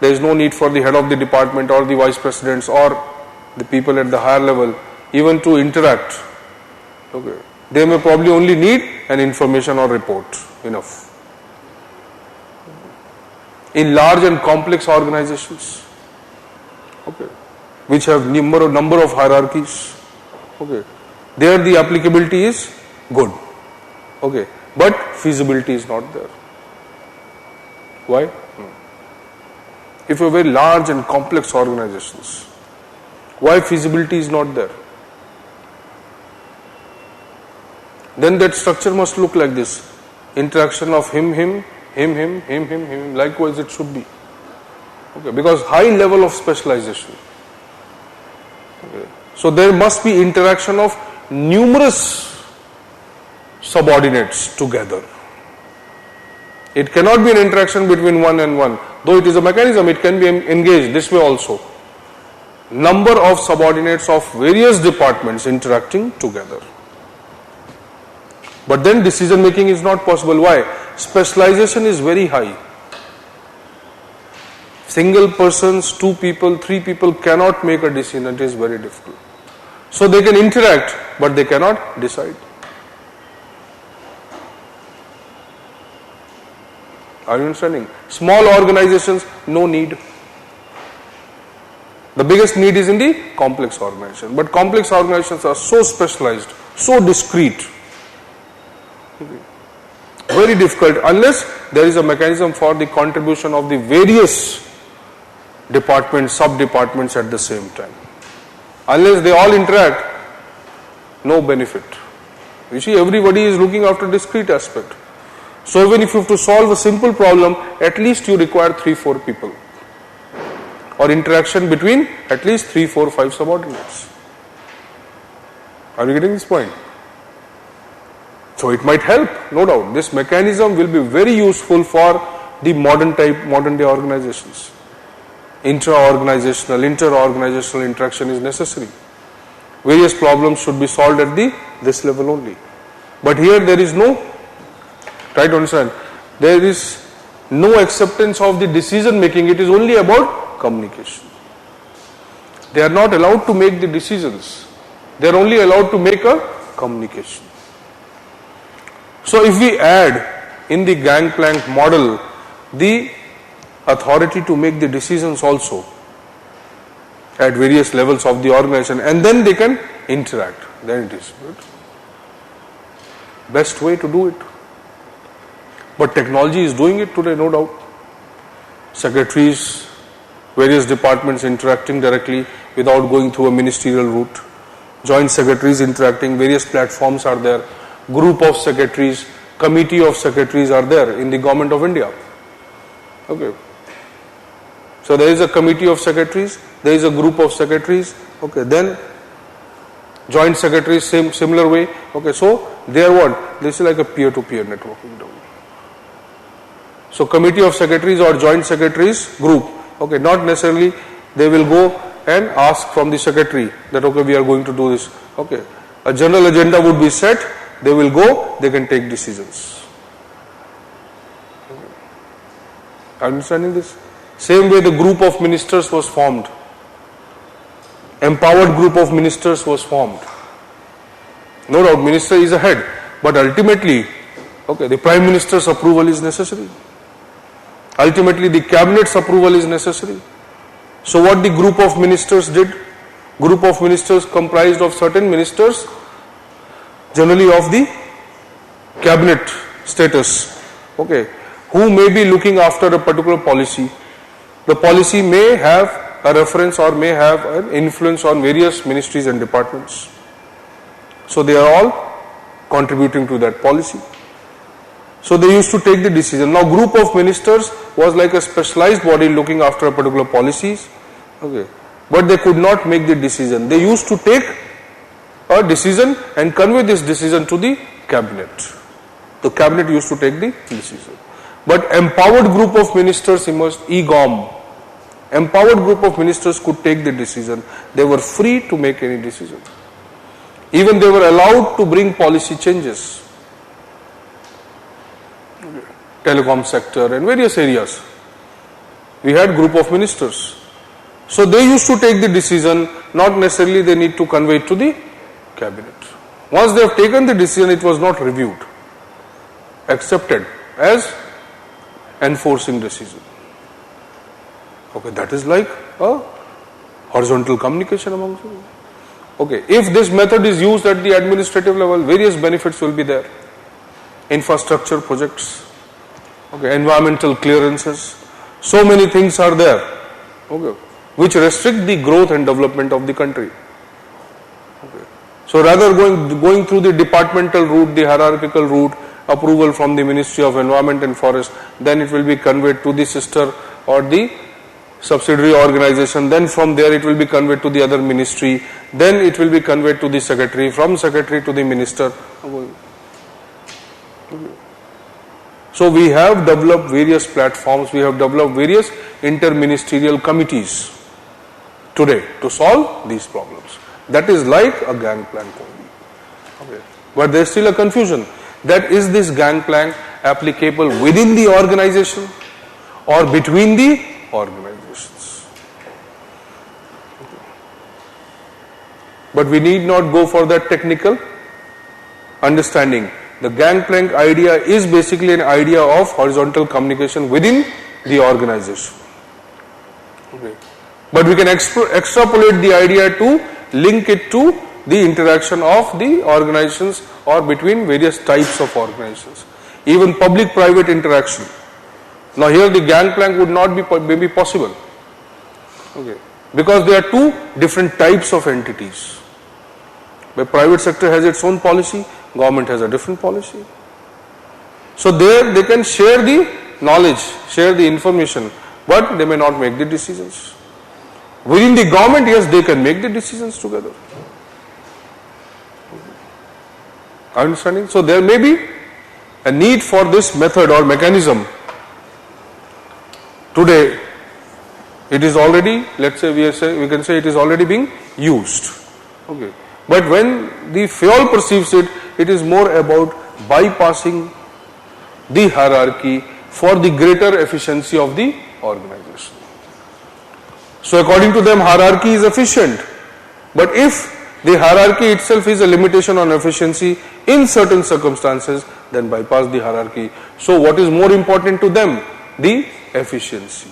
there is no need for the head of the department or the vice presidents or the people at the higher level even to interact. Okay. They may probably only need an information or report. Enough. In large and complex organizations, okay, which have number of hierarchies, okay, there the applicability is good, okay, but feasibility is not there. Why? If you have very large and complex organizations, why feasibility is not there? Then that structure must look like this. Interaction of him, likewise it should be. Okay, because high level of specialization. Okay. So there must be interaction of numerous subordinates together. It cannot be an interaction between one and one. Though it is a mechanism, it can be engaged this way also. Number of subordinates of various departments interacting together. But then decision making is not possible. Why? Specialization is very high. Single persons, 2 people, 3 people cannot make a decision. It is very difficult. So they can interact, but they cannot decide. Are you understanding? Small organizations, no need. The biggest need is in the complex organization. But complex organizations are so specialized, so discrete. Very difficult unless there is a mechanism for the contribution of the various departments, sub-departments at the same time. Unless they all interact, no benefit. You see, everybody is looking after discrete aspect. So even if you have to solve a simple problem, at least you require 3-4 people. Or interaction between at least 3, 4, 5 subordinates. Are you getting this point? So it might help, no doubt. This mechanism will be very useful for the modern day organizations. Intra-organizational interaction is necessary. Various problems should be solved at this level only. But here there is no, try to understand, there is no acceptance of the decision making. It is only about communication. They are not allowed to make the decisions. They are only allowed to make a communication. So if we add in the gangplank model the authority to make the decisions also at various levels of the organization, and then they can interact, then it is good. Best way to do it. But technology is doing it today, no doubt. Secretaries, various departments interacting directly without going through a ministerial route. Joint secretaries interacting, various platforms are there. Group of secretaries, committee of secretaries are there in the government of India. Okay. So there is a committee of secretaries, there is a group of secretaries. Okay. Then joint secretaries, similar way. Okay. So they are what? This is like a peer-to-peer networking. So committee of secretaries or joint secretaries group. Okay. Not necessarily they will go and ask from the secretary that okay, we are going to do this. Okay. A general agenda would be set. They will go, they can take decisions. Understanding this? Same way the group of ministers was formed. Empowered group of ministers was formed. No doubt minister is a head, but ultimately, okay, the prime minister's approval is necessary. Ultimately the cabinet's approval is necessary. So what the group of ministers did? Group of ministers comprised of certain ministers, generally of the cabinet status, okay, who may be looking after a particular policy. The policy may have a reference or may have an influence on various ministries and departments. So they are all contributing to that policy. So they used to take the decision. Now group of ministers was like a specialized body looking after a particular policies, okay, but they could not make the decision. They used to take a decision and convey this decision to the cabinet. The cabinet used to take the decision. But empowered group of ministers emerged, EGOM. Empowered group of ministers could take the decision. They were free to make any decision. Even they were allowed to bring policy changes. Telecom sector and various areas. We had group of ministers. So they used to take the decision, not necessarily they need to convey it to the cabinet. Once they have taken the decision, it was not reviewed, accepted as enforcing decision. Okay, that is like a horizontal communication amongst them. Okay, if this method is used at the administrative level, various benefits will be there. Infrastructure projects, okay, environmental clearances, so many things are there, okay, which restrict the growth and development of the country. Okay. So rather going through the departmental route, the hierarchical route, approval from the Ministry of Environment and Forest, then it will be conveyed to the sister or the subsidiary organization, then from there it will be conveyed to the other ministry, then it will be conveyed to the secretary, from secretary to the minister. So we have developed various platforms, we have developed various interministerial committees today to solve these problems. That is like a gangplank only. Okay. But there is still a confusion. That is this gangplank applicable within the organization or between the organizations? Okay. But we need not go for that technical understanding. The gangplank idea is basically an idea of horizontal communication within the organization. Okay. But we can extrapolate the idea to link it to the interaction of the organizations or between various types of organizations. Even public-private interaction. Now here the gangplank would not be maybe possible. Okay. Because there are two different types of entities. The private sector has its own policy, government has a different policy. So there they can share the knowledge, share the information, but they may not make the decisions. Within the government, yes, they can make the decisions together. Understanding? So there may be a need for this method or mechanism. Today, it is already, let's say we can say it is already being used. Okay. But when the FAOL perceives it, it is more about bypassing the hierarchy for the greater efficiency of the organization. So according to them, hierarchy is efficient. But if the hierarchy itself is a limitation on efficiency in certain circumstances, then bypass the hierarchy. So what is more important to them? The efficiency.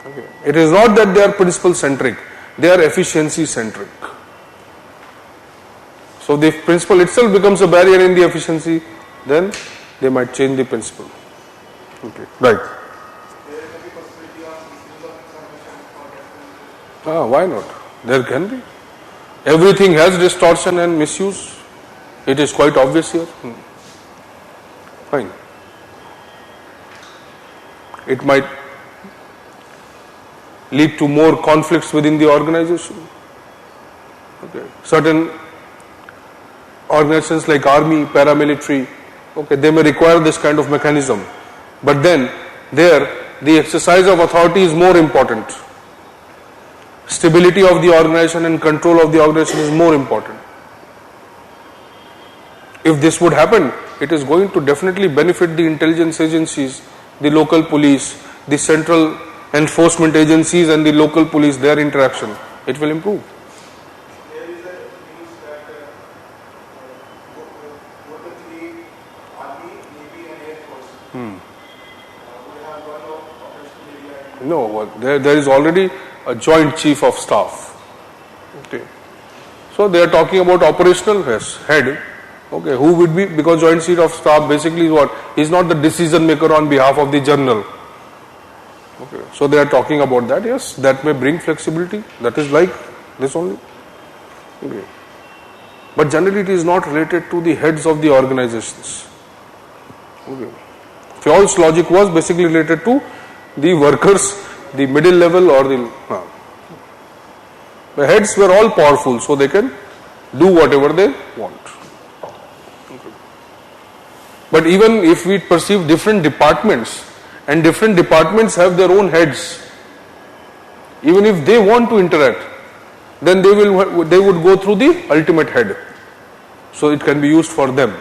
Okay. It is not that they are principle centric, they are efficiency centric. So the principle itself becomes a barrier in the efficiency, then they might change the principle. Okay, right. Why not? There can be. Everything has distortion and misuse. It is quite obvious here. Fine. It might lead to more conflicts within the organization. Okay. Certain organizations like army, paramilitary, okay, they may require this kind of mechanism. But then there the exercise of authority is more important. Stability of the organization and control of the organization is more important. If this would happen, it is going to definitely benefit the intelligence agencies, the local police, the central enforcement agencies and the local police, their interaction. It will improve. There is a news that both the three Army, Navy and Air Force would have one of operational area. No, there is already a joint chief of staff. Okay. So they are talking about operational head. Okay, who would be, because joint chief of staff basically is what? He is not the decision maker on behalf of the general. Okay, so they are talking about that. Yes, that may bring flexibility. That is like this only. Okay. But generally it is not related to the heads of the organizations. Okay. Fowle's logic was basically related to the workers, the middle level or the heads were all powerful, so they can do whatever they want. Okay. But even if we perceive different departments, and different departments have their own heads, even if they want to interact, then they would go through the ultimate head. So it can be used for them.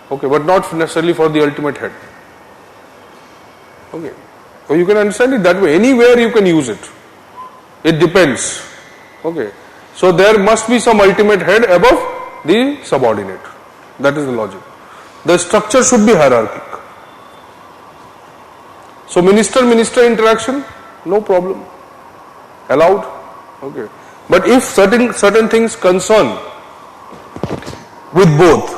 Okay, but not necessarily for the ultimate head. Okay. So you can understand it that way. Anywhere you can use it. It depends. Okay. So there must be some ultimate head above the subordinate. That is the logic. The structure should be hierarchical. So minister interaction, no problem. Allowed. Okay. But if certain things concern with both,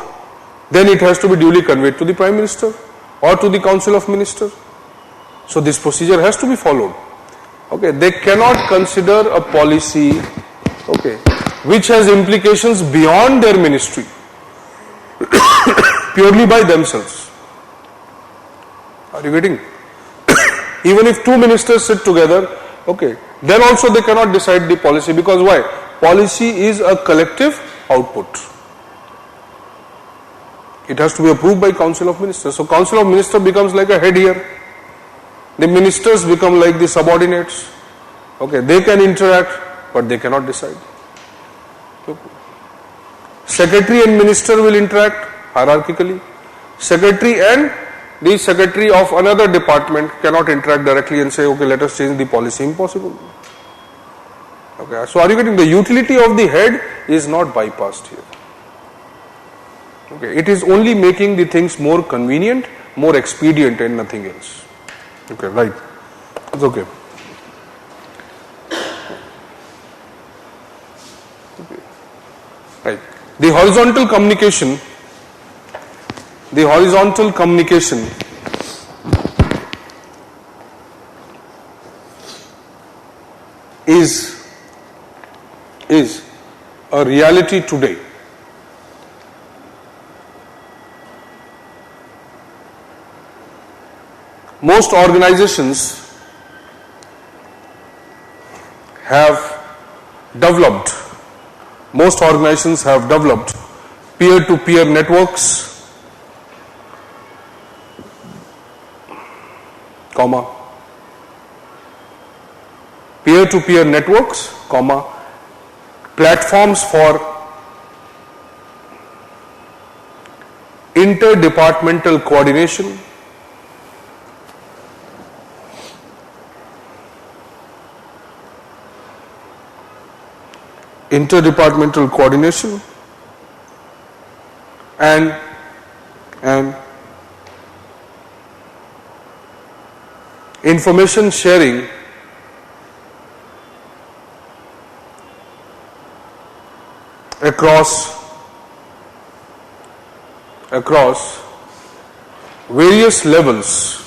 then it has to be duly conveyed to the Prime Minister or to the Council of Ministers. So this procedure has to be followed. Okay, they cannot consider a policy, okay, which has implications beyond their ministry, purely by themselves. Are you getting? Even if two ministers sit together, okay, then also they cannot decide the policy, because why? Policy is a collective output. It has to be approved by Council of Ministers. So Council of Ministers becomes like a head here. The ministers become like the subordinates. Okay, they can interact, but they cannot decide. Okay. Secretary and minister will interact hierarchically. Secretary and the secretary of another department cannot interact directly and say, okay, let us change the policy. Impossible. Okay, so are you getting? The utility of the head is not bypassed here. Okay, it is only making the things more convenient, more expedient, and nothing else. Okay, right. It's okay. Okay. Right. The horizontal communication is a reality today. Most organizations have developed peer-to-peer networks, platforms for interdepartmental coordination, and information sharing across across various levels,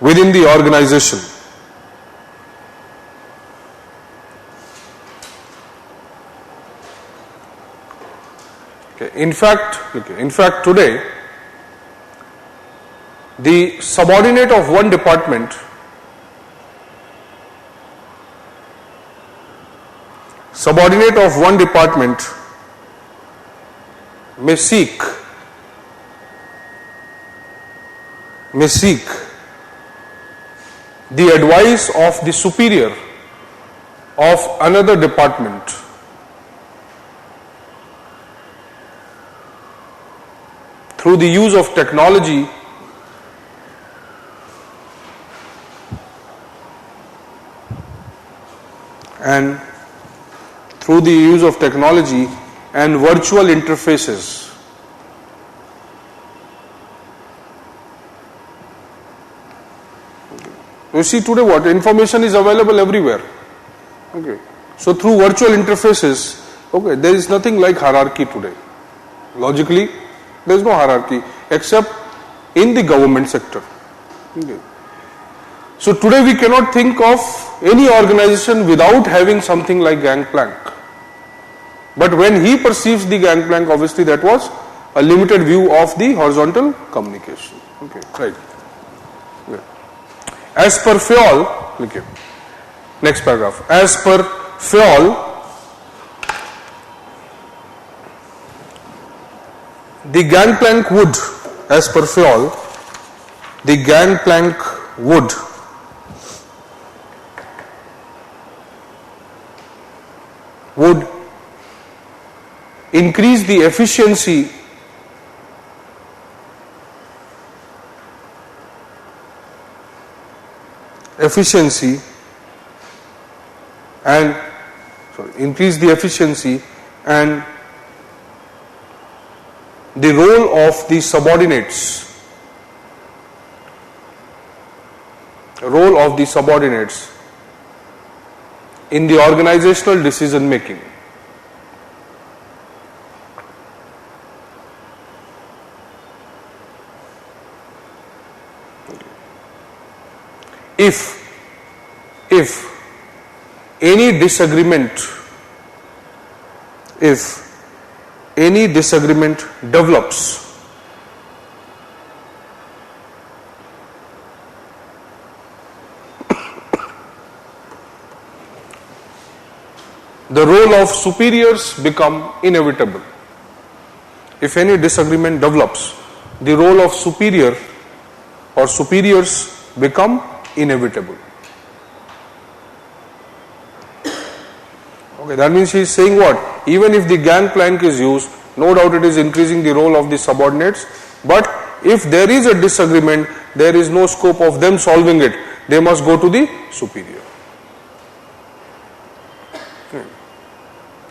within the organization. In fact, today, the subordinate of one department may seek the advice of the superior of another department through the use of technology and virtual interfaces. You see today what? Information is available everywhere. Okay. So through virtual interfaces, okay, there is nothing like hierarchy today. Logically, there is no hierarchy except in the government sector. Okay. So today we cannot think of any organization without having something like gangplank. But when he perceives the gangplank, obviously that was a limited view of the horizontal communication. Okay, right. Okay. As per Fayol, okay. Next paragraph. As per Fayol, the gangplank would, as per Fayol, the gangplank would increase the efficiency and the role of the subordinates in the organizational decision making. If any disagreement develops, the role of superiors become inevitable. If any disagreement develops, the role of superior or superiors become inevitable. Okay, that means he is saying what? Even if the gangplank is used, no doubt it is increasing the role of the subordinates, but if there is a disagreement, there is no scope of them solving it. They must go to the superior.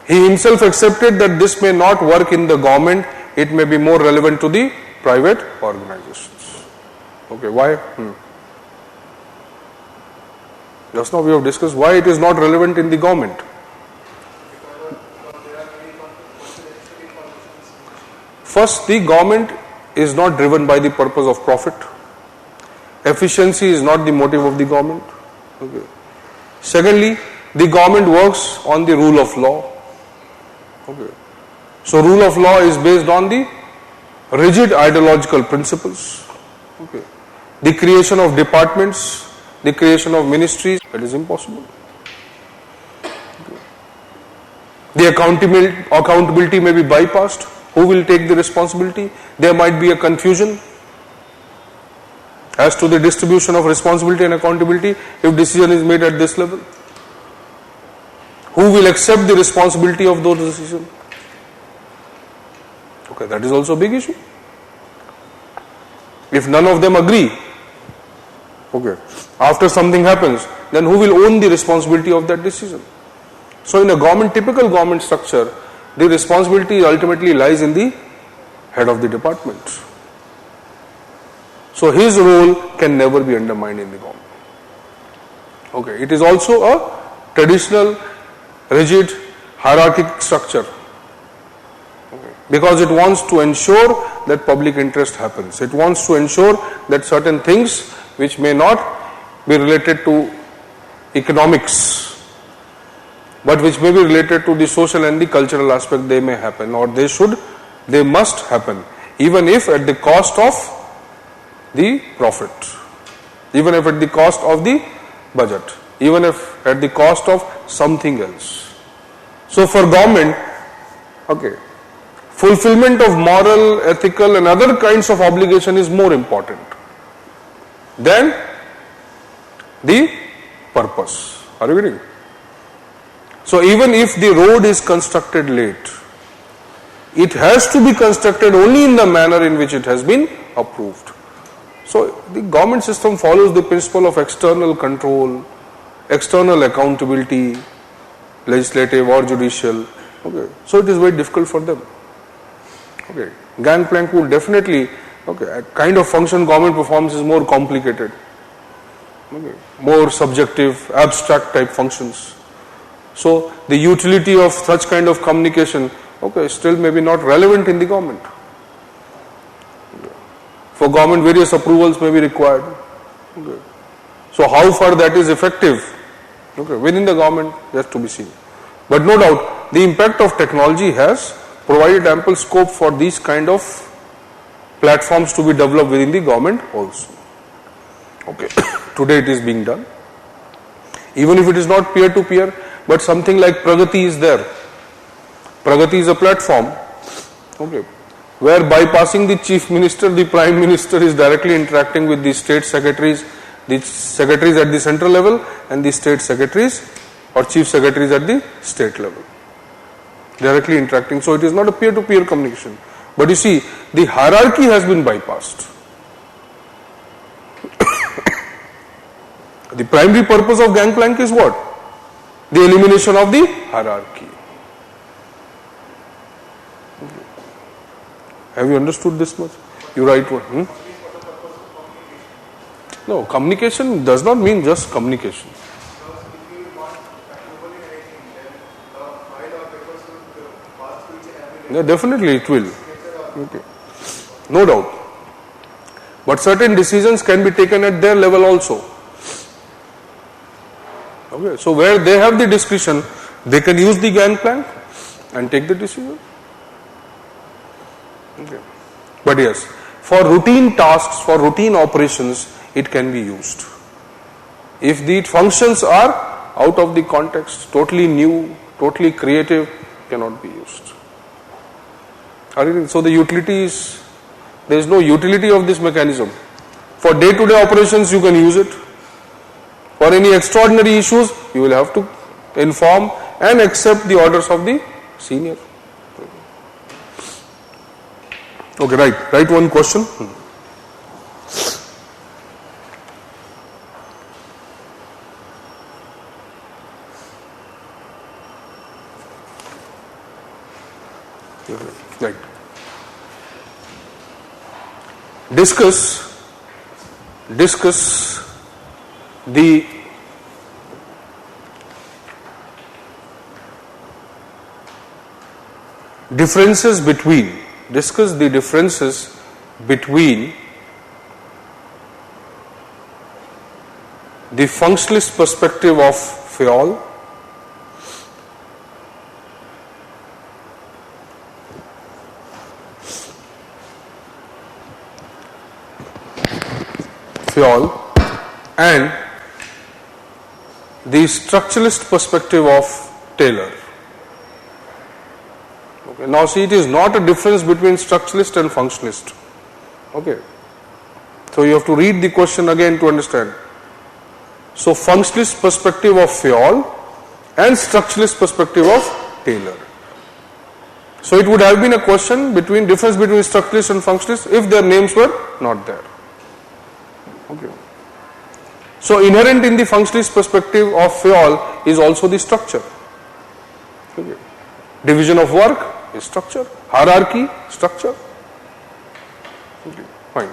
He himself accepted that this may not work in the government, it may be more relevant to the private organizations. Okay, why? Just now we have discussed why it is not relevant in the government. First, the government is not driven by the purpose of profit. Efficiency is not the motive of the government. Okay. Secondly, the government works on the rule of law. Okay. So rule of law is based on the rigid ideological principles. Okay. The creation of departments, the creation of ministries, that is impossible. Okay. The accountability may be bypassed. Who will take the responsibility? There might be a confusion as to the distribution of responsibility and accountability if decision is made at this level. Who will accept the responsibility of those decisions? Okay, that is also a big issue. If none of them agree, okay, after something happens, then who will own the responsibility of that decision? So in a typical government structure, the responsibility ultimately lies in the head of the department. So his role can never be undermined in the government. Okay, it is also a traditional, rigid, hierarchical structure. Okay. Because it wants to ensure that public interest happens. It wants to ensure that certain things which may not be related to economics, but which may be related to the social and the cultural aspect, they may happen, or they must happen, even if at the cost of the profit, even if at the cost of the budget, even if at the cost of something else. So for government, okay, fulfillment of moral, ethical and other kinds of obligation is more important than the purpose. Are you getting? So even if the road is constructed late, it has to be constructed only in the manner in which it has been approved. So the government system follows the principle of external control, external accountability, legislative or judicial. Okay. So it is very difficult for them. Okay. Gangplank would definitely, okay, a kind of function government performs is more complicated. Okay. More subjective, abstract type functions. So the utility of such kind of communication, okay, still maybe not relevant in the government. For government, various approvals may be required. Okay. So how far that is effective, okay, within the government, has to be seen. But no doubt, the impact of technology has provided ample scope for these kind of platforms to be developed within the government also. Okay. Today it is being done. Even if it is not peer-to-peer, but something like Pragati is there. Pragati is a platform, okay, where bypassing the chief minister, the prime minister is directly interacting with the state secretaries at the central level and the state secretaries or chief secretaries at the state level. Directly interacting. So it is not a peer-to-peer communication. But you see, the hierarchy has been bypassed. The primary purpose of Gangplank is what? The elimination of the hierarchy. Have you understood this much? You write what? No, communication does not mean just communication. Yeah, definitely it will. Okay. No doubt. But certain decisions can be taken at their level also. Okay. So where they have the discretion, they can use the Gangplank and take the decision. Okay. But yes, for routine tasks, for routine operations, it can be used. If the functions are out of the context, totally new, totally creative, cannot be used. So the utility is, there is no utility of this mechanism. For day-to-day operations, you can use it. For any extraordinary issues, you will have to inform and accept the orders of the senior. Okay, write one question. Right. Discuss the differences between the functionalist perspective of Fayol and the structuralist perspective of Taylor. Okay. Now see, it is not a difference between structuralist and functionalist. Okay. So you have to read the question again to understand. So functionalist perspective of Fayol and structuralist perspective of Taylor. So it would have been a question between difference between structuralist and functionalist if their names were not there. Okay. So inherent in the functionalist perspective of Fayol is also the structure. Okay. Division of work is structure. Hierarchy, structure. Okay. Fine.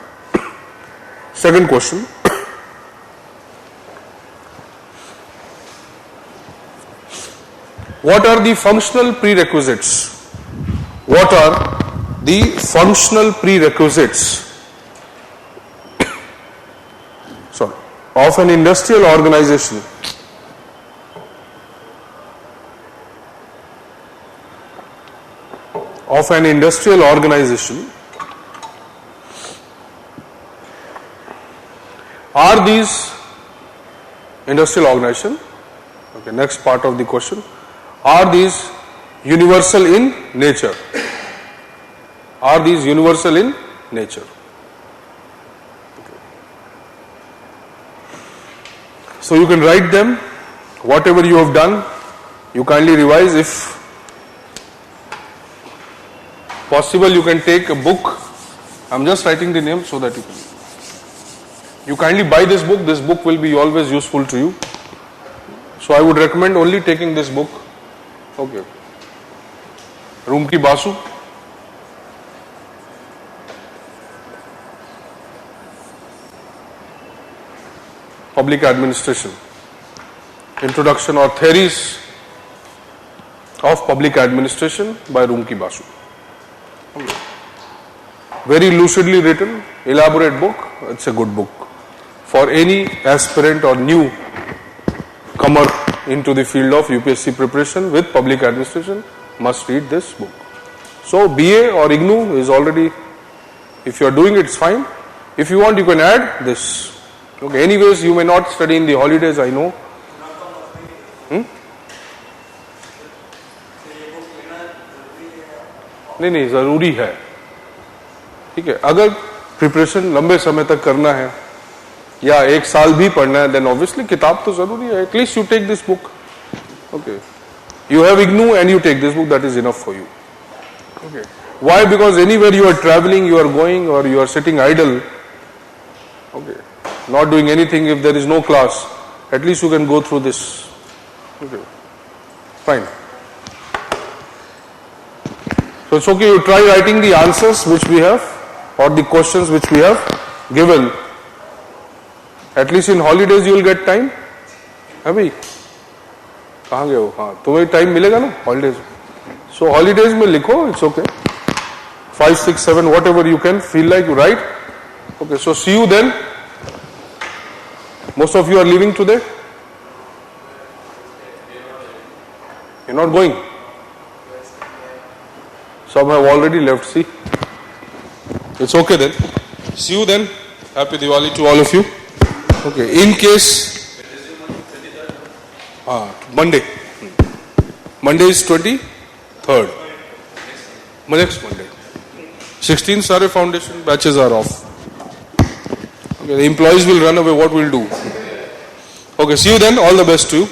Second question. What are the functional prerequisites? What are the functional prerequisites of an industrial organization? Of an industrial organization. Are these industrial organization? Okay, next part of the question. Are these universal in nature? Are these universal in nature? Okay. So you can write them, whatever you have done, you kindly revise. If possible, you can take a book. I'm just writing the name so that you can. You kindly buy this book. This book will be always useful to you. So I would recommend only taking this book. Okay. Roomki Basu. Public Administration. Introduction or Theories of Public Administration by Roomki Basu. Okay. Very lucidly written, elaborate book. It's a good book. For any aspirant or new comer into the field of UPSC preparation with public administration, must read this book. So BA or IGNOU is already, if you are doing it, it's fine. If you want, you can add this. Okay. Anyways, you may not study in the holidays, I know. नहीं जरूरी है, ठीक है. अगर preparation लंबे समय तक करना है या एक साल भी पढ़ना है, देन ऑब्वियसली किताब तो जरूरी है. At least you take this book. Okay, you have IGNOU and you take this book, that is enough for you. Okay. Why? Because anywhere you are traveling, you are going, or you are sitting idle, okay, not doing anything, if there is no class, at least you can go through this. Okay, fine. So it's okay, you try writing the answers which we have, or the questions which we have given. At least in holidays you will get time. अभी कहाँ गए हो? हाँ, तुम्हें time मिलेगा ना holidays. सो holidays में लिखो, it's okay. 5, 6, 7, whatever you can feel like you write. Okay, so see you then. Most of you are leaving today. You're not going. Some have already left. See, it's okay then. See you then. Happy Diwali to all of you. Okay. In case, Monday. Monday is 23rd. Next Monday. 16th, Sare Foundation batches are off. Okay. The employees will run away. What we'll do? Okay. See you then. All the best to you.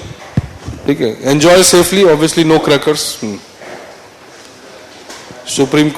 Okay. Enjoy safely. Obviously, no crackers. Supreme Court.